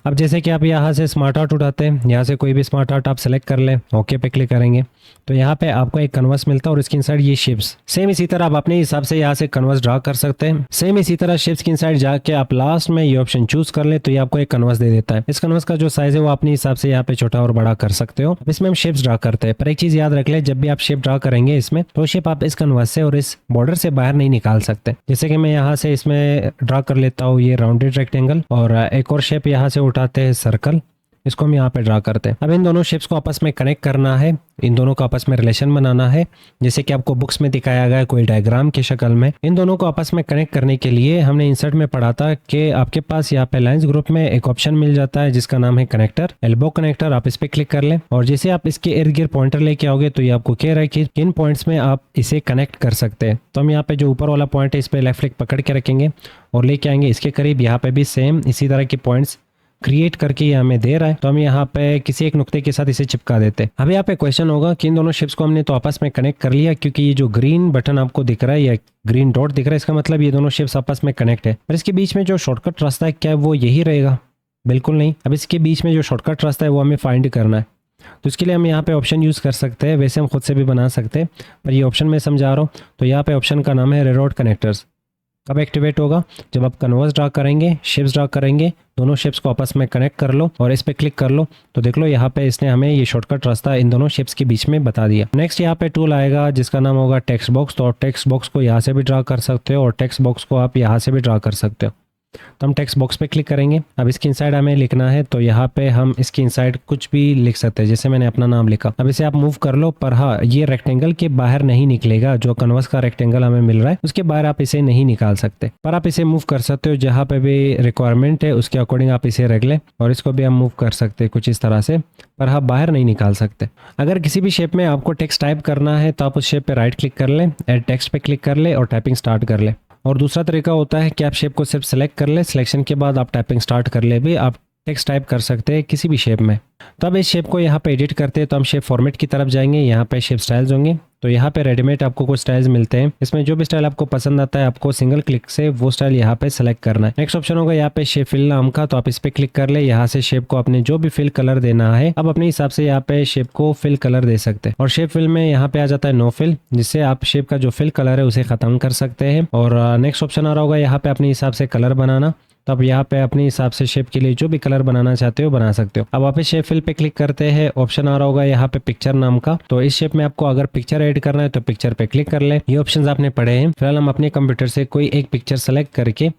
अब जैसे कि आप यहाँ से स्मार्ट आर्ट उठाते हैं, यहाँ से कोई भी स्मार्ट आर्ट आप सेलेक्ट कर ले, ओके पे क्लिक करेंगे तो यहाँ पे आपको एक कन्वर्स मिलता है और इसके इनसाइड ये शेप्स सेम इसी तरह आप अपने हिसाब से यहाँ से कन्वर्स ड्रा कर सकते हैं। सेम इसी तरह शेप्स के इनसाइड जाके आप लास्ट में ये ऑप्शन चूज कर ले तो ये आपको एक कन्वर्स दे देता है। इस कन्वर्स का जो साइज है वो अपने हिसाब से यहाँ पे छोटा और बड़ा कर सकते हो। इसमें हम शेप्स ड्रा करते हैं, पर एक चीज याद रख ले, जब भी आप शेप ड्रा करेंगे इसमें तो शेप आप इस कन्वर्स से और इस बॉर्डर से बाहर नहीं निकाल सकते। जैसे कि मैं यहाँ से इसमें ड्रा कर लेता हूँ ये राउंडेड रेक्टेंगल और एक और शेप यहाँ से उठाते हैं सर्कल, इसको हम यहाँ पे ड्रा करते हैं। अब इन दोनों शेप्स को आपस में कनेक्ट करना है, इन दोनों को आपस में रिलेशन बनाना है, जैसे कि आपको बुक्स में दिखाया गया है कोई डायग्राम की शक्ल में। इन दोनों को आपस में कनेक्ट करने के लिए हमने इंसर्ट में पढ़ा था कि आपके पास यहाँ पे लाइंस ग्रुप में एक ऑप्शन मिल जाता है जिसका नाम है कनेक्टर, एल्बो कनेक्टर। आप इस पे क्लिक कर लें और जैसे आप इसके इर्द गिर्द पॉइंटर लेके आओगे तो ये आपको कह रहा है कि किन पॉइंट्स में आप इसे कनेक्ट कर सकते हैं। तो हम यहाँ पे जो ऊपर वाला पॉइंट है इस पे लेफ्ट क्लिक पकड़ के रखेंगे और लेके आएंगे इसके करीब। यहाँ पे भी सेम इसी तरह के पॉइंट्स क्रिएट करके ये हमें दे रहा है, तो हम यहाँ पे किसी एक नुक्ते के साथ इसे चिपका देते हैं। अब यहाँ पे क्वेश्चन होगा कि इन दोनों शिप्स को हमने तो आपस में कनेक्ट कर लिया, क्योंकि ये जो ग्रीन बटन आपको दिख रहा है या ग्रीन डॉट दिख रहा है, इसका मतलब ये दोनों शिप्स आपस में कनेक्ट है। पर इसके बीच में जो शॉर्टकट रास्ता है क्या वो यही रहेगा? बिल्कुल नहीं। अब इसके बीच में जो शॉर्टकट रास्ता है वो हमें फाइंड करना है, तो इसके लिए हम यहाँ पे ऑप्शन यूज़ कर सकते हैं। वैसे हम खुद से भी बना सकते हैं, पर ये ऑप्शन मैं समझा रहा हूँ। तो यहाँ पे ऑप्शन का नाम है रेलरोड कनेक्टर्स। कब एक्टिवेट होगा? जब आप कन्वर्स ड्रा करेंगे, शेप्स ड्रा करेंगे, दोनों शेप्स को आपस में कनेक्ट कर लो और इस पे क्लिक कर लो, तो देख लो यहाँ पे इसने हमें ये शॉर्टकट रास्ता इन दोनों शेप्स के बीच में बता दिया। नेक्स्ट यहाँ पे टूल आएगा जिसका नाम होगा टेक्स्ट बॉक्स। तो टेक्स्ट बॉक्स को यहाँ से भी ड्रा कर सकते हो और टेक्स्ट बॉक्स को आप यहाँ से भी ड्रा कर सकते हो। तो हम टेक्स्ट बॉक्स पे क्लिक करेंगे। अब इसकी इनसाइड हमें लिखना है, तो यहाँ पे हम इसकी इनसाइड कुछ भी लिख सकते हैं, जैसे मैंने अपना नाम लिखा। अब इसे आप मूव कर लो, पर हाँ ये रेक्टेंगल के बाहर नहीं निकलेगा। जो कन्वर्स का रेक्टेंगल हमें मिल रहा है उसके बाहर आप इसे नहीं निकाल सकते, पर आप इसे मूव कर सकते हो जहाँ पे भी रिक्वायरमेंट है उसके अकॉर्डिंग आप इसे रख लें। और इसको भी हम मूव कर सकते हैं कुछ इस तरह से, पर हाँ बाहर नहीं निकाल सकते। अगर किसी भी शेप में आपको टेक्स्ट टाइप करना है तो आप उस शेप पे राइट क्लिक कर लें, एड टेक्स्ट पे क्लिक कर ले और टाइपिंग स्टार्ट कर ले। और दूसरा तरीका होता है कि आप शेप को सिर्फ सेलेक्ट कर ले, सिलेक्शन के बाद आप टाइपिंग स्टार्ट कर ले, भी आप टेक्स्ट टाइप कर सकते हैं किसी भी शेप में। तो अब इस शेप को यहाँ पे एडिट करते हैं, तो हम शेप फॉर्मेट की तरफ जाएंगे। यहाँ पे शेप स्टाइल्स होंगे, तो यहाँ पे रेडीमेड आपको कुछ स्टाइल्स मिलते हैं। इसमें जो भी स्टाइल आपको पसंद आता है आपको सिंगल क्लिक से वो स्टाइल यहाँ पे सेलेक्ट करना है। नेक्स्ट ऑप्शन होगा यहाँ पे शेप फिल नाम का, तो आप इस पे क्लिक कर ले। यहाँ से शेप को अपने जो भी फिल कलर देना है अब अपने हिसाब से यहाँ पे शेप को फिल कलर दे सकते हैं। और शेप फिल में यहाँ पे आ जाता है नो फिल, जिससे आप शेप का जो फिल कलर है उसे खत्म कर सकते हैं। और नेक्स्ट ऑप्शन आ रहा होगा यहाँ पे अपने हिसाब से कलर बनाना, तो अब यहाँ पे अपने हिसाब से शेप के लिए जो भी कलर बनाना चाहते हो बना सकते हो। अब वापस शेप फिल पे क्लिक करते हैं, ऑप्शन आ रहा होगा यहाँ पे पिक्चर नाम का, तो इस शेप में आपको अगर पिक्चर ऐड करना है तो पिक्चर पे क्लिक कर ले। ये ऑप्शंस आपने पढ़े हैं। फिलहाल हम अपने कंप्यूटर से कोई एक पिक्चर सेलेक्ट करके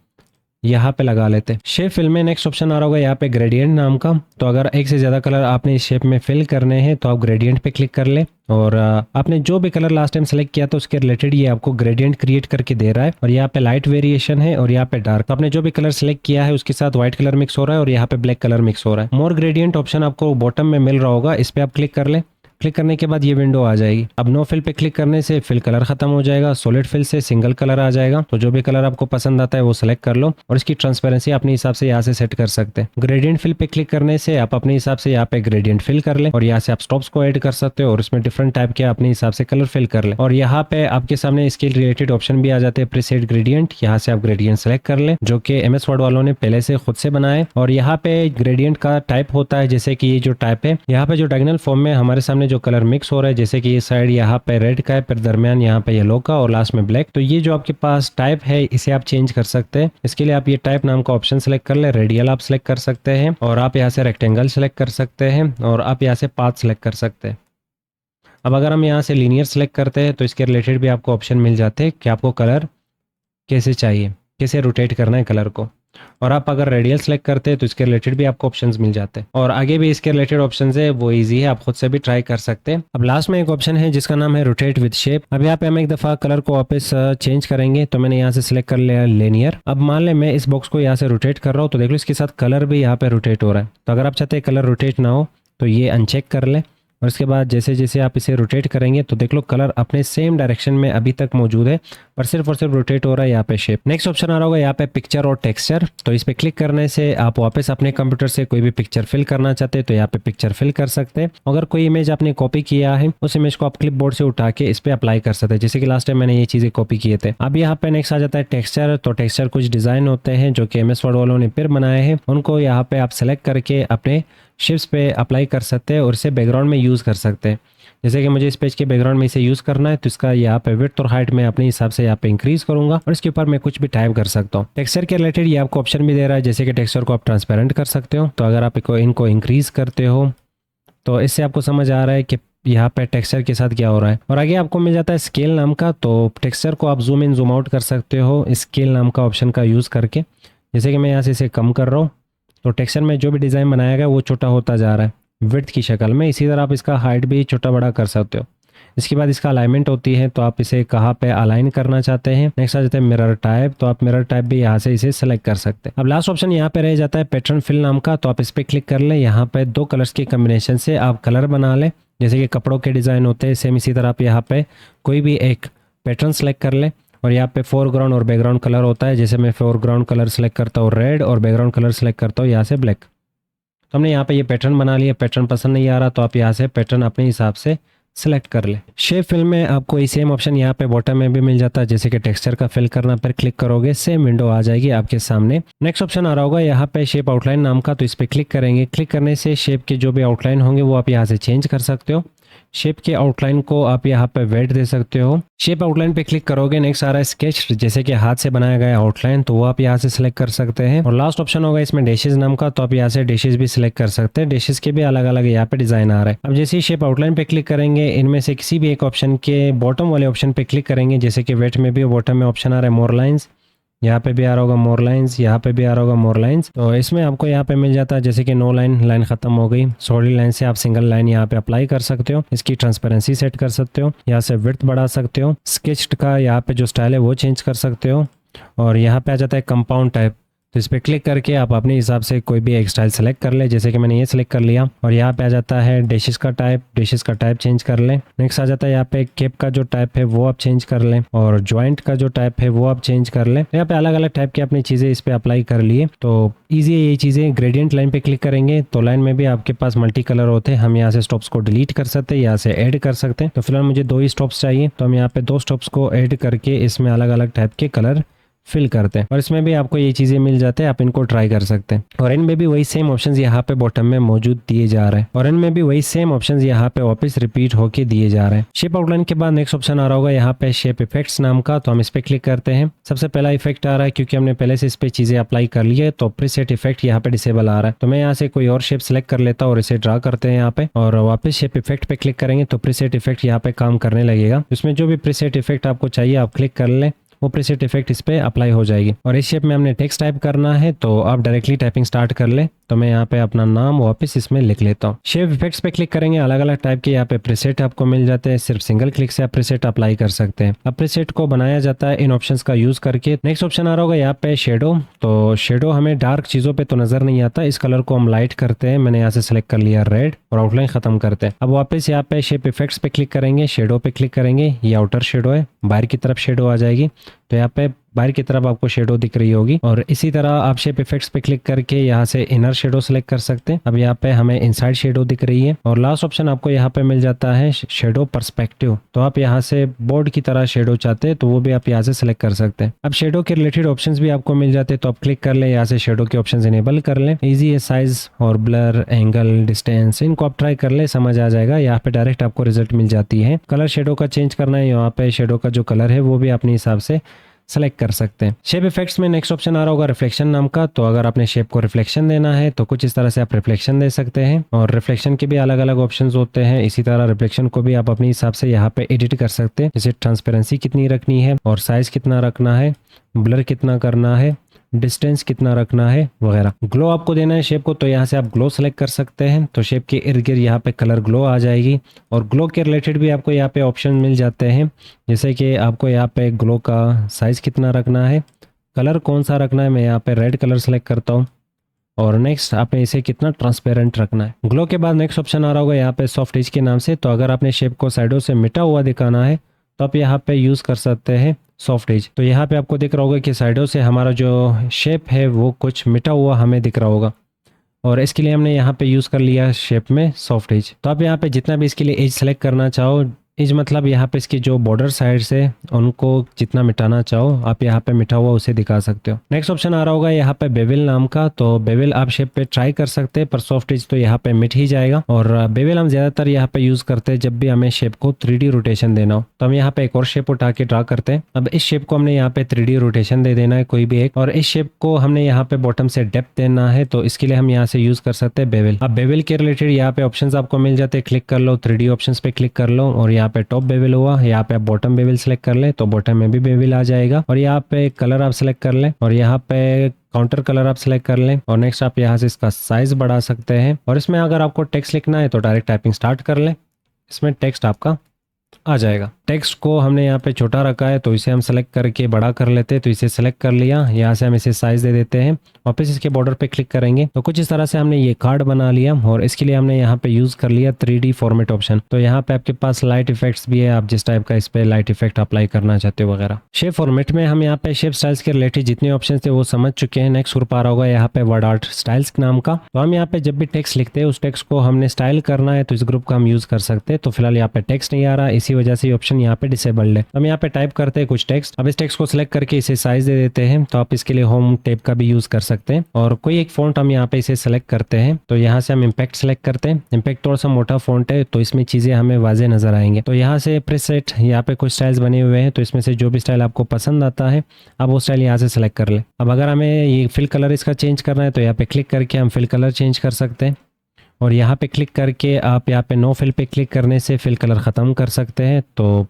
यहाँ पे लगा लेते हैं। शेप फिल में नेक्स्ट ऑप्शन आ रहा होगा यहाँ पे ग्रेडियंट नाम का, तो अगर एक से ज्यादा कलर आपने इस शेप में फिल करने हैं तो आप ग्रेडियंट पे क्लिक कर ले। और आपने जो भी कलर लास्ट टाइम सेलेक्ट किया था उसके रिलेटेड ये आपको ग्रेडियंट क्रिएट करके दे रहा है। और यहाँ पे लाइट वेरिएशन है और यहाँ पे डार्क। आपने जो भी कलर सेलेक्ट किया है उसके साथ व्हाइट कलर मिक्स हो रहा है और यहाँ पे ब्लैक कलर मिक्स हो रहा है। मोर ग्रेडियंट ऑप्शन आपको बॉटम में मिल रहा होगा, इस पे आप क्लिक कर ले। क्लिक करने के बाद ये विंडो आ जाएगी। अब नो फिल पे क्लिक करने से फिल कलर खत्म हो जाएगा, सॉलिड फिल से सिंगल कलर आ जाएगा। तो जो भी कलर आपको पसंद आता है वो सिलेक्ट कर लो और इसकी ट्रांसपेरेंसी अपने हिसाब से यहाँ से सेट कर सकते हैं। ग्रेडियंट फिल पे क्लिक करने से आप अपने हिसाब से यहाँ पे ग्रेडियंट फिल कर ले और यहाँ से आप स्टॉप्स को ऐड कर सकते हो और इसमें डिफरेंट टाइप के अपने हिसाब से कलर फिल कर ले। और यहाँ पे आपके सामने इसके रिलेटेड ऑप्शन भी आ जाते हैं, प्रीसेट ग्रेडियंट। यहाँ से आप ग्रेडियंट सेलेक्ट कर ले जो कि MS वर्ड वालों ने पहले से खुद से बनाए। और यहाँ पे ग्रेडियंट का टाइप होता है, जैसे कि ये जो टाइप है यहाँ पे जो डायगोनल फॉर्म में हमारे सामने जो कलर मिक्स हो रहा है, जैसे कि ये साइड यहाँ पे रेड का है, फिर दरमियान यहाँ पे येलो का और लास्ट में ब्लैक। तो ये जो आपके पास टाइप है इसे आप चेंज कर सकते हैं। इसके लिए आप ये टाइप नाम का ऑप्शन सेलेक्ट कर ले, रेडियल आप सेलेक्ट कर सकते हैं और आप यहाँ से रेक्टेंगल सेलेक्ट कर सकते हैं और आप यहाँ से पाथ सेलेक्ट कर सकते हैं। अब अगर हम यहाँ से लीनियर सेलेक्ट करते हैं तो इसके रिलेटेड भी आपको ऑप्शन मिल जाते हैं कि आपको कलर कैसे चाहिए, कैसे रोटेट करना है कलर को। और आप अगर रेडियल सेलेक्ट करते हैं तो इसके रिलेटेड भी आपको ऑप्शंस मिल जाते हैं। और आगे भी इसके रिलेटेड ऑप्शंस है, वो इजी है, आप खुद से भी ट्राई कर सकते हैं। अब लास्ट में एक ऑप्शन है जिसका नाम है रोटेट विद शेप। अब यहाँ पे हम एक दफा कलर को वापस चेंज करेंगे, तो मैंने यहाँ से सिलेक्ट कर लिया लिनियर। अब मान ले मैं इस बॉक्स को यहाँ से रोटेट कर रहा हूँ, तो देख लो इसके साथ कलर भी यहाँ पे रोटेट हो रहा है। तो अगर आप चाहते हैं कलर रोटेट ना हो तो ये अनचेक कर ले और इसके बाद जैसे जैसे आप इसे रोटेट करेंगे तो देख लो कलर अपने सेम डायरेक्शन में अभी तक मौजूद है, पर सिर्फ और सिर्फ रोटेट हो रहा है यहाँ पे शेप। नेक्स्ट ऑप्शन आ रहा होगा यहाँ पे पिक्चर और टेक्सचर। तो इस पे क्लिक करने से आप वापस अपने कंप्यूटर से कोई भी पिक्चर फिल करना चाहते हैं तो यहाँ पे पिक्चर फिल कर सकते हैं। अगर कोई इमेज आपने कॉपी किया है उस इमेज को आप क्लिप बोर्ड से उठा के इस पे अप्लाई कर सकते हैं, जैसे कि लास्ट टाइम मैंने ये चीजें कॉपी किए थे। अब यहाँ पे नेक्स्ट आ जाता है टेक्सचर। तो टेक्सचर कुछ डिजाइन होते हैं जो कि MS वर्ड वालों ने फिर बनाए हैं, उनको यहाँ पे आप सेलेक्ट करके अपने शेप्स पे अप्लाई कर सकते हैं और इसे बैकग्राउंड में यूज कर सकते हैं। जैसे कि मुझे इस पेज के बैकग्राउंड में इसे यूज करना है तो इसका यहाँ पे विड्थ और हाइट में अपने हिसाब से यहाँ पे इंक्रीज करूंगा और इसके ऊपर मैं कुछ भी टाइप कर सकता हूँ। टेक्सचर के रिलेटेड ये आपको ऑप्शन भी दे रहा है, जैसे कि टेक्सचर को आप ट्रांसपेरेंट कर सकते हो। तो अगर आप इनको इंक्रीज करते हो तो इससे आपको समझ आ रहा है कि यहाँ पे टेक्सचर के साथ क्या हो रहा है। और आगे आपको मिल जाता है स्केल नाम का, तो टेक्सचर को आप जूम इन जूम आउट कर सकते हो स्केल नाम का ऑप्शन का यूज करके। जैसे कि मैं यहाँ से इसे कम कर रहा हूँ तो टेक्सचर में जो भी डिज़ाइन बनाया गया वो छोटा होता जा रहा है विड्थ की शक्ल में। इसी तरह आप इसका हाइट भी छोटा बड़ा कर सकते हो। इसके बाद इसका अलाइनमेंट होती है, तो आप इसे कहाँ पे अलाइन करना चाहते हैं। नेक्स्ट आ जाता है मिरर टाइप, तो आप मिरर टाइप भी यहाँ से इसे सेलेक्ट कर सकते हैं। अब लास्ट ऑप्शन यहाँ पे रह जाता है पैटर्न फिल नाम का, तो आप इस पर क्लिक कर ले। यहाँ पे 2 कलर्स के कम्बिनेशन से आप कलर बना लें, जैसे कि कपड़ों के डिज़ाइन होते हैं सेम इसी तरह आप यहाँ पे कोई भी एक पैटर्न सेलेक्ट कर ले। और यहाँ पे फोरग्राउंड और बैकग्राउंड कलर होता है, जैसे मैं फोरग्राउंड कलर सेलेक्ट करता हूँ रेड और बैकग्राउंड कलर सेलेक्ट करता हूँ यहाँ से ब्लैक। तो हमने यहाँ पे ये पैटर्न बना लिया। पैटर्न पसंद नहीं आ रहा तो आप यहाँ से पैटर्न अपने हिसाब से सेलेक्ट कर ले। शेप फिल में आपको ये सेम ऑप्शन यहाँ पे बॉटम में भी मिल जाता है, जैसे कि टेक्सचर का फिल करना पर क्लिक करोगे सेम विंडो आ जाएगी आपके सामने। नेक्स्ट ऑप्शन आ रहा होगा यहाँ पे शेप आउटलाइन नाम का, तो इस पे क्लिक करेंगे। क्लिक करने से शेप के जो भी आउटलाइन होंगे वो आप यहाँ से चेंज कर सकते हो। शेप के आउटलाइन को आप यहाँ पे वेट दे सकते हो। शेप आउटलाइन पे क्लिक करोगे, नेक्स्ट आ रहा है स्केच, जैसे कि हाथ से बनाया गया आउटलाइन, तो वो आप यहाँ से सिलेक्ट कर सकते हैं। और लास्ट ऑप्शन होगा इसमें डैशेज नाम का, तो आप यहाँ से डैशेज भी सिलेक्ट कर सकते हैं। डैशेज के भी अलग अलग यहाँ पे डिजाइन आ रहा है। अब जैसे ही शेप आउटलाइन पे क्लिक करेंगे, इनमें से किसी भी एक ऑप्शन के बॉटम वाले ऑप्शन पे क्लिक करेंगे, जैसे कि वेट में भी बॉटम में ऑप्शन आ रहा है मोर लाइन्स, यहाँ पे भी आ रहा होगा मोर लाइंस, यहाँ पे भी आ रहा होगा मोर लाइंस। तो इसमें आपको यहाँ पे मिल जाता है जैसे कि नो लाइन खत्म हो गई, सॉलिड लाइन से आप सिंगल लाइन यहाँ पे अप्लाई कर सकते हो। इसकी ट्रांसपेरेंसी सेट कर सकते हो, यहाँ से विड्थ बढ़ा सकते हो। स्केच्ड का यहाँ पे जो स्टाइल है वो चेंज कर सकते हो। और यहाँ पे आ जाता है कंपाउंड टाइप, तो इस पर क्लिक करके आप अपने हिसाब से कोई भी एक स्टाइल सेलेक्ट कर ले, जैसे कि मैंने ये सिलेक्ट कर लिया। और यहाँ पे आ जाता है डैशेस का टाइप चेंज कर ले। नेक्स्ट आ जाता है यहाँ पे कैप का जो टाइप है वो आप चेंज कर लें, और ज्वाइंट का जो टाइप है वो आप चेंज कर लें। यहाँ पे अलग अलग टाइप की अपनी चीज़ें इस पे अप्लाई कर लिए, तो ईजी है ये चीज़ें। ग्रेडियंट लाइन पे क्लिक करेंगे तो लाइन में भी आपके पास मल्टी कलर होते हैं, हम यहाँ से स्टॉप्स को डिलीट कर सकते हैं, यहाँ से ऐड कर सकते हैं। तो फिलहाल मुझे 2 ही स्टॉप्स चाहिए, तो हम यहाँ पे 2 स्टॉप्स को ऐड करके इसमें अलग अलग टाइप के कलर फिल करते हैं। और इसमें भी आपको ये चीज़ें मिल जाते हैं, आप इनको ट्राई कर सकते हैं। और इनमें भी वही सेम ऑप्शंस यहाँ पे बॉटम में मौजूद दिए जा रहे हैं, और इनमें भी वही सेम ऑप्शंस यहाँ पे वापस रिपीट होके दिए जा रहे हैं। शेप आउटलाइन के बाद नेक्स्ट ऑप्शन आ रहा होगा यहाँ पे शेप इफेक्ट्स नाम का, तो हम इस पे क्लिक करते हैं। सबसे पहला इफेक्ट आ रहा है, क्योंकि हमने पहले से इस पे चीज़ें अप्लाई कर ली है, तो प्रीसेट इफेक्ट यहाँ पे डिसेबल आ रहा है। तो मैं यहाँ से कोई और शेप सेलेक्ट कर लेता हूँ और इसे ड्रा करते हैं यहाँ पे, और वापस शेप इफेक्ट पे क्लिक करेंगे तो प्रीसेट इफेक्ट यहाँ पे काम करने लगेगा। इसमें जो भी प्रीसेट इफेक्ट आपको चाहिए आप क्लिक कर लें, वो प्रीसेट इफेक्ट इस पे अप्लाई हो जाएगी। और इस शेप में हमने टेक्स्ट टाइप करना है, तो आप डायरेक्टली टाइपिंग स्टार्ट कर ले। तो मैं यहाँ पे अपना नाम वापस इसमें लिख लेता हूँ। शेप इफेक्ट्स पे क्लिक करेंगे, अलग अलग टाइप के यहाँ पे प्रीसेट आपको मिल जाते हैं। सिर्फ सिंगल क्लिक से आप प्रीसेट अप्लाई कर सकते हैं। अब प्रीसेट को बनाया जाता है इन ऑप्शंस का यूज करके। नेक्स्ट ऑप्शन आ रहा होगा यहाँ पे शेडो, तो शेडो हमें डार्क चीजों पे तो नजर नहीं आता, इस कलर को हम लाइट करते हैं। मैंने यहाँ से सिलेक्ट कर लिया रेड, और आउटलाइन खत्म करते हैं। अब वापस यहाँ पे शेप इफेक्ट्स पे क्लिक करेंगे, शेडो पे क्लिक करेंगे, ये आउटर शेडो है, बाहर की तरफ शेडो आ जाएगी। तो यहाँ पे बाहर की तरफ आपको शेडो दिख रही होगी। और इसी तरह आप शेप इफेक्ट्स पे क्लिक करके यहाँ से इनर शेडो सेलेक्ट कर सकते हैं। अब यहाँ पे हमें इनसाइड शेडो दिख रही है। और लास्ट ऑप्शन आपको यहाँ पे मिल जाता है शेडो पर्सपेक्टिव, तो आप यहाँ से बोर्ड की तरह शेडो चाहते हैं तो वो भी आप यहाँ से सिलेक्ट कर सकते हैं। अब शेडो के रिलेटेड ऑप्शंस भी आपको मिल जाते हैं, तो आप क्लिक कर ले, यहाँ से शेडो के ऑप्शन इनेबल कर लें। ईजी है, साइज और ब्लर, एंगल, डिस्टेंस, इनको आप ट्राई कर ले, समझ आ जाएगा। यहाँ पे डायरेक्ट आपको रिजल्ट मिल जाती है। कलर शेडो का चेंज करना है, यहाँ पे शेडो का जो कलर है वो भी अपने हिसाब से सेलेक्ट कर सकते हैं। शेप इफेक्ट्स में नेक्स्ट ऑप्शन आ रहा होगा रिफ्लेक्शन नाम का, तो अगर आपने शेप को रिफ्लेक्शन देना है तो कुछ इस तरह से आप रिफ्लेक्शन दे सकते हैं। और रिफ्लेक्शन के भी अलग अलग ऑप्शंस होते हैं, इसी तरह रिफ्लेक्शन को भी आप अपने हिसाब से यहाँ पे एडिट कर सकते हैं, जैसे ट्रांसपेरेंसी कितनी रखनी है, और साइज कितना रखना है, ब्लर कितना करना है, डिस्टेंस कितना रखना है वगैरह। ग्लो आपको देना है शेप को, तो यहाँ से आप ग्लो सेलेक्ट कर सकते हैं। तो शेप के इर्द गिर्द यहाँ पे कलर ग्लो आ जाएगी। और ग्लो के रिलेटेड भी आपको यहाँ पे ऑप्शन मिल जाते हैं, जैसे कि आपको यहाँ पे ग्लो का साइज कितना रखना है, कलर कौन सा रखना है। मैं यहाँ पे रेड कलर सेलेक्ट करता हूँ। और नेक्स्ट आपने इसे कितना ट्रांसपेरेंट रखना है। ग्लो के बाद नेक्स्ट ऑप्शन आ रहा होगा यहाँ पे सॉफ्ट एज के नाम से, तो अगर आपने शेप को साइडों से मिटा हुआ दिखाना है तो आप यहाँ पे यूज़ कर सकते हैं सॉफ्ट एज। तो यहाँ पे आपको दिख रहा होगा कि साइडों से हमारा जो शेप है वो कुछ मिटा हुआ हमें दिख रहा होगा, और इसके लिए हमने यहाँ पे यूज़ कर लिया शेप में सॉफ्ट एज। तो आप यहाँ पे जितना भी इसके लिए एज सेलेक्ट करना चाहो, एज मतलब यहाँ पे इसकी जो बॉर्डर साइड से उनको जितना मिटाना चाहो आप यहाँ पे मिटा हुआ उसे दिखा सकते हो। नेक्स्ट ऑप्शन आ रहा होगा यहाँ पे बेवल नाम का, तो बेवल आप शेप पे ट्राई कर सकते हैं, पर सॉफ्ट एज तो यहाँ पे मिट ही जाएगा। और बेवल हम ज्यादातर यहाँ पे यूज करते हैं जब भी हमें शेप को 3D रोटेशन देना हो। तो हम यहाँ पे एक और शेप उठा के ड्रा करते हैं। अब इस शेप को हमने यहाँ पे 3D रोटेशन दे देना है कोई भी एक, और इस शेप को हमने यहाँ पे बॉटम से डेप्थ देना है, तो इसके लिए हम यहाँ से यूज कर सकते हैं बेवल। अब बेवल के रिलेटेड यहाँ पे ऑप्शन आपको मिल जाते हैं, क्लिक कर लो, 3D ऑप्शन पे क्लिक कर लो, और यहाँ पे टॉप बेवल हुआ, यहाँ पे आप बॉटम बेवल सेलेक्ट कर ले तो बॉटम में भी बेवल आ जाएगा। और यहाँ पे कलर आप सेलेक्ट कर ले, और यहाँ पे काउंटर कलर आप सिलेक्ट कर लें और नेक्स्ट आप यहाँ से इसका साइज बढ़ा सकते हैं। और इसमें अगर आपको टेक्स्ट लिखना है तो डायरेक्ट टाइपिंग स्टार्ट कर लें, इसमें टेक्स्ट आपका आ जाएगा। टेक्स्ट को हमने यहाँ पे छोटा रखा है तो इसे हम सेलेक्ट करके बड़ा कर लेते हैं, तो इसे सेलेक्ट कर लिया। यहाँ से हम इसे साइज दे देते हैं, वापस इसके बॉर्डर पे क्लिक करेंगे तो कुछ इस तरह से हमने ये कार्ड बना लिया। और इसके लिए हमने यहाँ पे यूज कर लिया 3D फॉर्मेट ऑप्शन। तो यहाँ पे आपके पास लाइट इफेक्ट्स भी है, आप जिस टाइप का इस पे लाइट इफेक्ट अप्लाई करना चाहते हो वगैरह। शेप फॉर्मेट में हम यहाँ पे शेप स्टाइल्स के रिलेटेड जितने ऑप्शन थे वो समझ चुके हैं। नेक्स्ट ग्रुप आ रहा होगा यहाँ पे वर्ड आर्ट स्टाइल्स नाम का। तो हम यहाँ पे जब भी टेक्स्ट लिखते हैं उस टेक्स्ट को हमने स्टाइल करना है तो इस ग्रुप का हम यूज कर सकते हैं। तो फिलहाल यहाँ पे टेक्स्ट नहीं आ रहा, इसी वजह से ऑप्शन यहाँ पे डिसेबल्ड है। हम यहाँ पे टाइप करते हैं कुछ टेक्स्ट। अब इस टेक्स्ट को सिलेक्ट करके इसे साइज दे देते हैं, तो आप इसके लिए होम टैब का भी यूज कर सकते हैं। और कोई एक फॉन्ट हम यहाँ पे इसे सेलेक्ट करते हैं, तो यहाँ से हम इम्पैक्ट सेलेक्ट करते हैं। इम्पैक्ट थोड़ा सा मोटा फॉन्ट है तो इसमें चीजें हमें वाजे नजर आएंगे। तो यहाँ से प्रीसेट यहाँ पे कुछ स्टाइल्स बने हुए हैं, तो इसमें से जो भी स्टाइल आपको पसंद आता है आप वो स्टाइल यहाँ से सेलेक्ट कर ले। अब अगर हमें ये फिल कलर इसका चेंज करना है तो यहाँ पे क्लिक करके हम फिल कलर चेंज कर सकते हैं। और यहाँ पे क्लिक करके आप यहाँ पे नो फिल पे क्लिक करने से फिल कलर ख़त्म कर सकते हैं, तो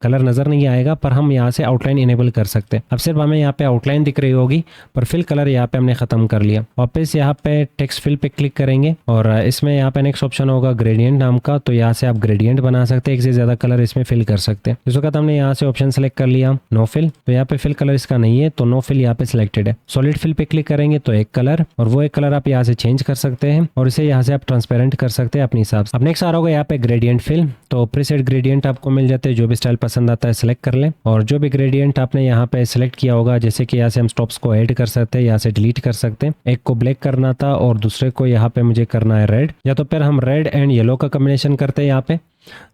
कलर नज़र नहीं आएगा, पर हम यहाँ से आउटलाइन इनेबल कर सकते हैं। अब सिर्फ हमें यहाँ पे आउटलाइन दिख रही होगी, पर फिल कलर यहाँ पे हमने ख़त्म कर लिया। वापस यहाँ पे टेक्स्ट फिल पे क्लिक करेंगे और इसमें यहाँ पे नेक्स्ट ऑप्शन होगा ग्रेडियंट नाम का, तो यहाँ से आप ग्रेडियंट बना सकते हैं, एक से ज़्यादा कलर इसमें फिल कर सकते हैं। इस वक्त हमने यहाँ से ऑप्शन सेलेक्ट कर लिया नो फिल, तो यहाँ पे फिल कलर इसका नहीं है तो नो फिल यहाँ पे सिलेक्टेड है। सॉलिड फिल पे क्लिक करेंगे तो एक कलर, और वो एक कलर आप यहाँ से चेंज कर सकते हैं और इसे यहाँ से आप ट्रांसपेरेंट कर सकते हैं अपने हिसाब से। अब नेक्स्ट आ रहा होगा यहाँ पे ग्रेडियंट फिल, तो प्रीसेट ग्रेडियंट आपको मिल जाते हैं, जो भी स्टाइल पसंद आता है सेलेक्ट कर लें। और जो भी ग्रेडियंट आपने यहाँ पे सिलेक्ट किया होगा, जैसे कि यहाँ से हम स्टॉप्स को ऐड कर सकते हैं, यहाँ से डिलीट कर सकते हैं। एक को ब्लैक करना था और दूसरे को यहाँ पे मुझे करना है रेड, या तो फिर हम रेड एंड येलो का कॉम्बिनेशन करते हैं यहाँ पे।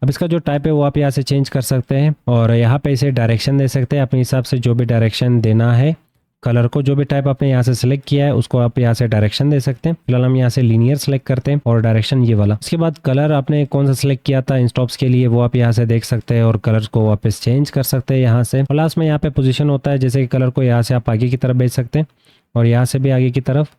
अब इसका जो टाइप है वो आप यहाँ से चेंज कर सकते हैं और यहाँ पे इसे डायरेक्शन दे सकते हैं अपने हिसाब से, जो भी डायरेक्शन देना है कलर को, जो भी टाइप आपने यहाँ से सिलेक्ट किया है उसको आप यहाँ से डायरेक्शन दे सकते हैं। फिलहाल हम यहाँ से लीनियर सेलेक्ट करते हैं और डायरेक्शन ये वाला। इसके बाद कलर आपने कौन सा सिलेक्ट किया था इन स्टॉप्स के लिए वो आप यहाँ से देख सकते हैं और कलर को वापस चेंज कर सकते हैं यहाँ से। और लास्ट में यहाँ पे पोजीशन होता है, जैसे कि कलर को यहाँ से आप आगे की तरफ भेज सकते हैं और यहाँ से भी आगे की तरफ।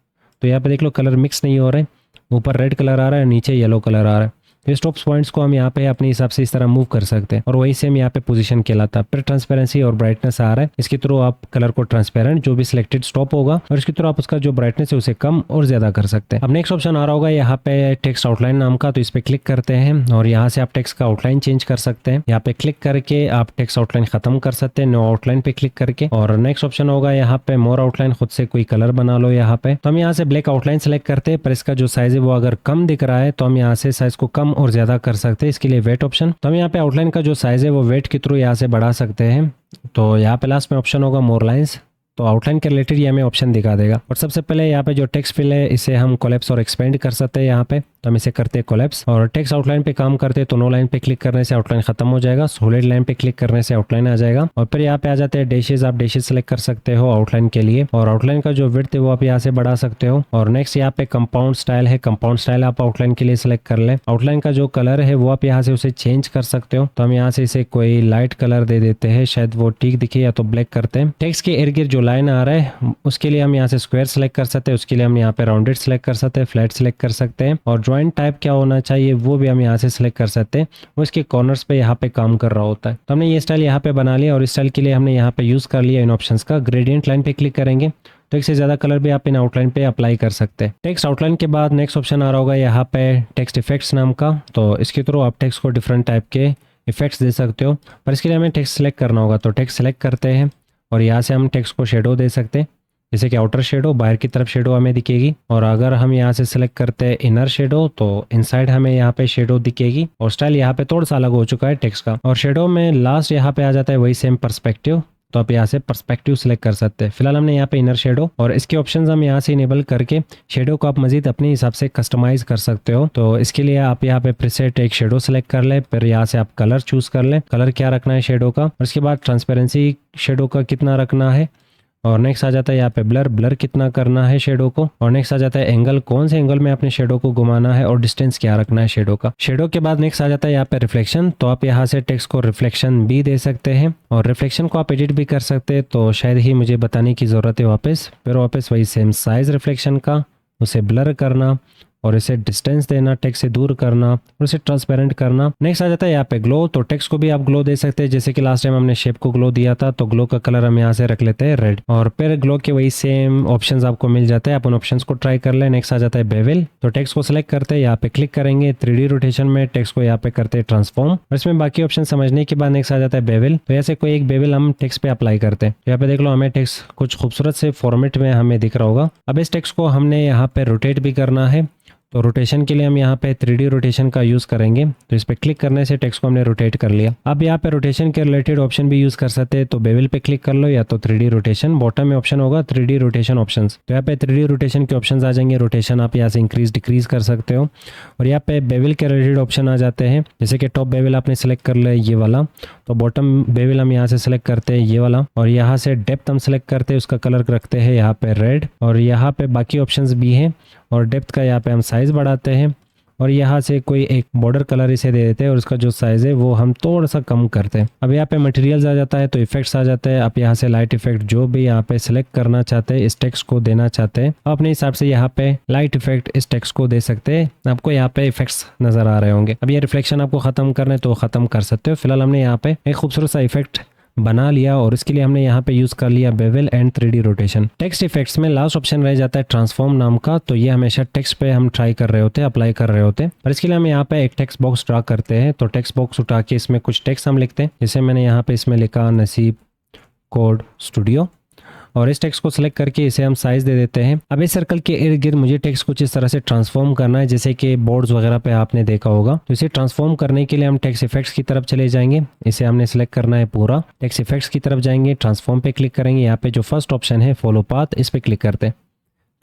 तो यहाँ पे देख लो कलर मिक्स नहीं हो रहे, ऊपर रेड कलर आ रहा है, नीचे येलो कलर आ रहा है। तो स्टॉप्स पॉइंट्स को हम यहाँ पे अपने हिसाब से इस तरह मूव कर सकते हैं और वही सेम यहाँ पे पोजीशन कहलाता है। फिर ट्रांसपेरेंसी और ब्राइटनेस आ रहा है, इसके थ्रू आप कलर को ट्रांसपेरेंट जो भी सिलेक्टेड स्टॉप होगा और इसके थ्रू आप उसका जो ब्राइटनेस है उसे कम और ज्यादा कर सकते हैं। अब नेक्स्ट ऑप्शन आ रहा होगा यहाँ पे टेक्स्ट आउटलाइन नाम का, तो इस पे क्लिक करते हैं और यहाँ से आप टेक्स्ट का आउटलाइन चेंज कर सकते हैं। यहाँ पे क्लिक करके आप टेक्स्ट आउटलाइन खत्म कर सकते हैं नो आउटलाइन पे क्लिक करके। और नेक्स्ट ऑप्शन होगा यहाँ पे मोर आउटलाइन, खुद से कोई कलर बना लो यहाँ पे। तो हम यहाँ से ब्लैक आउटलाइन सेलेक्ट करते हैं, पर इसका जो साइज है वो अगर कम दिख रहा है तो हम यहाँ से साइज को कम और ज्यादा कर सकते हैं। इसके लिए वेट ऑप्शन, तो हम यहाँ पे आउटलाइन का जो साइज है वो वेट के थ्रू यहाँ से बढ़ा सकते हैं। तो यहाँ पे लास्ट में ऑप्शन होगा मोर लाइंस, तो आउटलाइन के रिलेटेड ये हमें ऑप्शन दिखा देगा। और सबसे पहले यहाँ पे जो टेक्स्ट फिल है इसे हम कोलैप्स और एक्सपेंड कर सकते हैं यहाँ पे, तो हम इसे करते हैं कोलैप्स। और टेक्स्ट आउटलाइन पे काम करते हैं तो नो लाइन पे क्लिक करने से आउटलाइन खत्म हो जाएगा, सॉलिड लाइन पे क्लिक करने से आउटलाइन आ जाएगा। और फिर यहाँ पे आ जाते हैं डैशेस, आप डैशेस सेलेक्ट कर सकते हो आउटलाइन के लिए और आउटलाइन का जो विड्थ है वो आप यहाँ से बढ़ा सकते हो। और नेक्स्ट यहाँ पे कंपाउंड स्टाइल है, कंपाउंड स्टाइल आप आउटलाइन के लिए सिलेक्ट कर ले। आउटलाइन का जो कलर है वो आप यहाँ से उसे चेंज कर सकते हो, तो हम यहाँ से इसे कोई लाइट कलर दे देते हैं, शायद वो ठीक दिखे, या तो ब्लैक करते हैं। टेक्स्ट के इर्द गिर्द जो लाइन आ रहा है उसके लिए हम यहाँ से स्क्वायर सेलेक्ट कर सकते हैं, उसके लिए हम यहाँ पे राउंडेड सेलेक्ट कर सकते हैं, फ्लैट सेलेक्ट कर सकते हैं। और ज्वाइंट टाइप क्या होना चाहिए वो भी हम यहाँ से सिलेक्ट कर सकते हैं, वो इसके कॉर्नर्स पे यहाँ पे काम कर रहा होता है। तो हमने ये स्टाइल यहाँ पे बना लिया और इस स्टाइल के लिए हमने यहाँ पे यूज कर लिया इन ऑप्शंस का। ग्रेडियंट लाइन पे क्लिक करेंगे तो एक से ज्यादा कलर भी आप इन आउटलाइन पे अप्लाई कर सकते हैं। टेक्स्ट आउटलाइन के बाद नेक्स्ट ऑप्शन आ रहा होगा यहाँ पे टेक्स्ट इफेक्ट्स नाम का, तो इसके थ्रू आप टेक्स्ट को डिफरेंट टाइप के इफेक्ट्स दे सकते हो, पर इसके लिए हमें टेक्स्ट सेलेक्ट करना होगा। तो टेक्स्ट सेलेक्ट करते हैं और यहाँ से हम टेक्स्ट को शेडो दे सकते हैं, जैसे कि आउटर शेडो, बाहर की तरफ शेडो हमें दिखेगी। और अगर हम यहाँ से सिलेक्ट करते हैं इनर शेडो तो इनसाइड हमें यहाँ पे शेडो दिखेगी। और स्टाइल यहाँ पे थोड़ा सा अलग हो चुका है टेक्स्ट का। और शेडो में लास्ट यहाँ पे आ जाता है वही सेम पर्सपेक्टिव, तो आप यहाँ से पर्सपेक्टिव सिलेक्ट कर सकते हैं। फिलहाल हमने यहाँ पे इनर शेडो और इसके ऑप्शंस हम यहाँ से इनेबल करके शेडो को आप मजीद अपने हिसाब से कस्टमाइज कर सकते हो। तो इसके लिए आप यहाँ पे प्रीसेट एक शेडो सेलेक्ट कर ले, फिर यहाँ से आप कलर चूज कर ले, कलर क्या रखना है शेडो का, और इसके बाद ट्रांसपेरेंसी शेडो का कितना रखना है। और नेक्स्ट आ जाता है यहाँ पे ब्लर कितना करना है शेडो को। और नेक्स्ट आ जाता है एंगल, कौन से एंगल में अपने शेडो को घुमाना है, और डिस्टेंस क्या रखना है शेडो का। शेडो के बाद नेक्स्ट आ जाता है यहाँ पे रिफ्लेक्शन, तो आप यहाँ से टेक्स्ट को रिफ्लेक्शन भी दे सकते हैं और रिफ्लेक्शन को आप एडिट भी कर सकते हैं। तो शायद ही मुझे बताने की जरूरत है वापस, फिर वापस वही सेम साइज रिफ्लेक्शन का, उसे ब्लर करना और इसे डिस्टेंस देना, टेक्स्ट से दूर करना और इसे ट्रांसपेरेंट करना। नेक्स्ट आ जाता है यहाँ पे ग्लो। तो टेक्स्ट को भी आप ग्लो दे सकते हैं, जैसे कि लास्ट टाइम हमने शेप को ग्लो दिया था, तो ग्लो का कलर हम यहाँ से रख लेते हैं रेड, और फिर ग्लो के वही सेम ऑप्शंस आपको मिल जाते हैं, आप उन ऑप्शंस को ट्राई कर ले। नेक्स्ट आ जाता है बेवल। तो टेक्स्ट को सिलेक्ट करते हैं, यहाँ पे क्लिक करेंगे, 3D रोटेशन में टेक्स्ट को यहाँ पे करते हैं ट्रांसफॉर्म, और इसमें बाकी ऑप्शन समझने के बाद नेक्स्ट आ जाता है बेवल। तो ऐसे कोई एक बेवल हम टेक्स्ट पे अप्लाई करते हैं। यहाँ पे देख लो हमें टेक्स्ट कुछ खूबसूरत से फॉर्मेट में हमें दिख रहा होगा। अब इस टेक्स्ट को हमने यहाँ पे रोटेट भी करना है, तो रोटेशन के लिए हम यहाँ पे 3D रोटेशन का यूज़ करेंगे। तो इस पर क्लिक करने से टेक्स्ट को हमने रोटेट कर लिया। अब यहाँ पे रोटेशन के रिलेटेड ऑप्शन भी यूज़ कर सकते हैं, तो बेवल पे क्लिक कर लो या तो 3D रोटेशन, बॉटम में ऑप्शन होगा 3D रोटेशन ऑप्शंस। तो यहाँ पे 3D रोटेशन के ऑप्शंस आ जाएंगे, रोटेशन आप यहाँ से इंक्रीज डिक्रीज कर सकते हो। और यहाँ पे बेवल के रिलेटेड ऑप्शन आ जाते हैं, जैसे कि टॉप बेवल आपने सेलेक्ट कर लिया ये वाला, तो बॉटम बेवल हम यहाँ से सेलेक्ट करते हैं ये वाला, और यहाँ से डेप्थ हम सेलेक्ट करते हैं, उसका कलर रखते हैं यहाँ पे रेड, और यहाँ पे बाकी ऑप्शंस भी हैं, और डेप्थ का यहाँ पे हम साइज़ बढ़ाते हैं, और यहाँ से कोई एक बॉर्डर कलर इसे दे देते हैं, और उसका जो साइज़ है वो हम थोड़ा सा कम करते हैं। अब यहाँ पे मटेरियल्स आ जाता है, तो इफेक्ट्स आ जाते हैं। आप यहाँ से लाइट इफेक्ट जो भी यहाँ पे सिलेक्ट करना चाहते हैं, इस टेक्स्ट को देना चाहते हैं, अपने हिसाब से यहाँ पे लाइट इफेक्ट इस टेक्स्ट को दे सकते हैं। आपको यहाँ पे इफेक्ट्स नजर आ रहे होंगे। अब ये रिफ्लेक्शन आपको खत्म करना है तो खत्म कर सकते हो। फिलहाल हमने यहाँ पे एक खूबसूरत सा इफेक्ट बना लिया, और इसके लिए हमने यहाँ पे यूज कर लिया bevel and 3D rotation. Text effects में लास्ट ऑप्शन रह जाता है ट्रांसफॉर्म नाम का, तो ये हमेशा टेक्स्ट पे हम ट्राई कर रहे होते हैं, अप्लाई कर रहे होते हैं। पर इसके लिए हम यहाँ पे एक टेक्स्ट बॉक्स ड्रा करते हैं। तो टेक्स्ट बॉक्स उठा के इसमें कुछ टेक्स्ट हम लिखते हैं, जैसे मैंने यहाँ पे इसमें लिखा नसीब कोड स्टूडियो, और इस टेक्स्ट को सिलेक्ट करके इसे हम साइज दे देते हैं। अब इस सर्कल के इर्द गिर्द मुझे टेक्स्ट कुछ इस तरह से ट्रांसफॉर्म करना है, जैसे कि बोर्ड्स वगैरह पे आपने देखा होगा। तो इसे ट्रांसफॉर्म करने के लिए हम टेक्स्ट इफेक्ट्स की तरफ चले जाएंगे, इसे हमने सिलेक्ट करना है पूरा। टेक्स्ट इफेक्ट्स की तरफ जाएंगे, ट्रांसफॉर्म पे क्लिक करेंगे, यहाँ पे जो फर्स्ट ऑप्शन है फॉलो पाथ, इस पे क्लिक करते हैं।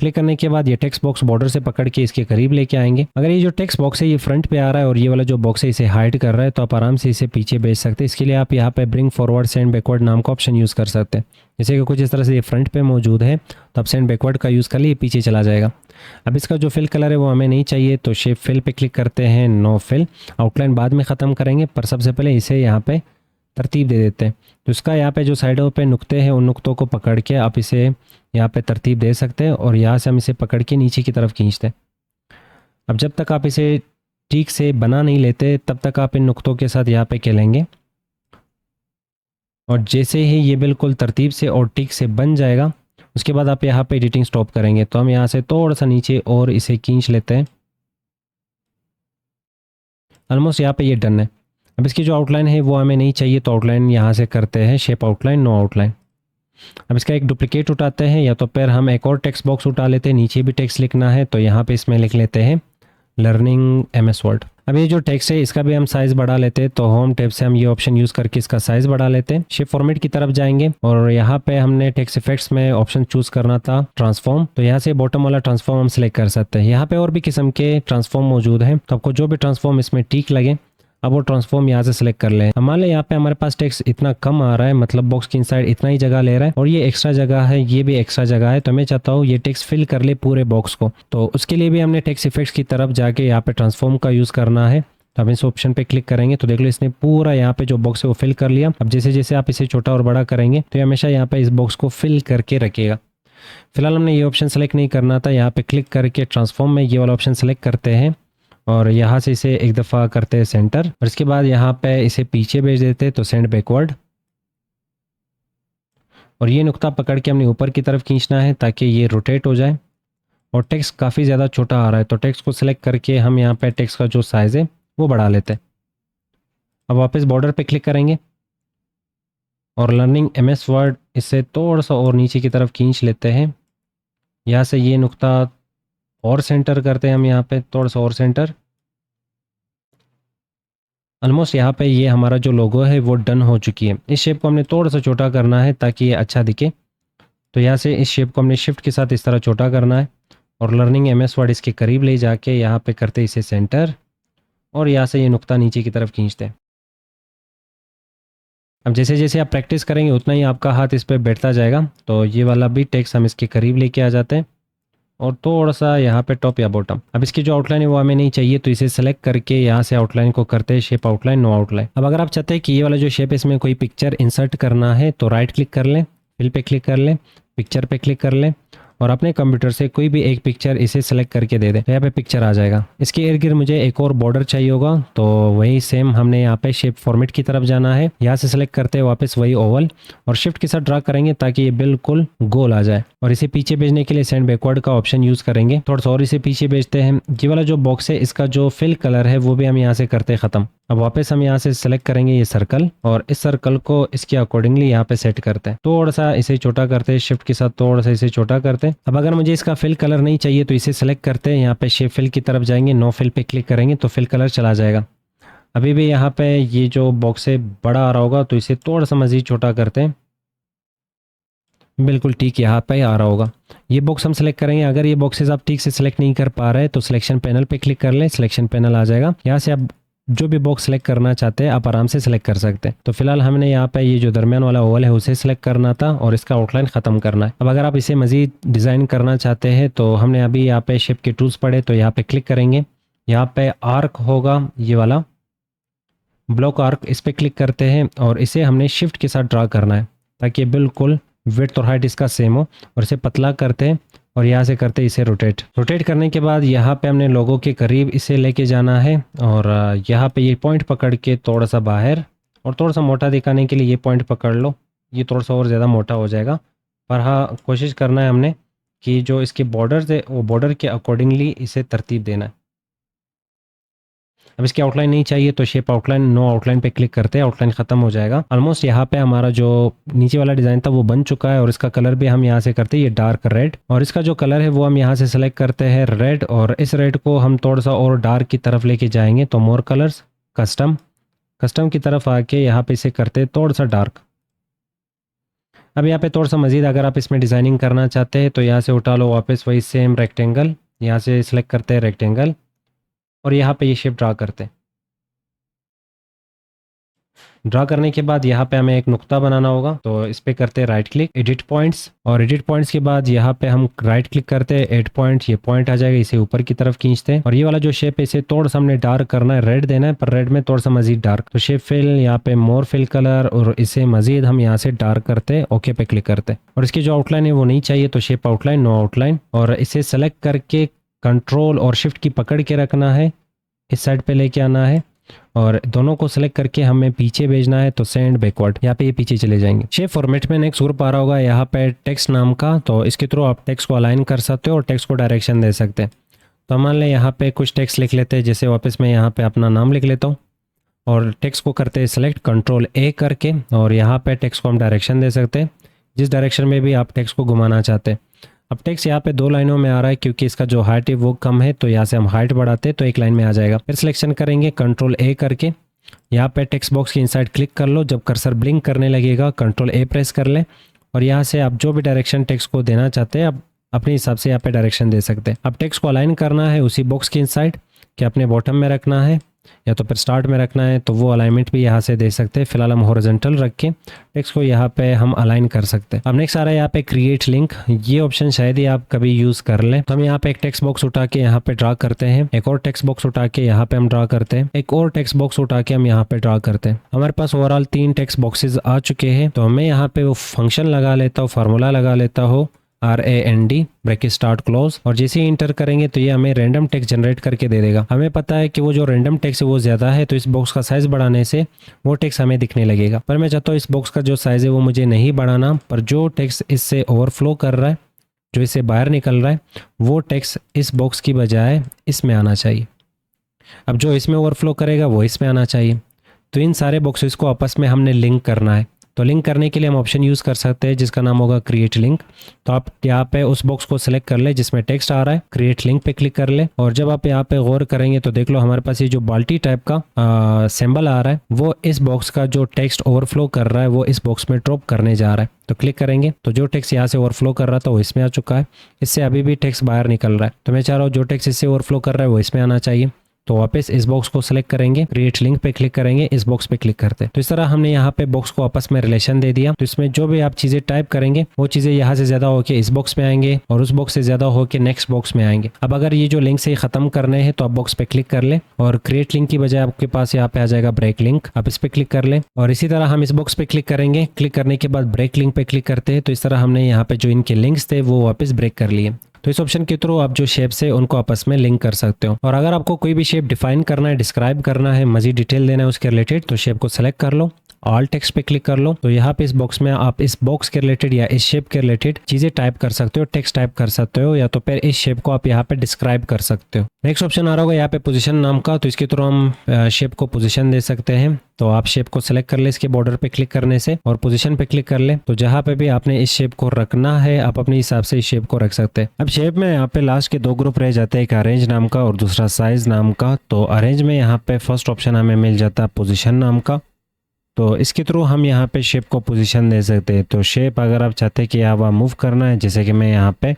क्लिक करने के बाद ये टेक्स्ट बॉक्स बॉर्डर से पकड़ के इसके करीब लेके आएंगे। अगर ये जो टेक्स्ट बॉक्स है ये फ्रंट पे आ रहा है और ये वाला जो बॉक्स है इसे हाइड कर रहा है, तो आप आराम से इसे पीछे भेज सकते हैं। इसके लिए आप यहाँ पे ब्रिंग फॉरवर्ड सेंड बैकवर्ड नाम का ऑप्शन यूज़ कर सकते हैं। जैसे कि कुछ इस तरह से ये फ्रंट पे मौजूद है, तो आप सेंड बैकवर्ड का यूज़ कर लिए, पीछे चला जाएगा। अब इसका जो फिल कलर है वो हमें नहीं चाहिए, तो शेप फिल पे क्लिक करते हैं, नो फिल। आउटलाइन बाद में ख़त्म करेंगे, पर सबसे पहले इसे यहाँ पे तरतीब दे देते हैं। तो इसका यहाँ पे जो साइडों पे नुक्ते हैं उन नुक्तों को पकड़ के आप इसे यहाँ पे तरतीब दे सकते हैं, और यहाँ से हम इसे पकड़ के नीचे की तरफ खींचते हैं। अब जब तक आप इसे ठीक से बना नहीं लेते तब तक आप इन नुक्तों के साथ यहाँ पे खेलेंगे, और जैसे ही ये बिल्कुल तरतीब से और ठीक से बन जाएगा उसके बाद आप यहाँ पे एडिटिंग स्टॉप करेंगे। तो हम यहाँ से थोड़ा सा नीचे और इसे खींच लेते हैं। ऑलमोस्ट यहाँ पे ये डन है। अब इसकी जो आउटलाइन है वो हमें नहीं चाहिए, तो आउटलाइन यहाँ से करते हैं शेप आउटलाइन, नो आउटलाइन। अब इसका एक डुप्लीकेट उठाते हैं, या तो फिर हम एक और टेक्स्ट बॉक्स उठा लेते हैं, नीचे भी टेक्स्ट लिखना है, तो यहाँ पे इसमें लिख लेते हैं लर्निंग MS वर्ड। अब ये जो टेक्स्ट है इसका भी हम साइज़ बढ़ा लेते हैं, तो होम टैब से हम ये ऑप्शन यूज़ करके इसका साइज़ बढ़ा लेते हैं। शेप फॉर्मेट की तरफ जाएंगे, और यहाँ पे हमने टेक्स्ट इफेक्ट्स में ऑप्शन चूज़ करना था ट्रांसफॉर्म, तो यहाँ से बॉटम वाला ट्रांसफॉर्म हम सिलेक्ट कर सकते हैं। यहाँ पे और भी किस्म के ट्रांसफॉर्म मौजूद हैं, तो आपको जो भी ट्रांसफॉर्म इसमें ठीक लगे अब वो ट्रांसफॉर्म यहाँ से सिलेक्ट कर लें। मान लें यहाँ पे हमारे पास टेक्स्ट इतना कम आ रहा है, मतलब बॉक्स की इनसाइड इतना ही जगह ले रहा है, और ये एक्स्ट्रा जगह है, ये भी एक्स्ट्रा जगह है, तो मैं चाहता हूँ ये टेक्स्ट फिल कर ले पूरे बॉक्स को। तो उसके लिए भी हमने टेक्स्ट इफेक्ट्स की तरफ जाके यहाँ पे ट्रांसफॉर्म का यूज़ करना है। तो हम इस ऑप्शन पे क्लिक करेंगे, तो देख लो इसने पूरा यहाँ पे जो बॉक्स है वो फिल कर लिया। अब जैसे जैसे आप इसे छोटा और बड़ा करेंगे तो ये हमेशा यहाँ पे इस बॉक्स को फिल करके रखेगा। फिलहाल हमने ये ऑप्शन सेलेक्ट नहीं करना था, यहाँ पे क्लिक करके ट्रांसफॉर्म में ये वाला ऑप्शन सेलेक्ट करते हैं, और यहाँ से इसे एक दफ़ा करते हैं सेंटर, और इसके बाद यहाँ पे इसे पीछे भेज देते हैं, तो सेंड बैकवर्ड। और ये नुक्ता पकड़ के हमने ऊपर की तरफ खींचना है ताकि ये रोटेट हो जाए, और टेक्स्ट काफ़ी ज़्यादा छोटा आ रहा है, तो टेक्स्ट को सिलेक्ट करके हम यहाँ पे टेक्स्ट का जो साइज़ है वो बढ़ा लेते हैं। अब वापस बॉर्डर पे क्लिक करेंगे, और लर्निंग MS वर्ड इससे थोड़ा सा और नीचे की तरफ खींच लेते हैं। यहाँ से ये नुक्ता और सेंटर करते हैं हम, यहाँ पे थोड़ा सा और सेंटर। ऑलमोस्ट यहाँ पे ये हमारा जो लोगो है वो डन हो चुकी है। इस शेप को हमने थोड़ा सा छोटा करना है ताकि ये अच्छा दिखे, तो यहाँ से इस शेप को हमने शिफ्ट के साथ इस तरह छोटा करना है, और लर्निंग MS वर्ड इसके करीब ले जाके यहाँ पे करते इसे सेंटर, और यहाँ से ये नुक्ता नीचे की तरफ खींचते हैं। अब जैसे जैसे आप प्रैक्टिस करेंगे उतना ही आपका हाथ इस पर बैठता जाएगा। तो ये वाला भी टेक्स्ट हम इसके करीब लेके आ जाते हैं, और थोड़ा सा यहाँ पे टॉप या बॉटम। अब इसकी जो आउटलाइन है वो हमें नहीं चाहिए, तो इसे सेलेक्ट करके यहाँ से आउटलाइन को करते हैं शेप आउटलाइन, नो आउटलाइन। अब अगर आप चाहते हैं कि ये वाला जो शेप है इसमें कोई पिक्चर इंसर्ट करना है, तो राइट क्लिक कर लें, फिल पे क्लिक कर लें, पिक्चर पे क्लिक कर लें, और अपने कंप्यूटर से कोई भी एक पिक्चर इसे सेलेक्ट करके दे दे तो यहाँ पे पिक्चर आ जाएगा। इसके इर्द गिर्द मुझे एक और बॉर्डर चाहिए होगा, तो वही सेम हमने यहाँ पे शेप फॉर्मेट की तरफ जाना है। यहाँ से सेलेक्ट करते हैं वापस वही ओवल और शिफ्ट के साथ ड्रा करेंगे ताकि ये बिल्कुल गोल आ जाए। और इसे पीछे भेजने के लिए सेंड बैकवर्ड का ऑप्शन यूज करेंगे। थोड़ा सा और इसे पीछे भेजते हैं। ये वाला जो बॉक्स है इसका जो फिल कलर है वो भी हम यहाँ से करते हैं खत्म। अब वापस हम यहाँ से सेलेक्ट करेंगे ये सर्कल और इस सर्कल को इसके अकॉर्डिंगली यहाँ पे सेट करते हैं। थोड़ा सा इसे छोटा करते हैं, शिफ्ट के साथ थोड़ा सा इसे छोटा करते हैं। अब अगर मुझे इसका फिल कलर नहीं चाहिए तो इसे सेलेक्ट करते हैं, यहाँ पे शेप फिल की तरफ जाएंगे, नो फिल पे क्लिक करेंगे तो फिल कलर चला जाएगा। अभी भी यहाँ पे ये जो बॉक्स है बड़ा आ रहा होगा तो इसे थोड़ा सा मजीद छोटा करते हैं। बिल्कुल ठीक यहाँ पे आ रहा होगा। ये बॉक्स हम सेलेक्ट करेंगे। अगर ये बॉक्सेस आप ठीक से सिलेक्ट नहीं कर पा रहे तो सिलेक्शन पैनल पे क्लिक कर लें, सिलेक्शन पैनल आ जाएगा। यहाँ से आप जो भी बॉक्स सेलेक्ट करना चाहते हैं आप आराम से सेलेक्ट कर सकते हैं। तो फिलहाल हमने यहाँ पे ये जो दरमियान वाला ओवल है उसे सेलेक्ट करना था और इसका आउटलाइन ख़त्म करना है। अब अगर आप इसे मज़ीद डिज़ाइन करना चाहते हैं तो हमने अभी यहाँ पे शेप के टूल्स पढ़े, तो यहाँ पे क्लिक करेंगे। यहाँ पे आर्क होगा ये वाला ब्लॉक आर्क, इस पर क्लिक करते हैं और इसे हमने शिफ्ट के साथ ड्रा करना है ताकि बिल्कुल विड्थ और हाइट इसका सेम हो। और इसे पतला करते हैं और यहाँ से करते हैं इसे रोटेट करने के बाद यहाँ पे हमने लोगों के करीब इसे लेके जाना है और यहाँ पे ये पॉइंट पकड़ के थोड़ा सा बाहर और थोड़ा सा मोटा दिखाने के लिए ये पॉइंट पकड़ लो। ये थोड़ा सा और ज़्यादा मोटा हो जाएगा, पर हाँ कोशिश करना है हमने कि जो इसके बॉर्डर्स है वो बॉर्डर के अकॉर्डिंगली इसे तरतीब देना है। अब इसकी आउटलाइन नहीं चाहिए तो शेप आउटलाइन, नो आउटलाइन पे क्लिक करते हैं, आउटलाइन खत्म हो जाएगा। ऑलमोस्ट यहाँ पे हमारा जो नीचे वाला डिजाइन था वो बन चुका है और इसका कलर भी हम यहाँ से करते हैं ये डार्क रेड, और इसका जो कलर है वो हम यहाँ से सेलेक्ट करते हैं रेड, और इस रेड को हम थोड़ा सा और डार्क की तरफ लेके जाएंगे। तो मोर कलर्स, कस्टम की तरफ आके यहाँ पे इसे करते हैं थोड़ा सा डार्क। अब यहाँ पे थोड़ा सा मजीद अगर आप इसमें डिजाइनिंग करना चाहते हैं तो यहाँ से उठा लो वापस वही सेम रेक्टेंगल, यहाँ से सिलेक्ट करते हैं रेक्टेंगल और यहाँ पे ये शेप ड्रा करते हैं। ड्रा करने के बाद यहाँ पे हमें एक नुक्ता बनाना होगा, तो इस पे करते हैं राइट क्लिक, एडिट पॉइंट्स, और एडिट पॉइंट्स के बाद यहाँ पे हम राइट क्लिक करते हैं, एड पॉइंट, ये पॉइंट आ जाएगा, इसे ऊपर की तरफ खींचते हैं। और ये वाला जो शेप है इसे थोड़ा सा हमने डार्क करना है, रेड देना है, पर रेड में थोड़ा सा मजीद डार्क। तो शेप फिल, यहाँ पे मोर फिल कलर, और इसे मजीद हम यहाँ से डार्क करते हैं, ओके पे क्लिक करते हैं। और इसकी जो आउटलाइन है वो नहीं चाहिए तो शेप आउटलाइन, नो आउटलाइन, और इसे सेलेक्ट करके कंट्रोल और शिफ्ट की पकड़ के रखना है, इस साइड पे लेके आना है और दोनों को सेलेक्ट करके हमें पीछे भेजना है, तो सेंड बैकवर्ड, यहाँ पे ये पीछे चले जाएंगे। शेप फॉर्मेट में नेक्स्ट ग्रुप आ रहा होगा यहाँ पे टेक्स्ट नाम का, तो इसके थ्रू आप टेक्स्ट को अलाइन कर सकते हो और टेक्स्ट को डायरेक्शन दे सकते हैं। तो मान लें यहाँ पे कुछ टेक्स्ट लिख लेते हैं, जैसे वापस मैं यहाँ पे अपना नाम लिख लेता हूँ और टेक्स्ट को करते हैं सेलेक्ट कंट्रोल ए करके, और यहाँ पे टेक्स्ट को हम डायरेक्शन दे सकते हैं जिस डायरेक्शन में भी आप टेक्स्ट को घुमाना चाहते हैं। अब टेक्स्ट यहाँ पे 2 लाइनों में आ रहा है क्योंकि इसका जो हाइट है वो कम है, तो यहाँ से हम हाइट बढ़ाते हैं तो 1 लाइन में आ जाएगा। फिर सिलेक्शन करेंगे कंट्रोल ए करके, यहाँ पे टेक्स्ट बॉक्स के इनसाइड क्लिक कर लो, जब कर्सर ब्लिंक करने लगेगा कंट्रोल ए प्रेस कर लें और यहाँ से आप जो भी डायरेक्शन टेक्स्ट को देना चाहते हैं आप अपने हिसाब से यहाँ पे डायरेक्शन दे सकते हैं। अब टेक्स्ट को अलाइन करना है उसी बॉक्स के इनसाइड, कि अपने बॉटम में रखना है या तो फिर स्टार्ट में रखना है, तो वो अलाइनमेंट भी यहाँ से दे सकते हैं। फिलहाल हम हॉरिजॉन्टल रख के टेक्स्ट को यहाँ पे हम अलाइन कर सकते हैं। अब नेक्स्ट आ रहा है यहाँ पे क्रिएट लिंक, ये ऑप्शन शायद ही आप कभी यूज़ कर लें। तो हम यहाँ पे एक टेक्स्ट बॉक्स उठा के यहाँ पे ड्रा करते हैं, एक और टेक्स्ट बॉक्स उठा के यहाँ पे हम ड्रा करते हैं, एक और टेक्स्ट बॉक्स उठा के हम यहाँ पे ड्रा करते हैं। हमारे पास ओवरऑल 3 टेक्स्ट बॉक्सेज आ चुके हैं। तो मैं यहाँ पे वो फंक्शन लगा लेता हूँ, फार्मूला लगा लेता हूँ RAND ब्रैकेट स्टार्ट क्लोज, और जैसे ही इंटर करेंगे तो ये हमें रैंडम टेक्स्ट जनरेट करके दे देगा। हमें पता है कि वो जो रैंडम टेक्स्ट है वो ज़्यादा है, तो इस बॉक्स का साइज़ बढ़ाने से वो टेक्स्ट हमें दिखने लगेगा। पर मैं चाहता हूँ इस बॉक्स का जो साइज़ है वो मुझे नहीं बढ़ाना, पर जो टेक्स्ट इससे ओवरफ्लो कर रहा है, जो इससे बाहर निकल रहा है, वो टेक्स्ट इस बॉक्स की बजाय इसमें आना चाहिए। अब जो इसमें ओवरफ्लो करेगा वो इसमें आना चाहिए। तो इन सारे बॉक्सेस को आपस में हमने लिंक करना है। तो लिंक करने के लिए हम ऑप्शन यूज़ कर सकते हैं जिसका नाम होगा क्रिएट लिंक। तो आप यहाँ पे उस बॉक्स को सिलेक्ट कर ले जिसमें टेक्स्ट आ रहा है, क्रिएट लिंक पे क्लिक कर ले, और जब आप यहाँ पे गौर करेंगे तो देख लो हमारे पास ये जो बाल्टी टाइप का सिंबल आ रहा है वो इस बॉक्स का जो टेक्स्ट ओवरफ्लो कर रहा है वो इस बॉक्स में ड्रॉप करने जा रहा है। तो क्लिक करेंगे तो जो टेक्स्ट यहाँ से ओवरफ्लो कर रहा था वो इसमें आ चुका है, इससे अभी भी टेक्स्ट बाहर निकल रहा है। तो मैं चाह रहा हूँ जो टेक्स्ट इससे ओवरफ्लो कर रहा है वो इसमें आना चाहिए। तो वापस इस बॉक्स को सिलेक्ट करेंगे, क्रिएट लिंक पे क्लिक करेंगे, इस बॉक्स पे क्लिक करते हैं। तो इस तरह हमने यहाँ पे बॉक्स को आपस में रिलेशन दे दिया। तो इसमें जो भी आप चीजें टाइप करेंगे वो चीजें यहाँ से ज्यादा होके इस बॉक्स में आएंगे और उस बॉक्स से ज्यादा होके नेक्स्ट बॉक्स में आएंगे। अब अगर ये जो लिंक से खत्म करने हैं तो आप बॉक्स पे क्लिक कर ले और क्रिएट लिंक की बजाय आपके पास यहाँ पे आ जाएगा ब्रेक लिंक, आप इस पे क्लिक कर ले और इसी तरह हम इस बॉक्स पे क्लिक करेंगे। क्लिक करने के बाद ब्रेक लिंक पे क्लिक करते हैं। तो इस तरह हमने यहाँ पे जो इनके लिंक्स थे वो वापस ब्रेक कर लिए। तो इस ऑप्शन के थ्रू आप जो शेप्स है उनको आपस में लिंक कर सकते हो। और अगर आपको कोई भी शेप डिफाइन करना है, डिस्क्राइब करना है, मजीद डिटेल देना है उसके रिलेटेड, तो शेप को सेलेक्ट कर लो, ऑल टेक्स्ट पे क्लिक कर लो। तो यहाँ पे इस बॉक्स में आप इस बॉक्स के रिलेटेड या इस शेप के रिलेटेड चीजें टाइप कर सकते हो, टेक्स्ट टाइप कर सकते हो, या तो फिर इस शेप को आप यहाँ पे डिस्क्राइब कर सकते हो। नेक्स्ट ऑप्शन आ रहा होगा यहाँ पे पोजीशन नाम का। तो इसके थ्रू हम शेप को पोजीशन दे सकते हैं। तो आप शेप को सिलेक्ट कर ले इसके बॉर्डर पे क्लिक करने से और पोजीशन पे क्लिक कर ले। तो जहाँ पे भी आपने इस शेप को रखना है आप अपने हिसाब से इस शेप को रख सकते हैं। अब शेप में यहाँ पे लास्ट के दो ग्रुप रह जाते हैं, एक अरेंज नाम का और दूसरा साइज नाम का। तो अरेंज में यहाँ पे फर्स्ट ऑप्शन हमें मिल जाता है पोजीशन नाम का। तो इसके थ्रू हम यहाँ पे शेप को पोजीशन दे सकते हैं। तो शेप अगर आप चाहते हैं कि यहाँ वहाँ मूव करना है, जैसे कि मैं यहाँ पे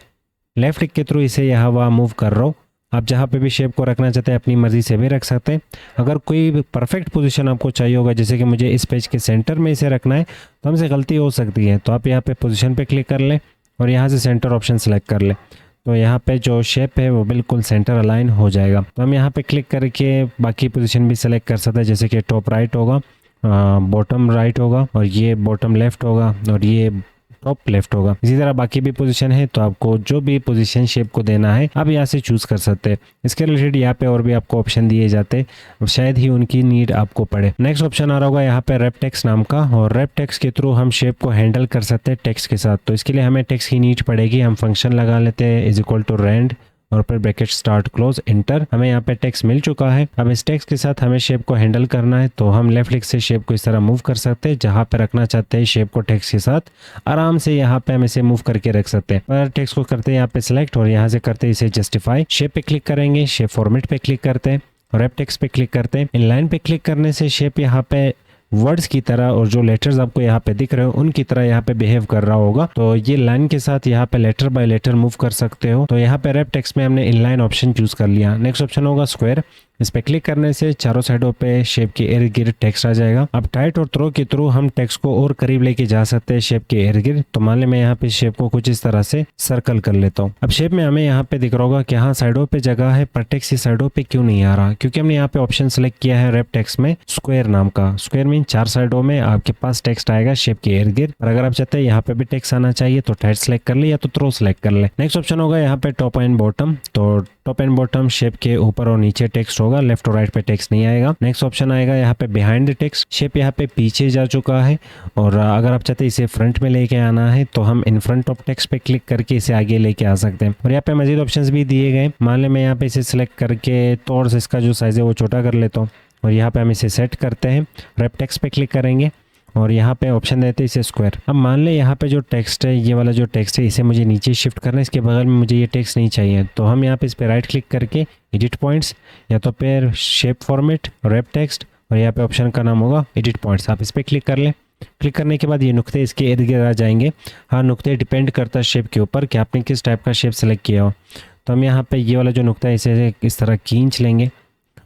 लेफ्ट क्लिक के थ्रू इसे यहाँ वहाँ मूव कर रहा हूँ। आप जहाँ पे भी शेप को रखना चाहते हैं अपनी मर्जी से भी रख सकते हैं। अगर कोई परफेक्ट पोजीशन आपको चाहिए होगा, जैसे कि मुझे इस पेज के सेंटर में इसे रखना है, तो हमसे गलती हो सकती है। तो आप यहाँ पे पोजीशन पे क्लिक कर लें और यहाँ से सेंटर ऑप्शन सेलेक्ट कर लें। तो यहाँ पे जो शेप है वो बिल्कुल सेंटर अलाइन हो जाएगा। तो हम यहाँ पे क्लिक करके बाकी पोजीशन भी सेलेक्ट कर सकते हैं, जैसे कि टॉप राइट होगा, बॉटम राइट होगा और ये बॉटम लेफ्ट होगा और ये टॉप लेफ्ट होगा। इसी तरह बाकी भी पोजीशन है। तो आपको जो भी पोजीशन शेप को देना है आप यहाँ से चूज कर सकते हैं। इसके रिलेटेड यहाँ पे और भी आपको ऑप्शन दिए जाते, शायद ही उनकी नीड आपको पड़े। नेक्स्ट ऑप्शन आ रहा होगा यहाँ पे रैप टेक्स्ट नाम का और रैप टेक्स्ट के थ्रू हम शेप को हैंडल कर सकते हैं टेक्स्ट के साथ। तो इसके लिए हमें टेक्स्ट की नीड पड़ेगी। हम फंक्शन लगा लेते हैं इज इक्वल टू रेंड और फिर ब्रैकेट स्टार्ट क्लोज एंटर। हमें यहाँ पे टेक्स्ट मिल चुका है। अब इस टेक्स्ट के साथ हमें शेप को हैंडल करना है। तो हम लेफ्ट क्लिक से शेप को इस तरह मूव कर सकते हैं, जहाँ पे रखना चाहते हैं शेप को टेक्स्ट के साथ आराम से यहाँ पे हम इसे मूव करके रख सकते हैं। पर टेक्स्ट को करते हैं यहाँ पे सिलेक्ट और यहाँ से करते हैं इसे जस्टिफाई। शेप पे क्लिक करेंगे, शेप फॉर्मेट पे क्लिक करते हैं, रैप टेक्स्ट पे क्लिक करते हैं। इन लाइन पे क्लिक करने से शेप यहाँ पे वर्ड्स की तरह और जो लेटर्स आपको यहाँ पे दिख रहे हो उनकी तरह यहाँ पे बिहेव कर रहा होगा। तो ये लाइन के साथ यहाँ पे लेटर बाय लेटर मूव कर सकते हो। तो यहाँ पे रैप टेक्स्ट में हमने इनलाइन ऑप्शन चूज कर लिया। नेक्स्ट ऑप्शन होगा स्क्वायर। इस पे क्लिक करने से चारों साइडों पे शेप के इर्द गिर्द टेक्स्ट आ जाएगा। अब टाइट और थ्रो के थ्रू हम टेक्स्ट को और करीब लेके जा सकते हैं शेप के इर्द गिर्द। तो मान ले मैं यहाँ पे शेप को कुछ इस तरह से सर्कल कर लेता हूँ। अब शेप में हमें यहाँ पे दिख रहा होगा कि हाँ साइडों पे जगह है पर टेक्स्ट की साइडों पे क्यों नहीं आ रहा, क्योंकि हमने यहाँ पे ऑप्शन सेलेक्ट किया है रैप टेक्स्ट में स्क्वायर नाम का। स्क्वायर मीन चार साइडों में आपके पास टेक्स्ट आएगा शेप के इर्द गिर्द। और अगर आप चाहते हैं यहाँ पे भी टेक्स्ट आना चाहिए तो टाइट सेलेक्ट कर ले या तो थ्रो सेलेक्ट कर ले। नेक्स्ट ऑप्शन होगा यहाँ पे टॉप एंड बॉटम। तो टॉप एंड बॉटम शेप के ऊपर और नीचे टेक्स्ट होगा, लेफ्ट और राइट पे टेक्स्ट नहीं आएगा। नेक्स्ट ऑप्शन आएगा यहाँ पे बिहाइंड द टेक्स्ट। शेप यहाँ पे पीछे जा चुका है और अगर आप चाहते हैं इसे फ्रंट में लेके आना है तो हम इन फ्रंट ऑफ टेक्स्ट पे क्लिक करके इसे आगे लेके आ सकते हैं। और यहाँ पे मजीद ऑप्शंस भी दिए गए। मान लें मैं यहाँ पे इसे सिलेक्ट करके थोड़ा सा इसका जो साइज है वो छोटा कर लेता हूँ और यहाँ पे हम इसे सेट करते हैं। रैप टेक्स्ट पे क्लिक करेंगे और यहाँ पे ऑप्शन देते हैं इसे स्क्वायर। अब मान ले यहाँ पे जो टेक्स्ट है, ये वाला जो टेक्स्ट है इसे मुझे नीचे शिफ्ट करना है, इसके बगल में मुझे ये टेक्स्ट नहीं चाहिए। तो हम यहाँ पे इस पे राइट क्लिक करके एडिट पॉइंट्स या तो फिर शेप फॉर्मेट रैप टेक्स्ट और यहाँ पे ऑप्शन का नाम होगा एडिट पॉइंट्स, आप इस पर क्लिक कर लें। क्लिक करने के बाद ये नुक्ते इसके इर्द गिर्द आ जाएंगे। हाँ नुक्ते डिपेंड करता है शेप के ऊपर कि आपने किस टाइप का शेप सेलेक्ट किया हो। तो हम यहाँ पे ये वाला जो नुक्ता है इसे इस तरह खींच लेंगे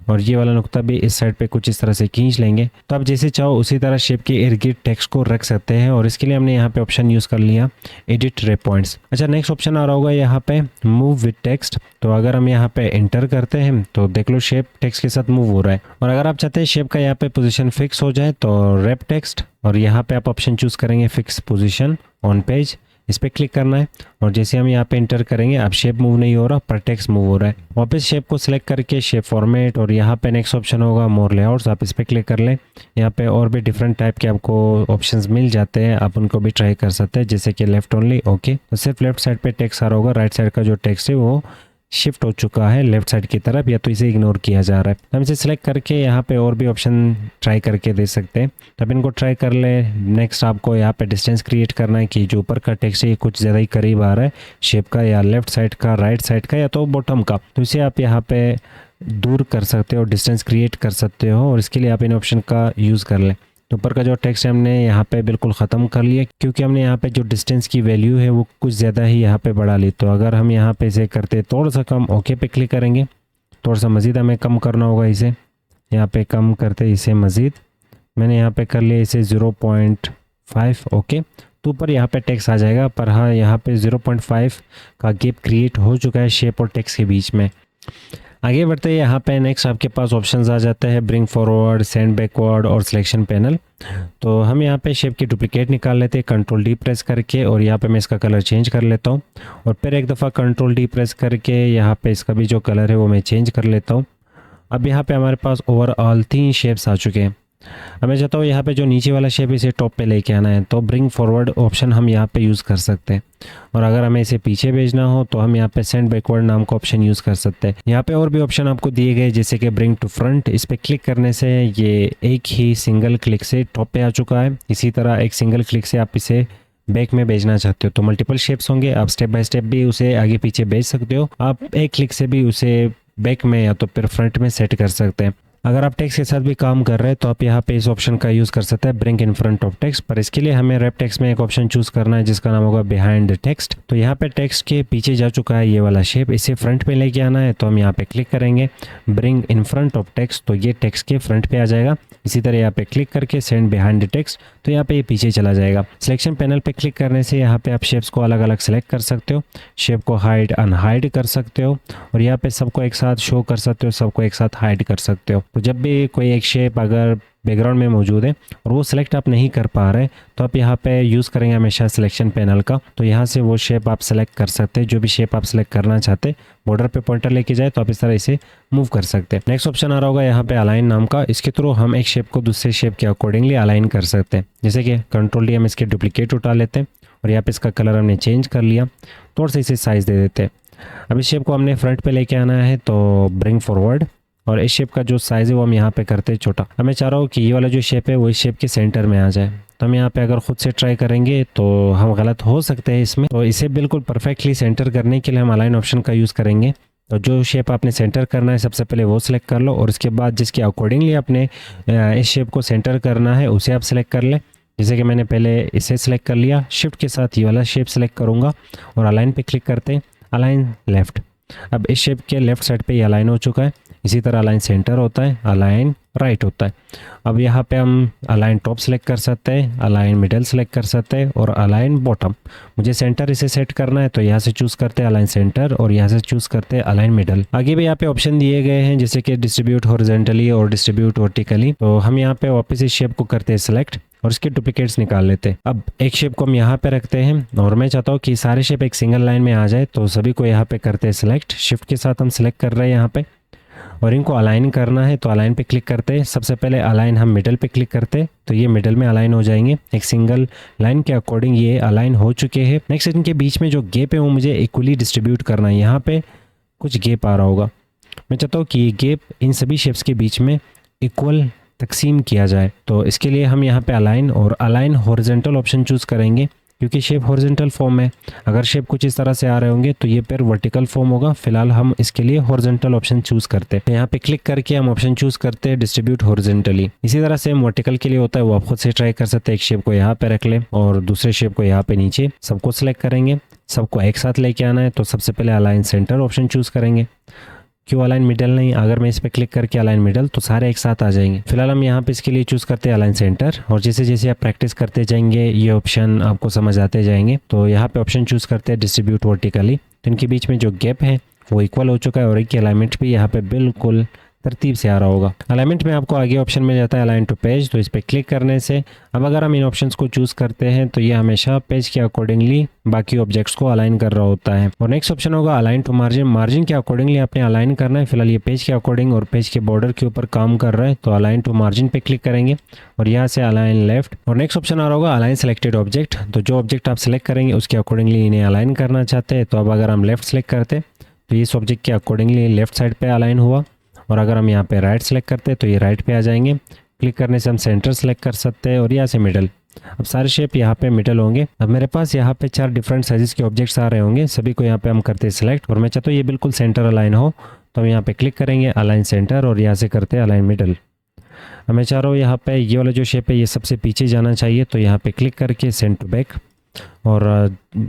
और ये वाला नुक्ता भी इस साइड पे कुछ इस तरह से खींच लेंगे। तो आप जैसे चाहो उसी तरह शेप के इर्द गिर्द टेक्स्ट को रख सकते हैं और इसके लिए हमने यहाँ पे ऑप्शन यूज़ कर लिया एडिट रैप पॉइंट्स। अच्छा नेक्स्ट ऑप्शन आ रहा होगा यहाँ पे मूव विद टेक्स्ट। तो अगर हम यहाँ पे एंटर करते हैं तो देख लो शेप टेक्स्ट के साथ मूव हो रहा है। और अगर आप चाहते हैं शेप का यहाँ पे पोजीशन फिक्स हो जाए तो रैप टेक्स्ट और यहाँ पे आप ऑप्शन चूज करेंगे फिक्स पोजीशन ऑन पेज, इस पे क्लिक करना है और जैसे हम यहाँ पे एंटर करेंगे अब शेप मूव नहीं हो रहा पर टेक्स्ट मूव हो रहा है। वापस शेप को सिलेक्ट करके शेप फॉर्मेट और यहाँ पे नेक्स्ट ऑप्शन होगा मोर लेआउट्स, आप इस पे क्लिक कर लें। यहाँ पे और भी डिफरेंट टाइप के आपको ऑप्शंस मिल जाते हैं, आप उनको भी ट्राई कर सकते हैं, जैसे कि लेफ्ट ओनली ओके। तो सिर्फ लेफ्ट साइड पे टेक्स्ट आ रहा होगा, राइट साइड का जो टेक्स्ट है वो शिफ्ट हो चुका है लेफ्ट साइड की तरफ या तो इसे इग्नोर किया जा रहा है। हम इसे सिलेक्ट करके यहाँ पे और भी ऑप्शन ट्राई करके दे सकते हैं। तब इनको ट्राई कर ले। नेक्स्ट आपको यहाँ पे डिस्टेंस क्रिएट करना है कि जो ऊपर का टेक्स्ट है ये कुछ ज़्यादा ही करीब आ रहा है शेप का, या लेफ्ट साइड का, राइट साइड का, या तो बॉटम का। तो इसे आप यहाँ पे दूर कर सकते हो, डिस्टेंस क्रिएट कर सकते हो और इसके लिए आप इन ऑप्शन का यूज़ कर लें। तो ऊपर का जो टेक्स्ट है हमने यहाँ पे बिल्कुल ख़त्म कर लिया क्योंकि हमने यहाँ पे जो डिस्टेंस की वैल्यू है वो कुछ ज़्यादा ही यहाँ पे बढ़ा ली। तो अगर हम यहाँ पे इसे करते थोड़ा सा कम ओके पे क्लिक करेंगे थोड़ा सा मज़ीद हमें कम करना होगा इसे। यहाँ पे कम करते इसे मज़ीद, मैंने यहाँ पे कर लिया इसे 0.5। ओके, तो ऊपर यहाँ पे टेक्स्ट आ जाएगा, पर हाँ यहाँ पे 0.5 का गैप क्रिएट हो चुका है शेप और टेक्स्ट के बीच में। आगे बढ़ते हैं, यहाँ पे नेक्स्ट आपके पास ऑप्शंस आ जाते हैं ब्रिंग फॉरवर्ड, सेंड बैकवर्ड और सिलेक्शन पैनल। तो हम यहाँ पे शेप की डुप्लीकेट निकाल लेते हैं कंट्रोल डी प्रेस करके, और यहाँ पे मैं इसका कलर चेंज कर लेता हूँ, और फिर एक दफ़ा कंट्रोल डी प्रेस करके यहाँ पे इसका भी जो कलर है वो मैं चेंज कर लेता हूँ। अब यहाँ पे हमारे पास ओवरऑल 3 शेप्स आ चुके हैं। अब मैं चाहता हूँ यहाँ पे जो नीचे वाला शेप इसे टॉप पे लेके आना है, तो ब्रिंग फॉरवर्ड ऑप्शन हम यहाँ पे यूज़ कर सकते हैं, और अगर हमें इसे पीछे भेजना हो तो हम यहाँ पे सेंड बैकवर्ड नाम का ऑप्शन यूज़ कर सकते हैं। यहाँ पे और भी ऑप्शन आपको दिए गए जैसे कि ब्रिंग टू फ्रंट, इस पर क्लिक करने से ये एक ही सिंगल क्लिक से टॉप पे आ चुका है। इसी तरह एक सिंगल क्लिक से आप इसे बैक में भेजना चाहते हो तो मल्टीपल शेप्स होंगे, आप स्टेप बाय स्टेप भी उसे आगे पीछे भेज सकते हो। आप एक क्लिक से भी उसे बैक में या तो फिर फ्रंट में सेट कर सकते हैं। अगर आप टेक्स्ट के साथ भी काम कर रहे हैं तो आप यहाँ पे इस ऑप्शन का यूज़ कर सकते हैं bring in front of text, पर इसके लिए हमें रैप टेक्स्ट में एक ऑप्शन चूज़ करना है जिसका नाम होगा बिहाइंड टेक्स्ट। तो यहाँ पे टेक्स्ट के पीछे जा चुका है ये वाला शेप, इसे फ्रंट में लेके आना है, तो हम यहाँ पे क्लिक करेंगे bring in front of text, तो ये टेक्स्ट के फ्रंट पे आ जाएगा। इसी तरह यहाँ पे क्लिक करके सेंड बिहाइंड टेक्स्ट, तो यहाँ पे ये पीछे चला जाएगा। सिलेक्शन पैनल पे क्लिक करने से यहाँ पे आप शेप्स को अलग अलग सेलेक्ट कर सकते हो, शेप को हाइड अनहाइड कर सकते हो, और यहाँ पे सबको एक साथ शो कर सकते हो, सबको एक साथ हाइड कर सकते हो। तो जब भी कोई एक शेप अगर बैकग्राउंड में मौजूद है और वो सिलेक्ट आप नहीं कर पा रहे तो आप यहाँ पे यूज़ करेंगे हमेशा सिलेक्शन पैनल का, तो यहाँ से वो शेप आप सेलेक्ट कर सकते हैं। जो भी शेप आप सेलेक्ट करना चाहते हैं, बॉर्डर पे पॉइंटर लेके जाए तो आप इस तरह इसे मूव कर सकते हैं। नेक्स्ट ऑप्शन आ रहा होगा यहाँ पे अलाइन नाम का, इसके थ्रू हम एक शेप को दूसरे शेप के अकॉर्डिंगली अलाइन कर सकते हैं। जैसे कि कंट्रोल डी हम इसके डुप्लीकेट उठा लेते हैं, और यहाँ पे इसका कलर हमने चेंज कर लिया, थोड़ा सा इसे साइज़ दे देते हैं। अब इस शेप को हमने फ्रंट पे लेके आना है, तो ब्रिंग फॉरवर्ड, और इस शेप का जो साइज़ है वो हम यहाँ पे करते हैं छोटा। अब मैं चाह रहा हूँ कि ये वाला जो शेप है वो इस शेप के सेंटर में आ जाए, तो हम यहाँ पे अगर खुद से ट्राई करेंगे तो हम गलत हो सकते हैं इसमें। तो इसे बिल्कुल परफेक्टली सेंटर करने के लिए हम अलाइन ऑप्शन का यूज़ करेंगे। तो जो शेप आपने सेंटर करना है सबसे पहले वो सिलेक्ट कर लो, और उसके बाद जिसके अकॉर्डिंगली आपने इस शेप को सेंटर करना है उसे आप सिलेक्ट कर लें। जैसे कि मैंने पहले इसे सिलेक्ट कर लिया, शिफ्ट के साथ ये वाला शेप सिलेक्ट करूँगा और अलाइन पे क्लिक करते हैं, अलाइन लेफ़्ट। अब इस शेप के लेफ़्ट साइड पे ये अलाइन हो चुका है। इसी तरह अलाइन सेंटर होता है, अलाइन राइट होता है। अब यहाँ पे हम अलाइन टॉप सेलेक्ट कर सकते हैं, अलाइन मिडल सेलेक्ट कर सकते हैं, और अलाइन बॉटम। मुझे सेंटर इसे सेट करना है तो यहाँ से चूज़ करते हैं अलाइन सेंटर, और यहाँ से चूज़ करते हैं अलाइन मिडल। आगे भी यहाँ पे ऑप्शन दिए गए हैं जैसे कि डिस्ट्रीब्यूट हॉरिजॉन्टली और डिस्ट्रीब्यूट वर्टिकली। तो हम यहाँ पे वापस इस शेप को करते हैं सिलेक्ट और इसके डुप्लीकेट्स निकाल लेते हैं। अब एक शेप को हम यहाँ पे रखते हैं, और मैं चाहता हूँ कि सारे शेप एक सिंगल लाइन में आ जाए, तो सभी को यहाँ पे करते हैं सिलेक्ट। शिफ्ट के साथ हम सिलेक्ट कर रहे हैं यहाँ पे, और इनको अलाइन करना है तो अलाइन पे क्लिक करते हैं। सबसे पहले अलाइन हम मिडल पे क्लिक करते हैं, तो ये मिडल में अलाइन हो जाएंगे, एक सिंगल लाइन के अकॉर्डिंग ये अलाइन हो चुके हैं। नेक्स्ट इनके बीच में जो गैप है वो मुझे इक्वली डिस्ट्रीब्यूट करना है। यहाँ पे कुछ गैप आ रहा होगा, मैं चाहता हूँ कि ये गैप इन सभी शेप्स के बीच में इक्वल तकसीम किया जाए। तो इसके लिए हम यहाँ पे अलाइन और अलाइन हॉरिजॉन्टल ऑप्शन चूज़ करेंगे, क्योंकि शेप हॉरिजॉन्टल फॉर्म में अगर शेप कुछ इस तरह से आ रहे होंगे तो ये फिर वर्टिकल फॉर्म होगा। फिलहाल हम इसके लिए हॉरिजॉन्टल ऑप्शन चूज़ करते हैं, तो यहाँ पे क्लिक करके हम ऑप्शन चूज़ करते हैं डिस्ट्रीब्यूट हॉरिजॉन्टली। इसी तरह सेम वर्टिकल के लिए होता है, वो आप खुद से ट्राई कर सकते हैं। एक शेप को यहाँ पे रख लें और दूसरे शेप को यहाँ पे नीचे, सबको सिलेक्ट करेंगे, सबको एक साथ लेके आना है। तो सबसे पहले अलाइन सेंटर ऑप्शन चूज़ करेंगे, क्यों अलाइन मिडल नहीं, अगर मैं इस पर क्लिक करके अलाइन मिडल तो सारे एक साथ आ जाएंगे। फिलहाल हम यहाँ पे इसके लिए चूज़ करते हैं अलाइन सेंटर, और जैसे जैसे आप प्रैक्टिस करते जाएंगे ये ऑप्शन आपको समझ आते जाएंगे। तो यहाँ पे ऑप्शन चूज़ करते हैं डिस्ट्रीब्यूट वर्टिकली, तो इनके बीच में जो गैप है वो इक्वल हो चुका है, और एक अलाइनमेंट भी यहाँ पे बिल्कुल तरतीब से आ रहा होगा। अलाइनमेंट में आपको आगे ऑप्शन मिल जाता है अलाइन टू पेज, तो इस पर क्लिक करने से अब अगर हम इन ऑप्शंस को चूज़ करते हैं तो ये हमेशा पेज के अकॉर्डिंगली बाकी ऑब्जेक्ट्स को अलाइन कर रहा होता है। और नेक्स्ट ऑप्शन होगा अलाइन टू मार्जिन, मार्जिन के अकॉर्डिंगली आपने अलाइन करना है। फिलहाल ये पेज के अकॉर्डिंग और पेज के बॉर्डर के ऊपर काम कर रहा है, तो अलाइन टू मार्जिन पे क्लिक करेंगे और यहाँ से अलाइन लेफ्ट। और नेक्स्ट ऑप्शन आ रहा होगा अलाइन सेलेक्टेड ऑब्जेक्ट, तो जो ऑब्जेक्ट आप सेलेक्ट करेंगे उसके अकॉर्डिंगली इन्हें अलाइन करना चाहते हैं। तो अब अगर हम लेफ्ट सेलेक्ट करते तो इस ऑब्जेक्ट के अकॉर्डिंगली लेफ्ट साइड पे अलाइन हुआ, और अगर हम यहाँ पे राइट सेलेक्ट करते हैं तो ये राइट पे आ जाएंगे। क्लिक करने से हम सेंटर सेलेक्ट कर सकते हैं और यहाँ से मिडल। अब सारे शेप यहाँ पे मिडल होंगे। अब मेरे पास यहाँ पे 4 डिफरेंट साइजेस के ऑब्जेक्ट्स आ रहे होंगे, सभी को यहाँ पे हम करते हैं सिलेक्ट, और मैं चाहता हूँ ये बिल्कुल सेंटर अलाइन हो, तो हम यहाँ पे क्लिक करेंगे अलाइन सेंटर और यहाँ से करते हैं अलाइन मिडल। अब मैं चाह रहा हूँ यहाँ पे ये वाला जो शेप है ये सबसे पीछे जाना चाहिए, तो यहाँ पे क्लिक करके सेंड टू बैक, और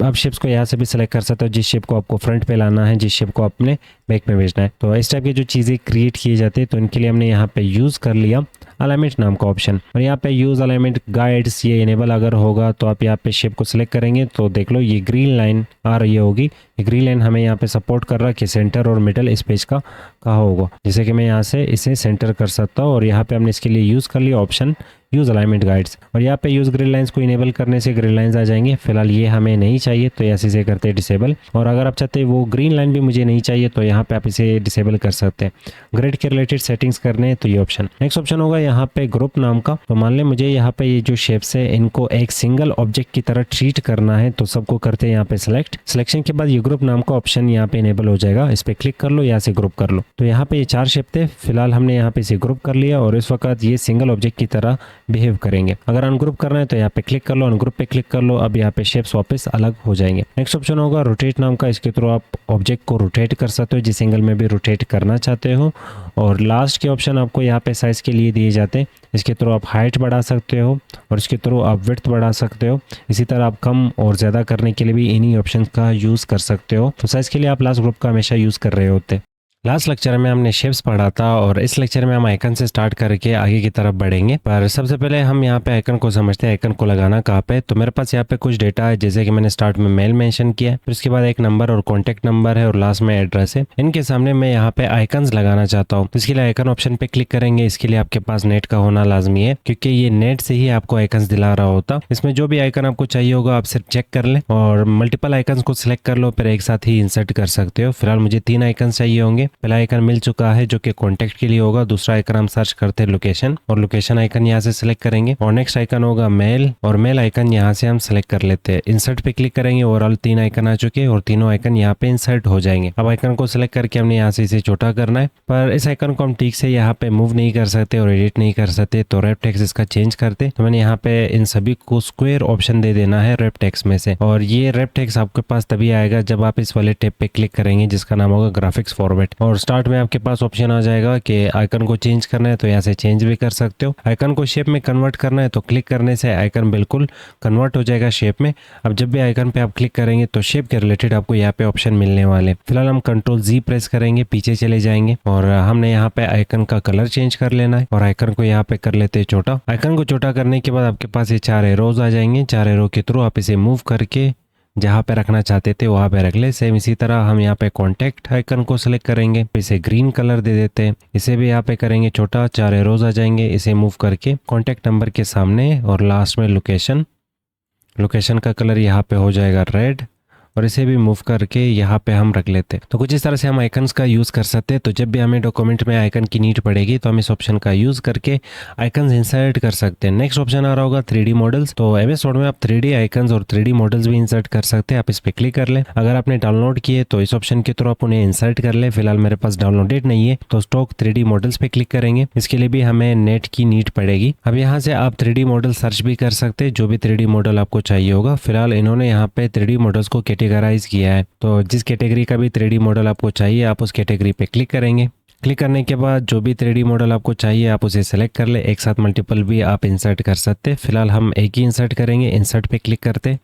आप शेप्स को यहाँ से भी सिलेक्ट कर सकते हो, जिस शेप को आपको फ्रंट पे लाना है, जिस शेप को आपने बैक में भेजना है। तो इस टाइप की जो चीज़ें क्रिएट की जाती है, तो इनके लिए हमने यहाँ पे यूज़ कर लिया अलाइनमेंट नाम का ऑप्शन। और यहाँ पे यूज़ अलाइनमेंट गाइड्स ये इनेबल अगर होगा तो आप यहाँ पे शेप को सिलेक्ट करेंगे तो देख लो ये ग्रीन लाइन आ रही होगी। ये ग्रीन लाइन हमें यहाँ पे सपोर्ट कर रहा है कि सेंटर और मिडल इस पेज का कहाँ होगा, जैसे कि मैं यहाँ से इसे सेंटर कर सकता हूँ। और यहाँ पे हमने इसके लिए यूज़ कर लिया ऑप्शन यूज़ अलाइनमेंट गाइड्स। और यहाँ पे यूज़ ग्रिड लाइंस को इनेबल करने से ग्रिड लाइंस आ जाएंगे। फिलहाल ये हमें नहीं चाहिए तो ऐसे से करते हैं डिसेबल। और अगर आप चाहते हैं वो ग्रीन लाइन भी मुझे नहीं चाहिए तो यहाँ पे आप इसे डिसेबल कर सकते हैं। ग्रिड के रिलेटेड सेटिंग्स करने तो ये ऑप्शन। नेक्स्ट ऑप्शन होगा यहाँ पे ग्रुप नाम का। तो मान लें मुझे यहाँ पे ये जो शेप्स है इनको एक सिंगल ऑब्जेक्ट की तरह ट्रीट करना है, तो सबको करते हैं यहाँ पे सिलेक्ट। सिलेक्शन के बाद ये ग्रुप नाम का ऑप्शन यहाँ पे इनेबल हो जाएगा। इस पे क्लिक कर लो, यहाँ से ग्रुप कर लो। तो यहाँ पे ये 4 शेप थे, फिलहाल हमने यहाँ पे इसे ग्रुप कर लिया और इस वक्त ये सिंगल ऑब्जेक्ट की तरह बिहेव करेंगे। अगर अनग्रुप करना है तो यहाँ पे क्लिक कर लो, अनग्रुप पे क्लिक कर लो। अब यहाँ पे शेप्स वापस अलग हो जाएंगे। नेक्स्ट ऑप्शन होगा रोटेट नाम का। इसके थ्रू आप ऑब्जेक्ट को रोटेट कर सकते हो जिस एंगल में भी रोटेट करना चाहते हो। और लास्ट के ऑप्शन आपको यहाँ पे साइज के लिए दिए जाते हैं। इसके थ्रू आप हाइट बढ़ा सकते हो और इसके थ्रू आप विड्थ बढ़ा सकते हो। इसी तरह आप कम और ज़्यादा करने के लिए भी इन्हीं ऑप्शन का यूज़ कर सकते हो। तो साइज के लिए आप लास्ट ग्रुप का हमेशा यूज़ कर रहे होते। लास्ट लेक्चर में हमने शेप्स पढ़ा था और इस लेक्चर में हम आइकन से स्टार्ट करके आगे की तरफ बढ़ेंगे। पर सबसे पहले हम यहाँ पे आइकन को समझते हैं, आइकन को लगाना कहाँ पे। तो मेरे पास यहाँ पे कुछ डेटा है, जैसे कि मैंने स्टार्ट में मेल मेंशन किया है, फिर उसके बाद एक नंबर और कॉन्टैक्ट नंबर है और लास्ट में एड्रेस है। इनके सामने मैं यहाँ पे आइकन्स लगाना चाहता हूँ। तो इसके लिए आइकन ऑप्शन पे क्लिक करेंगे। इसके लिए आपके पास नेट का होना लाजमी है क्योंकि ये नेट से ही आपको आइकन्स दिला रहा होता। इसमें जो भी आइकन आपको चाहिए होगा आप सिर्फ चेक कर लें और मल्टीपल आइकन्स को सिलेक्ट कर लो, फिर एक साथ ही इंसर्ट कर सकते हो। फिलहाल मुझे 3 आइकन चाहिए होंगे। पहला आइकन मिल चुका है जो कि कॉन्टैक्ट के लिए होगा। दूसरा आइकन हम सर्च करते हैं लोकेशन, और लोकेशन आइकन यहाँ से सिलेक्ट करेंगे। और नेक्स्ट आइकन होगा मेल, और मेल आइकन यहाँ से हम सिलेक्ट कर लेते हैं। इंसर्ट पे क्लिक करेंगे। ओवरऑल 3 आइकन आ चुके हैं और तीनों आइकन यहाँ पे इंसर्ट हो जाएंगे। अब आइकन को सिलेक्ट करके हमने यहाँ से इसे छोटा करना है, पर इस आइकन को हम ठीक से यहाँ पे मूव नहीं कर सकते और एडिट नहीं कर सकते। तो रैप टेक्स्ट इसका चेंज करते। तो मैंने यहाँ पे इन सभी को स्क्वायर ऑप्शन दे देना है रैप टेक्स्ट में से। और ये रैप टेक्स्ट आपके पास तभी आएगा जब आप इस वाले टैब पे क्लिक करेंगे जिसका नाम होगा ग्राफिक्स फॉर्मेट। और स्टार्ट में आपके पास ऑप्शन आ जाएगा कि आइकन को चेंज करना है, तो यहाँ से चेंज भी कर सकते हो। आइकन को शेप में कन्वर्ट करना है तो क्लिक करने से आइकन बिल्कुल कन्वर्ट हो जाएगा शेप में। अब जब भी आइकन पे आप क्लिक करेंगे तो शेप के रिलेटेड आपको यहाँ पे ऑप्शन मिलने वाले। फिलहाल हम Ctrl+Z प्रेस करेंगे, पीछे चले जाएंगे और हमने यहाँ पे आइकन का कलर चेंज कर लेना है और आइकन को यहाँ पे कर लेते हैं छोटा। आइकन को छोटा करने के बाद आपके पास ये 4 एरोज आ जाएंगे। 4 एरो के थ्रू आप इसे मूव करके जहाँ पे रखना चाहते थे वहाँ पे रख ले। सेम इसी तरह हम यहाँ पे कॉन्टैक्ट आइकन को सिलेक्ट करेंगे, इसे ग्रीन कलर दे देते हैं। इसे भी यहाँ पे करेंगे छोटा, 4 एरोज आ जाएंगे। इसे मूव करके कॉन्टैक्ट नंबर के सामने और लास्ट में लोकेशन, लोकेशन का कलर यहाँ पे हो जाएगा रेड, और इसे भी मूव करके यहाँ पे हम रख लेते हैं। तो कुछ इस तरह से हम आइकन्स का यूज़ कर सकते हैं। तो जब भी हमें डॉक्यूमेंट में आइकन की नीड पड़ेगी तो हम इस ऑप्शन का यूज़ करके आइकन्स इंसर्ट कर सकते हैं। नेक्स्ट ऑप्शन आ रहा होगा 3D मॉडल्स। तो MS वर्ड में आप 3D आइकन्स और 3D मॉडल्स भी इंसर्ट कर सकते हैं। आप इस पर क्लिक कर लें। अगर आपने डाउनलोड किए तो इस ऑप्शन के थ्रू आप उन्हें इंसर्ट कर लें। फिलहाल मेरे पास डाउनलोडेड नहीं है तो स्टॉक 3D मॉडल्स पे क्लिक करेंगे। इसके लिए भी हमें नेट की नीड पड़ेगी। अब यहाँ से आप 3D मॉडल सर्च भी कर सकते हैं, जो भी 3D मॉडल आपको चाहिए होगा। फिलहाल इन्होंने यहाँ पे 3D मॉडल्स को कैटेगराइज किया है, तो जिस कैटेगरी का भी 3D मॉडल आपको चाहिए आप उस कैटेगरी पे क्लिक करेंगे। क्लिक करने के बाद जो भी 3D मॉडल आपको चाहिए आप उसे सेलेक्ट कर ले। एक साथ मल्टीपल भी आप इंसर्ट कर सकते। फिलहाल हम एक ही इंसर्ट करेंगे। इंसर्ट पे क्लिक करते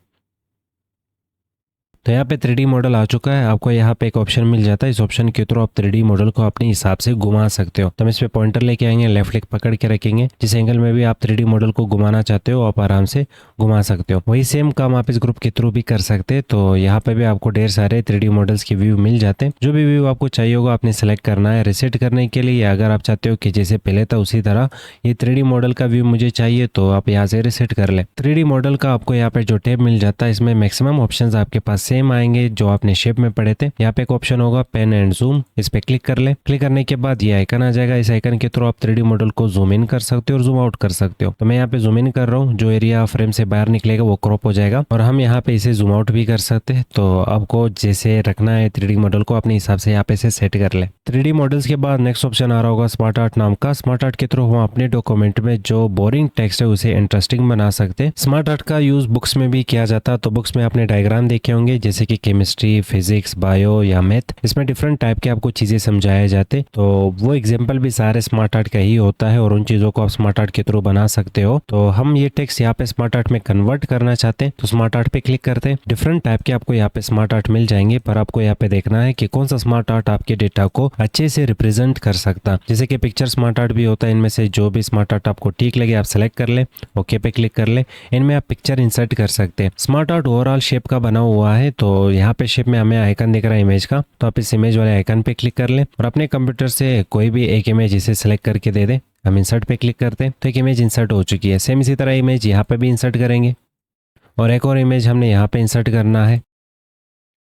तो यहाँ पे 3D मॉडल आ चुका है। आपको यहाँ पे एक ऑप्शन मिल जाता है। इस ऑप्शन के थ्रू आप 3D मॉडल को अपने हिसाब से घुमा सकते हो। तो हम इस पे पॉइंटर लेके आएंगे, लेफ्ट क्लिक पकड़ के रखेंगे। जिस एंगल में भी आप 3D मॉडल को घुमाना चाहते हो आप आराम से घुमा सकते हो। वही सेम काम आप इस ग्रुप के थ्रू भी कर सकते हैं। तो यहाँ पे भी आपको ढेर सारे 3D मॉडल्स के व्यू मिल जाते हैं। जो भी व्यू आपको चाहिए होगा आपने सेलेक्ट करना है। रिसेट करने के लिए अगर आप चाहते हो कि जैसे पहले था उसी तरह ये 3D मॉडल का व्यू मुझे चाहिए तो आप यहाँ से रिसेट कर ले। 3D मॉडल का आपको यहाँ पे जो टैब मिल जाता है इसमें मैक्सिमम ऑप्शन आपके पास सेम आएंगे जो आपने शेप में पढ़े थे। यहाँ पे एक ऑप्शन होगा पेन एंड जूम, इस पे क्लिक कर ले। क्लिक करने के बाद ये आइकन आ जाएगा। इस आइकन के थ्रू आप 3D मॉडल को जूम इन कर सकते हो और जूम आउट कर सकते हो। तो मैं यहाँ पे जूम इन कर रहा हूँ, जो एरिया फ्रेम से बाहर निकलेगा वो क्रॉप हो जाएगा। और हम यहाँ पे इसे जूम आउट भी कर सकते हैं। तो आपको जैसे रखना है 3D मॉडल को अपने हिसाब से यहाँ पे से सेट कर ले। 3D मॉडल्स के बाद नेक्स्ट ऑप्शन आ रहा होगा स्मार्ट आर्ट नाम का। स्मार्ट आर्ट के थ्रू हम अपने डॉक्यूमेंट में जो बोरिंग टेक्स्ट है उसे इंटरेस्टिंग बना सकते हैं। स्मार्ट आर्ट का यूज बुक्स में भी किया जाता है। तो बुक्स में आपने डायग्राम देखे होंगे जैसे कि केमिस्ट्री, फिजिक्स, बायो या मैथ, इसमें डिफरेंट टाइप के आपको चीज़ें समझाए जाते। तो वो एग्जाम्पल भी सारे स्मार्ट आर्ट का ही होता है और उन चीज़ों को आप स्मार्ट आर्ट के थ्रू बना सकते हो। तो हम ये टेक्स्ट यहाँ पे स्मार्ट आर्ट में कन्वर्ट करना चाहते हैं तो स्मार्ट आर्ट पे क्लिक करते हैं। डिफरेंट टाइप के आपको यहाँ पे स्मार्ट आर्ट मिल जाएंगे, पर आपको यहाँ पे देखना है कि कौन सा स्मार्ट आर्ट आपके डेटा को अच्छे से रिप्रेजेंट कर सकता। जैसे कि पिक्चर स्मार्ट आर्ट भी होता है, इनमें से जो भी स्मार्ट आर्ट आपको ठीक लगे आप सेलेक्ट कर ले, ओके पे क्लिक कर ले। इनमें आप पिक्चर इंसर्ट कर सकते हैं। स्मार्ट आर्ट ओवरऑल शेप का बना हुआ है, तो यहाँ पे शेप में हमें आइकन दिख रहा है इमेज का, तो आप इस इमेज वाले आइकन पे क्लिक कर ले और अपने कंप्यूटर से कोई भी एक इमेज इसे सेलेक्ट करके दे दे। हम इंसर्ट पे क्लिक करते हैं तो एक इमेज इंसर्ट हो चुकी है। सेम इसी तरह इमेज यहाँ पे भी इंसर्ट करेंगे और एक और इमेज हमने यहाँ पे इंसर्ट करना है।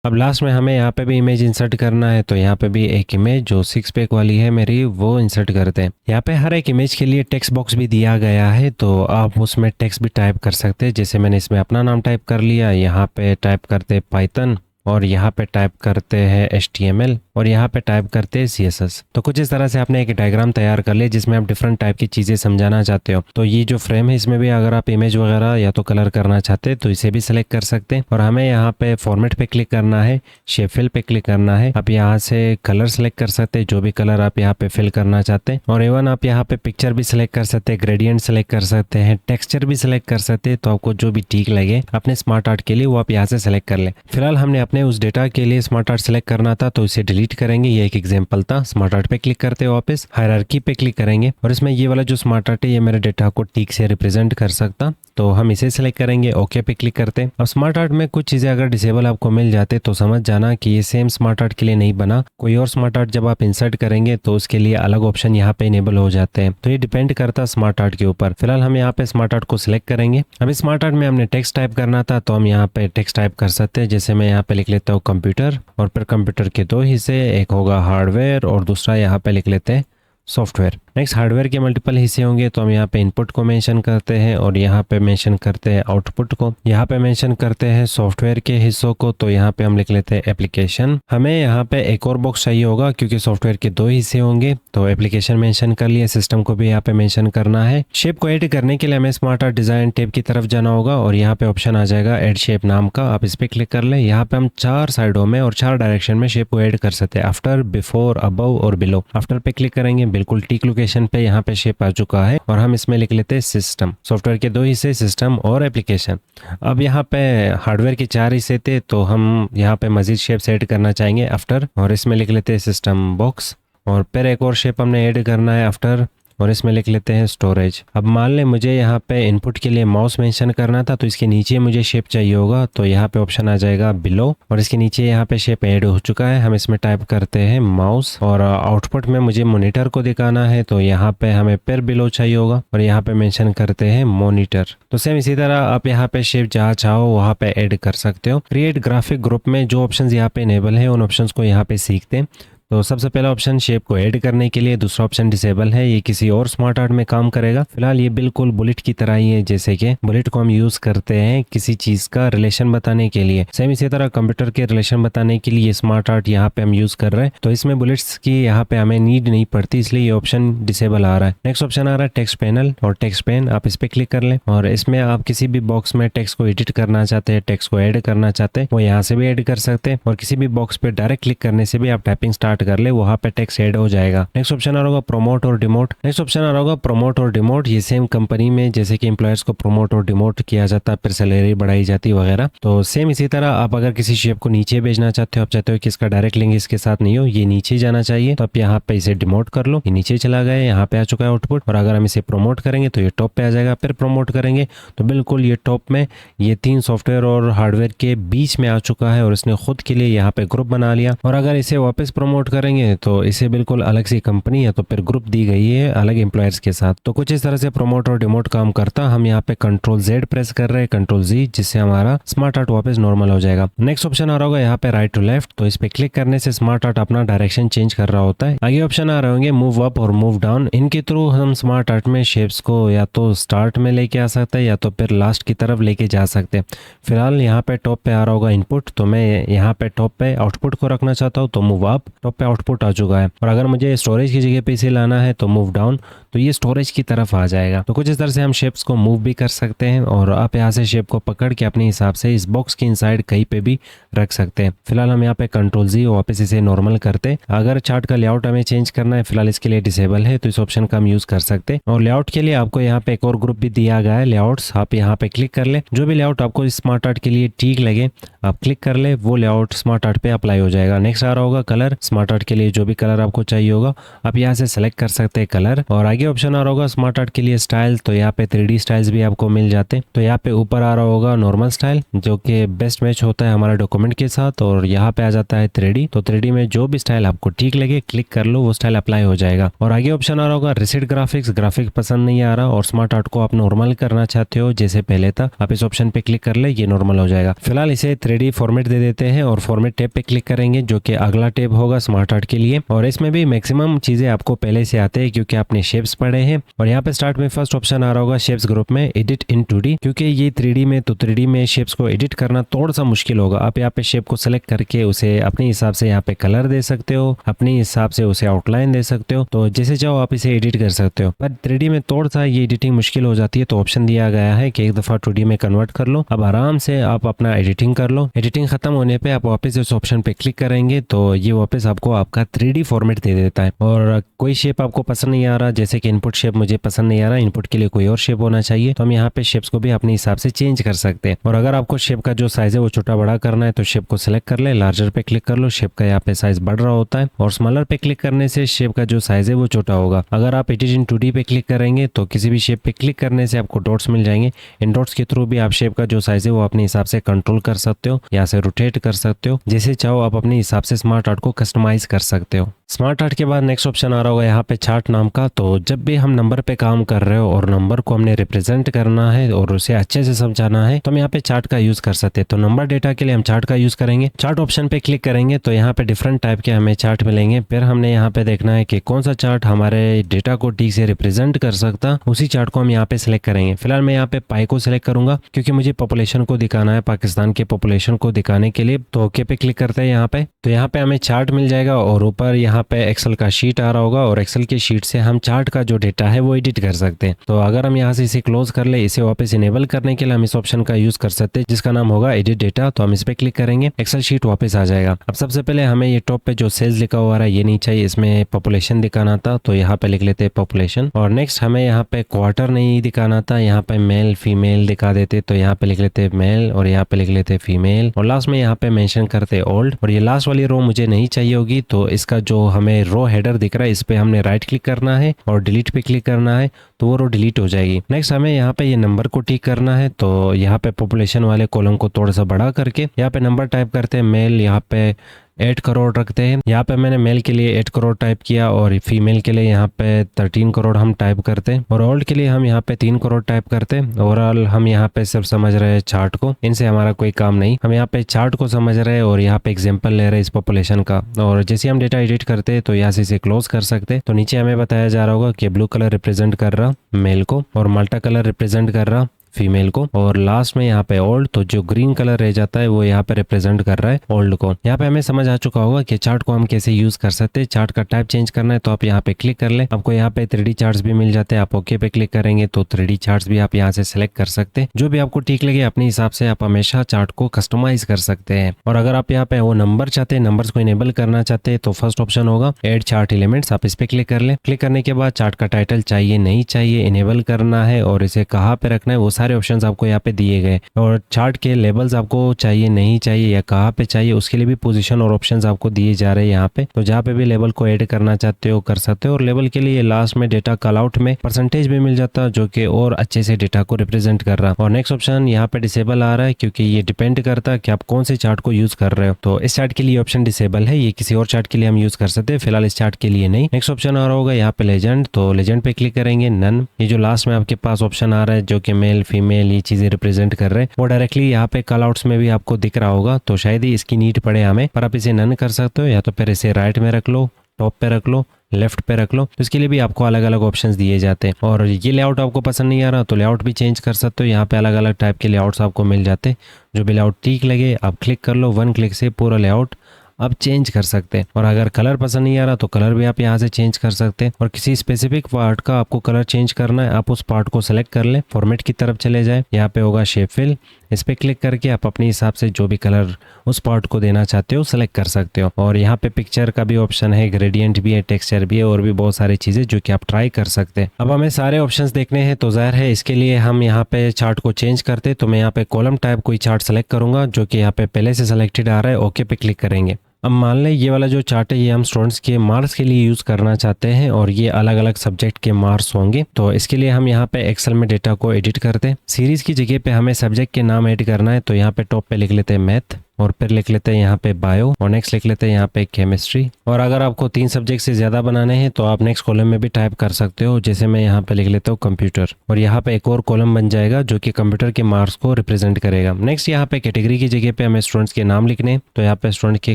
अब लास्ट में हमें यहाँ पे भी इमेज इंसर्ट करना है, तो यहाँ पे भी एक इमेज जो 6 पैक वाली है मेरी, वो इंसर्ट करते हैं। यहाँ पे हर एक इमेज के लिए टेक्स्ट बॉक्स भी दिया गया है, तो आप उसमें टेक्स्ट भी टाइप कर सकते हैं। जैसे मैंने इसमें अपना नाम टाइप कर लिया, यहाँ पे टाइप करते पाइथन और यहाँ पे टाइप करते हैं HTML और यहाँ पे टाइप करते हैं CSS। तो कुछ इस तरह से आपने एक डायग्राम तैयार कर ले जिसमें आप डिफरेंट टाइप की चीज़ें समझाना चाहते हो। तो ये जो फ्रेम है इसमें भी अगर आप इमेज वगैरह या तो कलर करना चाहते हैं तो इसे भी सिलेक्ट कर सकते हैं। और हमें यहाँ पे फॉर्मेट पे क्लिक करना है, शेप फिल पे क्लिक करना है। आप यहाँ से कलर सेलेक्ट कर सकते हैं, जो भी कलर आप यहाँ पे फिल करना चाहते हैं। और इवन आप यहाँ पे पिक्चर भी सिलेक्ट कर सकते हैं, ग्रेडियंट सेलेक्ट कर सकते हैं, टेक्सचर भी सिलेक्ट कर सकते हैं। तो आपको जो भी ठीक लगे अपने स्मार्ट आर्ट के लिए वो आप यहाँ से सिलेक्ट कर ले। फिलहाल हमने अपने उस डेटा के लिए स्मार्ट आर्ट सेलेक्ट करना था तो इसे डिलीट करेंगे। ये एक एग्जांपल था। स्मार्ट आर्ट पे क्लिक करते हैं, वापस हायरार्की पे क्लिक करेंगे और इसमें ये वाला जो स्मार्ट आर्ट है ये मेरे डेटा को ठीक से रिप्रेजेंट कर सकता, तो हम इसे सेलेक्ट करेंगे, ओके पे क्लिक करते हैं। अब स्मार्ट आर्ट में कुछ चीज़ें अगर डिसेबल आपको मिल जाते तो समझ जाना कि ये सेम स्मार्ट आर्ट के लिए नहीं बना। कोई और स्मार्ट आर्ट जब आप इंसर्ट करेंगे तो उसके लिए अलग ऑप्शन यहाँ पे इनेबल हो जाते हैं। तो ये डिपेंड करता है स्मार्ट आर्ट के ऊपर। फिलहाल हम यहाँ पे स्मार्ट आर्ट को सिलेक्ट करेंगे। अब स्मार्ट आर्ट में हमने टेक्स्ट टाइप करना था तो हम यहाँ पे टेक्स्ट टाइप कर सकते हैं। जैसे मैं यहाँ पे लिख लेता हूँ कंप्यूटर और फिर कंप्यूटर के दो हिस्से, एक होगा हार्डवेयर और दूसरा यहाँ पे लिख लेते हैं सॉफ्टवेयर। नेक्स्ट हार्डवेयर के मल्टीपल हिस्से होंगे तो हम यहाँ पे इनपुट को मेंशन करते हैं और यहाँ पे मेंशन करते हैं आउटपुट को। यहाँ पे मेंशन करते हैं सॉफ्टवेयर के हिस्सों को, तो यहाँ पे हम लिख लेते हैं एप्लीकेशन। हमें यहाँ पे एक और बॉक्स चाहिए होगा क्योंकि सॉफ्टवेयर के दो हिस्से होंगे, तो एप्लीकेशन मेंशन कर लिया। सिस्टम को भी यहाँ पे मेंशन करना है। शेप को एड करने के लिए हमें स्मार्ट आर्ट डिजाइन टैब की तरफ जाना होगा और यहाँ पे ऑप्शन आ जाएगा एड शेप नाम का, आप इस पे क्लिक कर ले। यहाँ पे हम 4 साइडों में और 4 डायरेक्शन में शेप को एड कर सकते हैं, आफ्टर, बिफोर, अबव और बिलो। आफ्टर पे क्लिक करेंगे, बिल्कुल ठीक लोकेशन पे यहाँ पे शेप आ चुका है और हम इसमें लिख लेते हैं सिस्टम। सॉफ्टवेयर के दो हिस्से, सिस्टम और एप्लीकेशन। अब यहाँ पे हार्डवेयर के 4 हिस्से थे तो हम यहाँ पे मजीद शेप ऐड करना चाहेंगे आफ्टर, और इसमें लिख लेते हैं सिस्टम बॉक्स। और फिर एक और शेप हमने ऐड करना है आफ्टर और इसमें लिख लेते हैं स्टोरेज। अब मान लें मुझे यहाँ पे इनपुट के लिए माउस मेंशन करना था तो इसके नीचे मुझे शेप चाहिए होगा, तो यहाँ पे ऑप्शन आ जाएगा बिलो और इसके नीचे यहाँ पे शेप ऐड हो चुका है। हम इसमें टाइप करते हैं माउस और आउटपुट में मुझे मॉनिटर को दिखाना है तो यहाँ पे हमें फिर बिलो चाहिए होगा और यहाँ पे मेंशन करते हैं मॉनिटर। तो सेम इसी तरह आप यहाँ पे शेप जहाँ चाहो वहाँ पे ऐड कर सकते हो। क्रिएट ग्राफिक ग्रुप में जो ऑप्शन यहाँ पे इनेबल है उन ऑप्शन को यहाँ पे सीखते हैं। तो सबसे पहला ऑप्शन शेप को ऐड करने के लिए, दूसरा ऑप्शन डिसेबल है, ये किसी और स्मार्ट आर्ट में काम करेगा। फिलहाल ये बिल्कुल बुलेट की तरह ही है, जैसे कि बुलेट को हम यूज करते हैं किसी चीज का रिलेशन बताने के लिए। सेम इसी तरह कंप्यूटर के रिलेशन बताने के लिए स्मार्ट आर्ट यहाँ पे हम यूज कर रहे हैं, तो इसमें बुलेट्स की यहाँ पे हमें नीड नहीं पड़ती, इसलिए ये ऑप्शन डिसेबल आ रहा है। नेक्स्ट ऑप्शन आ रहा है टेक्स्ट पैनल और टेक्स्ट पेन, आप इस पे क्लिक कर लें और इसमें आप किसी भी बॉक्स में टेक्स्ट को एडिट करना चाहते हैं, टेक्स्ट को ऐड करना चाहते हैं, वो यहाँ से भी ऐड कर सकते हैं और किसी भी बॉक्स पे डायरेक्ट क्लिक करने से भी आप टाइपिंग स्टार्ट कर ले, वहाँ पे टेक्स्ट ऐड हो जाएगा। नेक्स्ट ऑप्शन आ रहा होगा प्रमोट और डिमोट। नेक्स्ट ऑप्शन आ रहा होगा प्रमोट और डिमोट। ये सेम कंपनी में जैसे कि एम्प्लॉयर्स को प्रमोट और डिमोट किया जाता है, फिर सैलरी बढ़ाई जाती वगैरह, तो सेम इसी तरह आप अगर किसी शेप को नीचे भेजना चाहते हो, आप चाहते हो कि इसका डायरेक्ट लिंक इसके साथ नहीं हो, ये नीचे जाना चाहिए, तो आप यहाँ पे इसे डिमोट कर लो, ये नीचे चला गया, यहाँ पे आ चुका है आउटपुट। और अगर हम इसे प्रमोट करेंगे तो ये टॉप पे आ जाएगा, फिर प्रमोट करेंगे तो बिल्कुल ये टॉप में ये 3 सॉफ्टवेयर और हार्डवेयर के बीच में आ चुका है और इसने खुद के लिए यहाँ पे ग्रुप बना लिया। और अगर इसे वापस प्रमोट करेंगे तो इसे बिल्कुल अलग सी कंपनी है, तो फिर ग्रुप दी गई है अलग एम्प्लॉयर्स के साथ। तो कुछ इस तरह से प्रमोट और डिमोट काम करता। हम यहाँ पे कंट्रोल Z प्रेस कर रहे हैं, कंट्रोल Z, जिससे हमारा स्मार्ट आर्ट वापस नॉर्मल हो जाएगा। नेक्स्ट ऑप्शन आ रहा होगा यहाँ पे राइट टू लेफ्ट, तो इस पे क्लिक करने से स्मार्ट आर्ट अपना डायरेक्शन चेंज कर रहा होता है। आगे ऑप्शन आ रहे होंगे मूव अप और मूव डाउन। इनके थ्रू हम स्मार्ट आर्ट में शेप्स को या तो स्टार्ट में लेके आ सकते हैं या तो फिर लास्ट की तरफ लेके जा सकते हैं। फिलहाल यहाँ पे टॉप पे आ रहा होगा इनपुट, तो मैं यहाँ पे टॉप पे आउटपुट को रखना चाहता हूँ, तो मूव अप। टॉप पे आउटपुट आ चुका है। और अगर मुझे स्टोरेज की जगह पे इसे लाना है तो मूव डाउन, तो ये स्टोरेज की तरफ आ जाएगा। तो कुछ इस तरह से हम शेप्स को मूव भी कर सकते हैं और आप यहाँ से शेप को पकड़ के अपने हिसाब से इस बॉक्स के इनसाइड कहीं पे भी रख सकते हैं। फिलहाल हम यहाँ पे Ctrl+Z वापस इसे नॉर्मल करते हैं। अगर चार्ट का लेआउट हमें चेंज करना है, फिलहाल इसके लिए डिसेबल है, तो इस ऑप्शन का हम यूज कर सकते हैं। और लेआउट के लिए आपको यहाँ पे एक और ग्रुप भी दिया गया है, लेआउट्स। आप यहाँ पे क्लिक कर ले, जो भी लेआउट आपको स्मार्ट आर्ट के लिए ठीक लगे आप क्लिक कर ले, वो लेआउट स्मार्ट आर्ट पे अप्लाई हो जाएगा। नेक्स्ट आ रहा होगा कलर। स्मार्ट आर्ट के लिए जो भी कलर आपको चाहिए होगा आप यहाँ से सेलेक्ट कर सकते हैं कलर। और आगे ऑप्शन आ रहा होगा स्मार्ट आर्ट के लिए स्टाइल, तो यहाँ पे 3D स्टाइल्स भी आपको मिल जाते हैं। तो यहाँ पे ऊपर आ रहा होगा नॉर्मल स्टाइल, जो कि बेस्ट मैच होता है हमारे डॉक्यूमेंट के साथ। और यहाँ पे आ जाता है 3D, तो 3D में जो भी स्टाइल आपको ठीक लगे क्लिक कर लो, वो स्टाइल अप्लाई हो जाएगा। और आगे ऑप्शन आ रहा होगा रिसेट ग्राफिक्स। ग्राफिक पसंद नहीं आ रहा और स्मार्ट आर्ट को आप नॉर्मल करना चाहते हो जैसे पहले था, आप इस ऑप्शन पे क्लिक कर ले, ये नॉर्मल हो जाएगा। फिलहाल इसे 3D फॉर्मेट दे देते हैं और फॉर्मेट टैब पे क्लिक करेंगे, जो कि अगला टैब होगा स्मार्ट आर्ट के लिए। और इसमें भी मैक्सिमम चीजें आपको पहले से आते हैं क्योंकि आपने शेप्स पढ़े हैं। और यहाँ पे स्टार्ट में फर्स्ट ऑप्शन आ रहा होगा शेप्स ग्रुप में एडिट इन 2D, क्योंकि ये 3D में, तो 3D में शेप्स को एडिट करना थोड़ा सा मुश्किल होगा। आप यहाँ पे शेप को सिलेक्ट करके उसे अपने हिसाब से यहाँ पे कलर दे सकते हो, अपने हिसाब से उसे आउटलाइन दे सकते हो, तो जैसे चाहो आप इसे एडिट कर सकते हो। पर 3D में थोड़ा सा ये एडिटिंग मुश्किल हो जाती है, तो ऑप्शन दिया गया है कि एक दफा 2D में कन्वर्ट कर लो। अब आराम से आप अपना एडिटिंग कर लो। एडिटिंग खत्म होने पे आप वापस इस ऑप्शन पे क्लिक करेंगे तो ये वापस आपको आपका 3D फॉर्मेट दे देता है। और कोई शेप आपको पसंद नहीं आ रहा, जैसे कि इनपुट शेप मुझे पसंद नहीं आ रहा, इनपुट के लिए कोई और शेप होना चाहिए, तो हम यहाँ पे शेप्स को भी अपने हिसाब से चेंज कर सकते हैं। और अगर आपको शेप का जो साइज है वो छोटा बड़ा करना है तो शेप को सिलेक्ट कर ले, लार्जर पे क्लिक कर लो, शेप का यहाँ पे साइज बढ़ रहा होता है। और स्मॉलर पे क्लिक करने से शेप का जो साइज है वो छोटा होगा। अगर आप एडिट इन 2D पे क्लिक करेंगे तो किसी भी शेप पे क्लिक करने से आपको डॉट्स मिल जाएंगे। इन डॉट्स के थ्रू भी आप शेप का जो साइज है वो अपने हिसाब से कंट्रोल कर सकते हो, यहाँ से रोटेट कर सकते हो, जैसे चाहो आप अपने हिसाब से स्मार्ट आर्ट को कस्टमाइज कर सकते हो। स्मार्ट आर्ट के बाद नेक्स्ट ऑप्शन आ रहा होगा यहाँ पे चार्ट नाम का। तो जब भी हम नंबर पे काम कर रहे हो और नंबर को हमने रिप्रेजेंट करना है और उसे अच्छे से समझाना है तो हम यहाँ पे चार्ट का यूज कर सकते हैं। तो नंबर डेटा के लिए हम चार्ट का यूज करेंगे। चार्ट ऑप्शन पे क्लिक करेंगे तो यहाँ पे डिफरेंट टाइप के हमें चार्ट मिलेंगे। फिर हमने यहाँ पे देखना है कि कौन सा चार्ट हमारे डेटा को ठीक से रिप्रेजेंट कर सकता, उसी चार्ट को हम यहाँ पे सिलेक्ट करेंगे। फिलहाल मैं यहाँ पे पाई को सिलेक्ट करूंगा क्योंकि मुझे पॉपुलेशन को दिखाना है, पाकिस्तान के पॉपुलेशन को दिखाने के लिए। तो ओके पे क्लिक करते हैं यहाँ पे, तो यहाँ पे हमें चार्ट मिल जाएगा और ऊपर यहाँ पे एक्सेल का शीट आ रहा होगा और एक्सेल की शीट से हम चार्ट का जो डेटा है वो एडिट कर सकते हैं। तो अगर हम यहाँ से इसे क्लोज कर ले, इसे वापस इनेबल करने के लिए हम इस ऑप्शन का यूज कर सकते हैं जिसका नाम होगा एडिट डेटा। तो हम इस पे क्लिक करेंगे, एक्सेल शीट वापस आ जाएगा। अब सबसे पहले हमें ये टॉप पे जो सेल्स लिखा हुआ है ये नहीं चाहिए, इसमें पॉपुलेशन दिखाना था, तो यहाँ पे लिख लेते हैं पॉपुलेशन। और नेक्स्ट हमें यहाँ पे क्वार्टर नहीं दिखाना था, यहाँ पे मेल फीमेल दिखा देते, तो यहाँ पे लिख लेते मेल और यहाँ पे लिख लेते फीमेल। और लास्ट में यहाँ पे मेंशन करते ओल्ड। और ये लास्ट वाली रो मुझे नहीं चाहिए होगी, तो इसका जो हमें रो हेडर दिख रहा है इस पे हमने राइट क्लिक करना है और डिलीट पे क्लिक करना है, तो वो रो डिलीट हो जाएगी। नेक्स्ट हमें यहाँ पे ये नंबर को ठीक करना है, तो यहाँ पे पॉपुलेशन वाले कॉलम को थोड़ा सा बड़ा करके यहाँ पे नंबर टाइप करते हैं मेल, यहाँ पे 8 करोड़ रखते हैं। यहाँ पे मैंने मेल के लिए 8 करोड़ टाइप किया और फीमेल के लिए यहाँ पे 13 करोड़ हम टाइप करते हैं और ओल्ड के लिए हम यहाँ पे 3 करोड़ टाइप करते हैं। ओवरऑल हम यहाँ पे सिर्फ समझ रहे हैं चार्ट को, इनसे हमारा कोई काम नहीं, हम यहाँ पे चार्ट को समझ रहे हैं और यहाँ पे एग्जांपल ले रहे हैं इस पॉपुलेशन का। और जैसे हम डेटा एडिट करते हैं तो यहाँ से इसे क्लोज कर सकते हैं। तो नीचे हमें बताया जा रहा होगा कि ब्लू कलर रिप्रेजेंट कर रहा मेल को और मल्टा कलर रिप्रेजेंट कर रहा फीमेल को, और लास्ट में यहाँ पे ओल्ड, तो जो ग्रीन कलर रह जाता है वो यहाँ पे रिप्रेजेंट कर रहा है ओल्ड को। यहाँ पे हमें समझ आ चुका होगा कि चार्ट को हम कैसे यूज कर सकते हैं। चार्ट का टाइप चेंज करना है तो आप यहाँ पे क्लिक कर ले, आपको यहाँ पे 3D चार्ट्स भी मिल जाते हैं। आप ओके पे क्लिक करेंगे तो 3D चार्ट्स भी आप यहाँ से सिलेक्ट कर सकते हैं। जो भी आपको ठीक लगे अपने हिसाब से आप हमेशा चार्ट को कस्टमाइज कर सकते हैं। और अगर आप यहाँ पे वो नंबर चाहते हैं, नंबर्स को इनेबल करना चाहते हैं, तो फर्स्ट ऑप्शन होगा एड चार्ट एलिमेंट्स, आप इस पे क्लिक कर ले। क्लिक करने के बाद चार्ट का टाइटल चाहिए नहीं चाहिए, इनेबल करना है और इसे कहाँ पे रखना है वो सारे ऑप्शन आपको यहाँ पे दिए गए। और चार्ट के लेबल्स आपको चाहिए नहीं चाहिए या कहाँ पे चाहिए उसके लिए भी पोजीशन और ऑप्शंस आपको दिए जा रहे हैं यहाँ पे। तो जहाँ पे भी लेबल को ऐड करना चाहते हो कर सकते हो। और लेबल के लिए लास्ट में डेटा कॉल आउट में परसेंटेज भी मिल जाता है जो कि और अच्छे से डेटा को रिप्रेजेंट कर रहा है। और नेक्स्ट ऑप्शन यहाँ पे डिसेबल आ रहा है क्योंकि ये डिपेंड करता है कि आप कौन से चार्ट को यूज कर रहे हो। तो इस चार्ट के लिए ऑप्शन डिसेबल है, ये किसी और चार्ट के लिए हम यूज कर सकते हैं, फिलहाल इस चार्ट के लिए नहीं। नेक्स्ट ऑप्शन आ रहा होगा यहाँ पे लेजेंड, तो लेजेंड पे क्लिक करेंगे नन। ये जो लास्ट में आपके पास ऑप्शन आ रहा है जो कि मेल फीमेल ये चीजें रिप्रेजेंट कर रहे हैं वो डायरेक्टली यहाँ पे कॉल आउट्स में भी आपको दिख रहा होगा, तो शायद ही इसकी नीड पड़े हमें, पर आप इसे नन कर सकते हो या तो फिर इसे राइट में रख लो, टॉप पे रख लो, लेफ्ट पे रख लो। तो इसके लिए भी आपको अलग अलग ऑप्शंस दिए जाते हैं। और ये लेआउट आपको पसंद नहीं आ रहा तो लेआउट भी चेंज कर सकते हो, यहाँ पे अलग अलग टाइप के लेआउट्स आपको मिल जाते हैं। जो भी लेआउट ठीक लगे आप क्लिक कर लो, वन क्लिक से पूरा लेआउट आप चेंज कर सकते हैं। और अगर कलर पसंद नहीं आ रहा तो कलर भी आप यहाँ से चेंज कर सकते हैं। और किसी स्पेसिफिक पार्ट का आपको कलर चेंज करना है, आप उस पार्ट को सेलेक्ट कर लें, फॉर्मेट की तरफ चले जाए, यहाँ पे होगा शेप फिल, इस पे क्लिक करके आप अपने हिसाब से जो भी कलर उस पार्ट को देना चाहते हो सेलेक्ट कर सकते हो। और यहाँ पे पिक्चर का भी ऑप्शन है, ग्रेडियंट भी है, टेक्सचर भी है और भी बहुत सारी चीजें जो कि आप ट्राई कर सकते हैं। अब हमें सारे ऑप्शंस देखने हैं तो जाहिर है इसके लिए हम यहाँ पे चार्ट को चेंज करते, तो मैं यहाँ पे कॉलम टाइप कोई चार्ट सेलेक्ट करूंगा जो कि यहाँ पे पहले से सेलेक्टेड आ रहा है। ओके पे क्लिक करेंगे। अब मान लें ये वाला जो चार्ट है ये हम स्टूडेंट्स के मार्क्स के लिए यूज़ करना चाहते हैं और ये अलग अलग सब्जेक्ट के मार्क्स होंगे। तो इसके लिए हम यहाँ पे एक्सेल में डेटा को एडिट करते हैं। सीरीज़ की जगह पे हमें सब्जेक्ट के नाम ऐड करना है, तो यहाँ पे टॉप पे लिख लेते हैं मैथ और फिर लिख लेते हैं यहाँ पे बायो और नेक्स्ट लिख लेते हैं यहाँ पे केमिस्ट्री। और अगर आपको 3 सब्जेक्ट से ज़्यादा बनाने हैं तो आप नेक्स्ट कॉलम में भी टाइप कर सकते हो, जैसे मैं यहाँ पे लिख लेता हूँ कंप्यूटर और यहाँ पे एक और कॉलम बन जाएगा जो कि कंप्यूटर के मार्क्स को रिप्रेजेंट करेगा। नेक्स्ट यहाँ पे कैटेगरी की जगह पे हमें स्टूडेंट्स के नाम लिखने, तो यहाँ पे स्टूडेंट के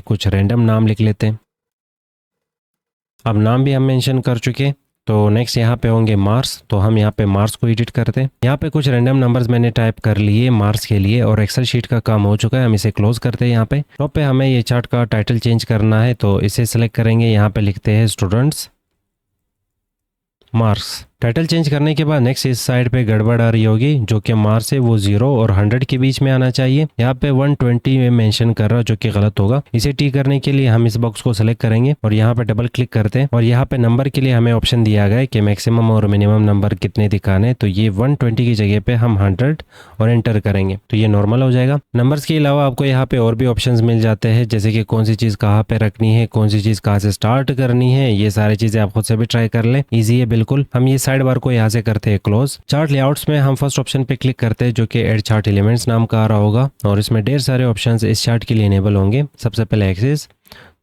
कुछ रैंडम नाम लिख लेते हैं। अब नाम भी हम मेंशन कर चुके, तो नेक्स्ट यहाँ पे होंगे मार्क्स, तो हम यहाँ पे मार्क्स को एडिट करते हैं। यहाँ पे कुछ रैंडम नंबर्स मैंने टाइप कर लिए मार्क्स के लिए और एक्सेल शीट का काम हो चुका है, हम इसे क्लोज करते हैं। यहाँ पे टॉप पे हमें ये चार्ट का टाइटल चेंज करना है, तो इसे सेलेक्ट करेंगे, यहाँ पे लिखते हैं स्टूडेंट्स मार्क्स। टाइटल चेंज करने के बाद नेक्स्ट इस साइड पे गड़बड़ आ रही होगी, जो कि मार्क्स है वो 0 और 100 के बीच में आना चाहिए। यहाँ पे 120 में मेंशन कर रहा, जो कि गलत होगा। इसे ठीक करने के लिए हम इस बॉक्स को सिलेक्ट करेंगे और यहाँ पे डबल क्लिक करते हैं और यहाँ पे नंबर के लिए हमें ऑप्शन दिया गया है कि मैक्सिमम और मिनिमम नंबर कितने दिखाने, तो ये 120 की जगह पे हम 100 और एंटर करेंगे तो ये नॉर्मल हो जाएगा। नंबर्स के अलावा आपको यहाँ पे और भी ऑप्शन मिल जाते हैं, जैसे कि कौन सी चीज़ कहाँ पे रखनी है, कौन सी चीज़ कहाँ से स्टार्ट करनी है, ये सारी चीज़ें आप खुद से भी ट्राई कर लें, ईजी है बिल्कुल। हम ये साइड बार को यहाँ से करते हैं क्लोज। चार्ट लेआउट्स में हम फर्स्ट ऑप्शन पे क्लिक करते हैं जो कि ऐड चार्ट एलिमेंट्स नाम का आ रहा होगा और इसमें ढेर सारे ऑप्शंस इस चार्ट के लिए इनेबल होंगे। सबसे पहले एक्सेस,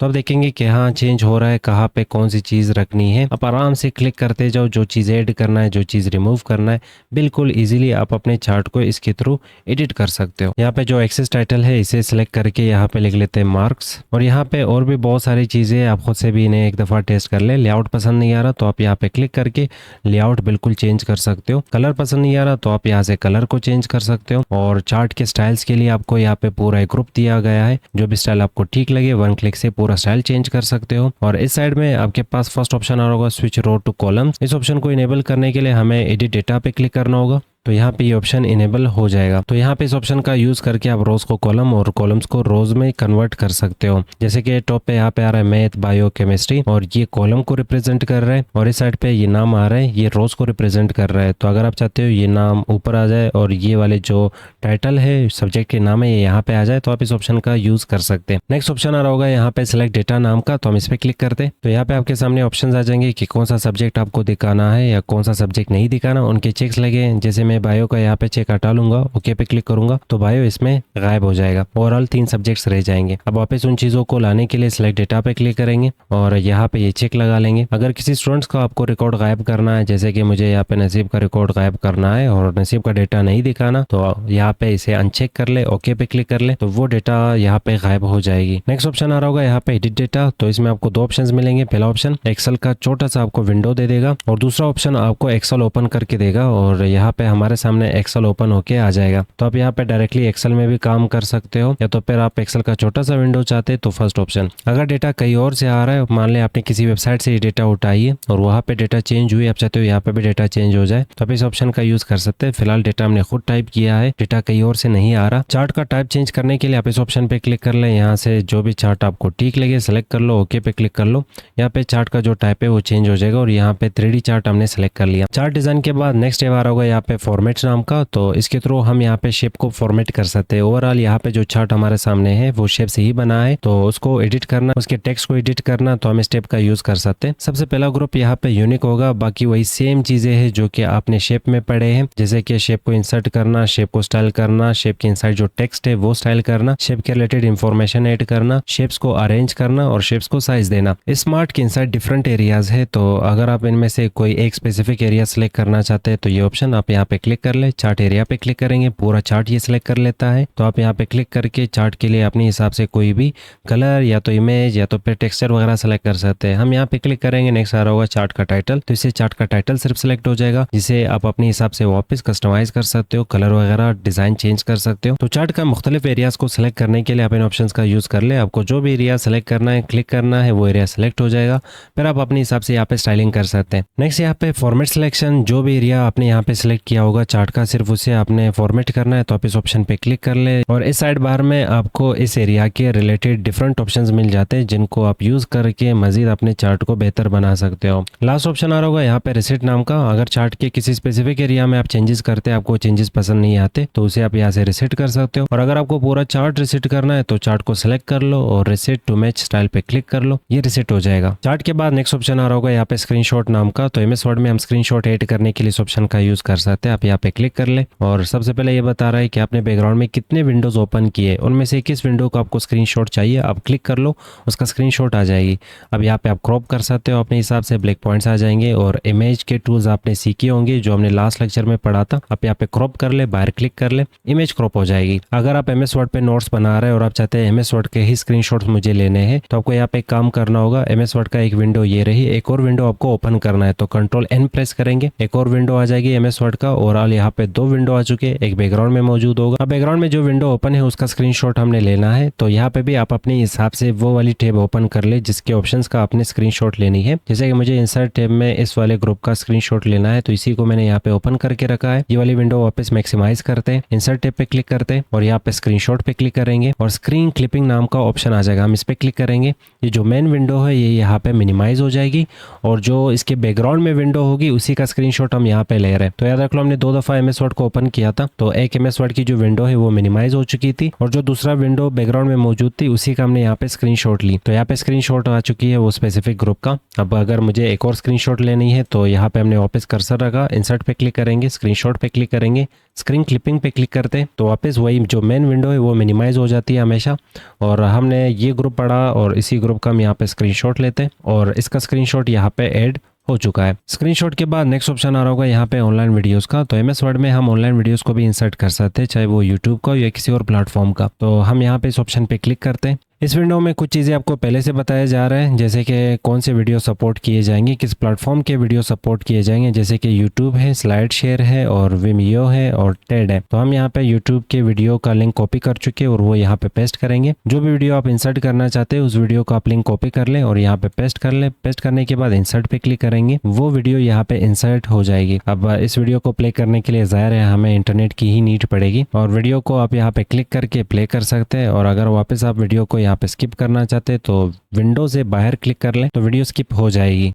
तो अब देखेंगे कि हाँ चेंज हो रहा है, कहाँ पे कौन सी चीज़ रखनी है। आप आराम से क्लिक करते जाओ, जो चीज़ ऐड करना है, जो चीज़ रिमूव करना है, बिल्कुल इजीली आप अपने चार्ट को इसके थ्रू एडिट कर सकते हो। यहाँ पे जो एक्सेस टाइटल है इसे सिलेक्ट करके यहाँ पे लिख लेते हैं मार्क्स और यहाँ पे और भी बहुत सारी चीज़ें, आप खुद से भी इन्हें एक दफ़ा टेस्ट कर ले। लेआउट पसंद नहीं आ रहा तो आप यहाँ पे क्लिक करके लेआउट बिल्कुल चेंज कर सकते हो। कलर पसंद नहीं आ रहा तो आप यहाँ से कलर को चेंज कर सकते हो। और चार्ट के स्टाइल्स के लिए आपको यहाँ पे पूरा एक ग्रुप दिया गया है, जो भी स्टाइल आपको ठीक लगे 1 क्लिक से पूरा स्टाइल चेंज कर सकते हो। और इस साइड में आपके पास फर्स्ट ऑप्शन आ रहा होगा स्विच रो टू कॉलम्स। इस ऑप्शन को इनेबल करने के लिए हमें एडिट डेटा पे क्लिक करना होगा, तो यहाँ पे ये ऑप्शन इनेबल हो जाएगा। तो यहाँ पे इस ऑप्शन का यूज करके आप रोज को कॉलम और कॉलम्स को रोज में कन्वर्ट कर सकते हो। जैसे कि टॉप पे यहाँ पे आ रहा है मैथ, बायो, केमिस्ट्री और ये कॉलम को रिप्रेजेंट कर रहा है और इस साइड पे ये नाम आ रहा है, ये रोज को रिप्रेजेंट कर रहा है। तो अगर आप चाहते हो ये नाम ऊपर आ जाए और ये वाले जो टाइटल है सब्जेक्ट के नाम है ये यहाँ पे आ जाए, तो आप इस ऑप्शन का यूज कर सकते हैं। नेक्स्ट ऑप्शन आ रहा होगा यहाँ पे सिलेक्ट डेटा नाम का, तो हम इस पे क्लिक करते हैं। तो यहाँ पे आपके सामने ऑप्शन आ जाएंगे कि कौन सा सब्जेक्ट आपको दिखाना है या कौन सा सब्जेक्ट नहीं दिखाना, उनके चेक्स लगे। जैसे मैं बायो का यहाँ पे चेक हटा लूंगा, ओके पे क्लिक करूंगा तो बायो इसमें गायब हो जाएगा, ओवरऑल 3 सब्जेक्ट्स रह जाएंगे। अब वापस उन चीजों को लाने के लिए सिलेक्ट डेटा पे क्लिक करेंगे और यहाँ पे ये चेक लगा लेंगे। अगर किसी स्टूडेंट्स का आपको रिकॉर्ड गायब करना है, जैसे कि मुझे यहाँ पे नसीब का रिकॉर्ड गायब करना है और नसीब का डेटा नहीं दिखाना, तो यहाँ पे इसे अनचेक कर ले, ओके पे क्लिक कर ले, तो वो डेटा यहाँ पे गायब हो जाएगी। नेक्स्ट ऑप्शन आ रहा होगा यहाँ पे एडिट डेटा, तो इसमें आपको 2 ऑप्शन मिलेंगे। पहला ऑप्शन एक्सेल का छोटा सा आपको विंडो दे देगा और दूसरा ऑप्शन आपको एक्सेल ओपन करके देगा और यहाँ पे हमारे सामने एक्सेल ओपन होके आ जाएगा। तो आप यहाँ पे डायरेक्टली एक्सेल में भी काम कर सकते हो या तो फिर आप एक्सेल का छोटा सा विंडो चाहते तो फर्स्ट ऑप्शन। अगर डेटा कहीं और से आ रहा है, मान लें आपने किसी वेबसाइट से ये डेटा उठाई है और वहाँ पे डेटा चेंज हुई, आप चाहते हो यहाँ पे भी डेटा चेंज हो जाए, तो आप इस ऑप्शन का यूज कर सकते हैं। फिलहाल डेटा हमने खुद टाइप किया है, डेटा कहीं और से नहीं आ रहा। चार्ट का टाइप चेंज करने के लिए आप इस ऑप्शन पे क्लिक कर लें, यहाँ से जो भी चार्ट आपको ठीक लगे सेलेक्ट कर लो, ओके पे क्लिक कर लो। यहाँ पे चार्ट का जो टाइप है वो चेंज हो जाएगा और यहाँ पे 3D चार्ट हमने सेलेक्ट कर लिया। चार्ट डिजाइन के बाद नेक्स्ट स्टेप आ रहा होगा यहाँ पे फॉर्मेट नाम का, तो इसके थ्रू हम यहाँ पे शेप को फॉर्मेट कर सकते हैं। ओवरऑल यहाँ पे जो चार्ट हमारे सामने है वो शेप से ही बना है, तो उसको एडिट करना, उसके टेक्स्ट को एडिट करना, तो हम इस स्टेप का यूज कर सकते हैं। सबसे पहला ग्रुप यहाँ पे यूनिक होगा, बाकी वही सेम चीजें हैं जो कि आपने शेप में पढ़े हैं, जैसे कि शेप को इंसर्ट करना, शेप को स्टाइल करना, शेप के इनसाइड जो टेक्स्ट है वो स्टाइल करना, शेप के रिलेटेड इंफॉर्मेशन ऐड करना, शेप्स को अरेंज करना और शेप्स को साइज देना। स्मार्ट के इनसाइड डिफरेंट एरियाज है, तो अगर आप इनमें से कोई एक स्पेसिफिक एरिया सेलेक्ट करना चाहते हैं तो ये ऑप्शन आप यहाँ पे क्लिक कर ले, चार्ट एरिया पे क्लिक करेंगे, पूरा चार्ट ये सिलेक्ट कर लेता है। तो आप यहाँ पे क्लिक करके चार्ट के लिए अपने हिसाब से कोई भी कलर या तो इमेज या तो फिर टेक्सचर वगैरह सेलेक्ट कर सकते हैं। हम यहाँ पे क्लिक करेंगे, नेक्स्ट आ रहा होगा चार्ट का टाइटल, तो इससे चार्ट का टाइटल सिर्फ सिलेक्ट हो जाएगा, जिसे आप अपने हिसाब से वापस कस्टमाइज कर सकते हो, कलर वगैरह डिजाइन चेंज कर सकते हो। तो चार्ट का मुख्तलिफ एरियाज को सिलेक्ट करने के लिए आप इन ऑप्शन का यूज कर ले। आपको जो भी एरिया सेलेक्ट करना है, क्लिक करना है, वो एरिया सेलेक्ट हो जाएगा। फिर आप अपने हिसाब से यहाँ पे स्टाइलिंग कर सकते हैं। नेक्स्ट यहाँ पे फॉर्मेट सिलेक्शन, जो भी एरिया आपने यहाँ पे सिलेक्ट किया होगा चार्ट का, सिर्फ उसे आपने फॉर्मेट करना है। तो आप इस ऑप्शन पे क्लिक कर ले और इस साइड बार में आपको इस एरिया के रिलेटेड डिफरेंट ऑप्शंस मिल जाते हैं, जिनको आप यूज करके मजीद अपने चार्ट को बेहतर बना सकते हो। लास्ट ऑप्शन आ रहा होगा यहाँ पे रिसेट नाम का। अगर चार्ट के किसी स्पेसिफिक एरिया में आप चेंजेस करते हैं, आपको चेंजेस पसंद नहीं आते, तो उसे आप यहाँ से रिसेट कर सकते हो। और अगर आपको पूरा चार्ट रिसेट करना है तो चार्ट को सिलेक्ट कर लो और रिसेट टू मैच स्टाइल पे क्लिक कर लो, ये रिसेट हो जाएगा। चार्ट के बाद नेक्स्ट ऑप्शन आ रहा होगा यहाँ पे स्क्रीनशॉट नाम का। तो एमएस वर्ड में हम स्क्रीनशॉट ऐड करने के लिए इस ऑप्शन का यूज कर सकते हैं। आप यहाँ पे क्लिक कर ले और सबसे पहले ये बता रहा है कि आपने बैकग्राउंड में कितने विंडोज ओपन किए, उनमें से किस विंडो को आपको स्क्रीनशॉट चाहिए, आप क्लिक कर लो, उसका स्क्रीनशॉट आ जाएगी। अब यहाँ पे आप क्रॉप कर सकते हो अपने हिसाब से, ब्लैक पॉइंट्स आ जाएंगे और इमेज के टूल्स आपने सीखे होंगे जो हमने लास्ट लेक्चर में पढ़ा था। आप यहाँ पे क्रॉप कर ले, बाहर क्लिक कर ले, इमेज क्रॉप हो जाएगी। अगर आप एमएस वर्ड पे नोट्स बना रहे हैं और आप चाहते हैं एमएस वर्ड के ही स्क्रीनशॉट्स मुझे लेने हैं, तो आपको यहाँ पे एक काम करना होगा। एमएस वर्ड का एक विंडो ये रही, एक और विंडो आपको ओपन करना है, तो कंट्रोल एन प्रेस करेंगे, एक और विंडो आ जाएगी एमएस वर्ड का। ओवरऑल यहाँ पे 2 विंडो आ चुके हैं, एक बैकग्राउंड में मौजूद होगा। अब बैकग्राउंड में जो विंडो ओपन है उसका स्क्रीनशॉट हमने लेना है। तो यहाँ पे भी आप अपने हिसाब से वो वाली टैब ओपन कर ले जिसके ऑप्शंस का आपने स्क्रीनशॉट लेनी है। जैसे कि मुझे इंसर्ट टैब में इस वाले ग्रुप का स्क्रीनशॉट लेना है, तो इसी को मैंने यहाँ पे ओपन करके रखा है। ये वाली विंडो वापस मैक्सिमाइज करते हैं, इंसर्ट टैब पे क्लिक करते हैं और यहाँ पे स्क्रीनशॉट पे क्लिक करेंगे और स्क्रीन क्लिपिंग नाम का ऑप्शन आ जाएगा, हम इस पे क्लिक करेंगे। ये जो मेन विंडो है ये यहाँ पे मिनिमाइज हो जाएगी और जो इसके बैकग्राउंड में विंडो होगी उसी का स्क्रीनशॉट हम यहाँ पे ले रहे हैं। तो याद रख लो, हमने 2 दफा एमएस वर्ड को ओपन किया था, तो एक एमएस वर्ड की जो विंडो है वो मिनिमाइज हो चुकी थी और जो दूसरा विंडो बैकग्राउंड में मौजूद थी उसी का हमने यहाँ पे स्क्रीनशॉट ली। तो यहाँ पे स्क्रीनशॉट आ चुकी है वो स्पेसिफिक ग्रुप का। अब अगर मुझे एक और स्क्रीनशॉट लेनी है तो यहाँ पे हमने वापस कर्सर रखा, इंसर्ट पे क्लिक करेंगे, स्क्रीनशॉट पे क्लिक करेंगे, स्क्रीन क्लिपिंग पे क्लिक करते हैं, तो वापस वही जो मेन विंडो है वो मिनिमाइज हो जाती है हमेशा। और हमने ये ग्रुप पढ़ा और इसी ग्रुप का हम यहाँ पे स्क्रीनशॉट लेते हैं और इसका स्क्रीनशॉट यहाँ पे ऐड हो चुका है। स्क्रीनशॉट के बाद नेक्स्ट ऑप्शन आ रहा होगा यहाँ पे ऑनलाइन वीडियोस का। तो एमएस वर्ड में हम ऑनलाइन वीडियोस को भी इंसर्ट कर सकते हैं, चाहे वो यूट्यूब का या किसी और प्लेटफॉर्म का। तो हम यहाँ पे इस ऑप्शन पे क्लिक करते हैं। इस विंडो में कुछ चीज़ें आपको पहले से बताया जा रहा है, जैसे कि कौन से वीडियो सपोर्ट किए जाएंगे, किस प्लेटफॉर्म के वीडियो सपोर्ट किए जाएंगे, जैसे कि यूट्यूब है, स्लाइड शेयर है और विमियो है और टेड है। तो हम यहाँ पे यूट्यूब के वीडियो का लिंक कॉपी कर चुके हैं और वो यहाँ पे पेस्ट करेंगे। जो भी वीडियो आप इंसर्ट करना चाहते हैं उस वीडियो का आप लिंक कॉपी कर लें और यहाँ पे पेस्ट कर लें। पेस्ट करने के बाद इंसर्ट पे क्लिक करेंगे, वो वीडियो यहाँ पे इंसर्ट हो जाएगी। अब इस वीडियो को प्ले करने के लिए जाहिर है हमें इंटरनेट की ही नीड पड़ेगी और वीडियो को आप यहाँ पे क्लिक करके प्ले कर सकते हैं। और अगर वापस आप वीडियो को यहाँ पे स्किप करना चाहते तो विंडो से बाहर क्लिक कर लें तो वीडियो स्किप हो जाएगी।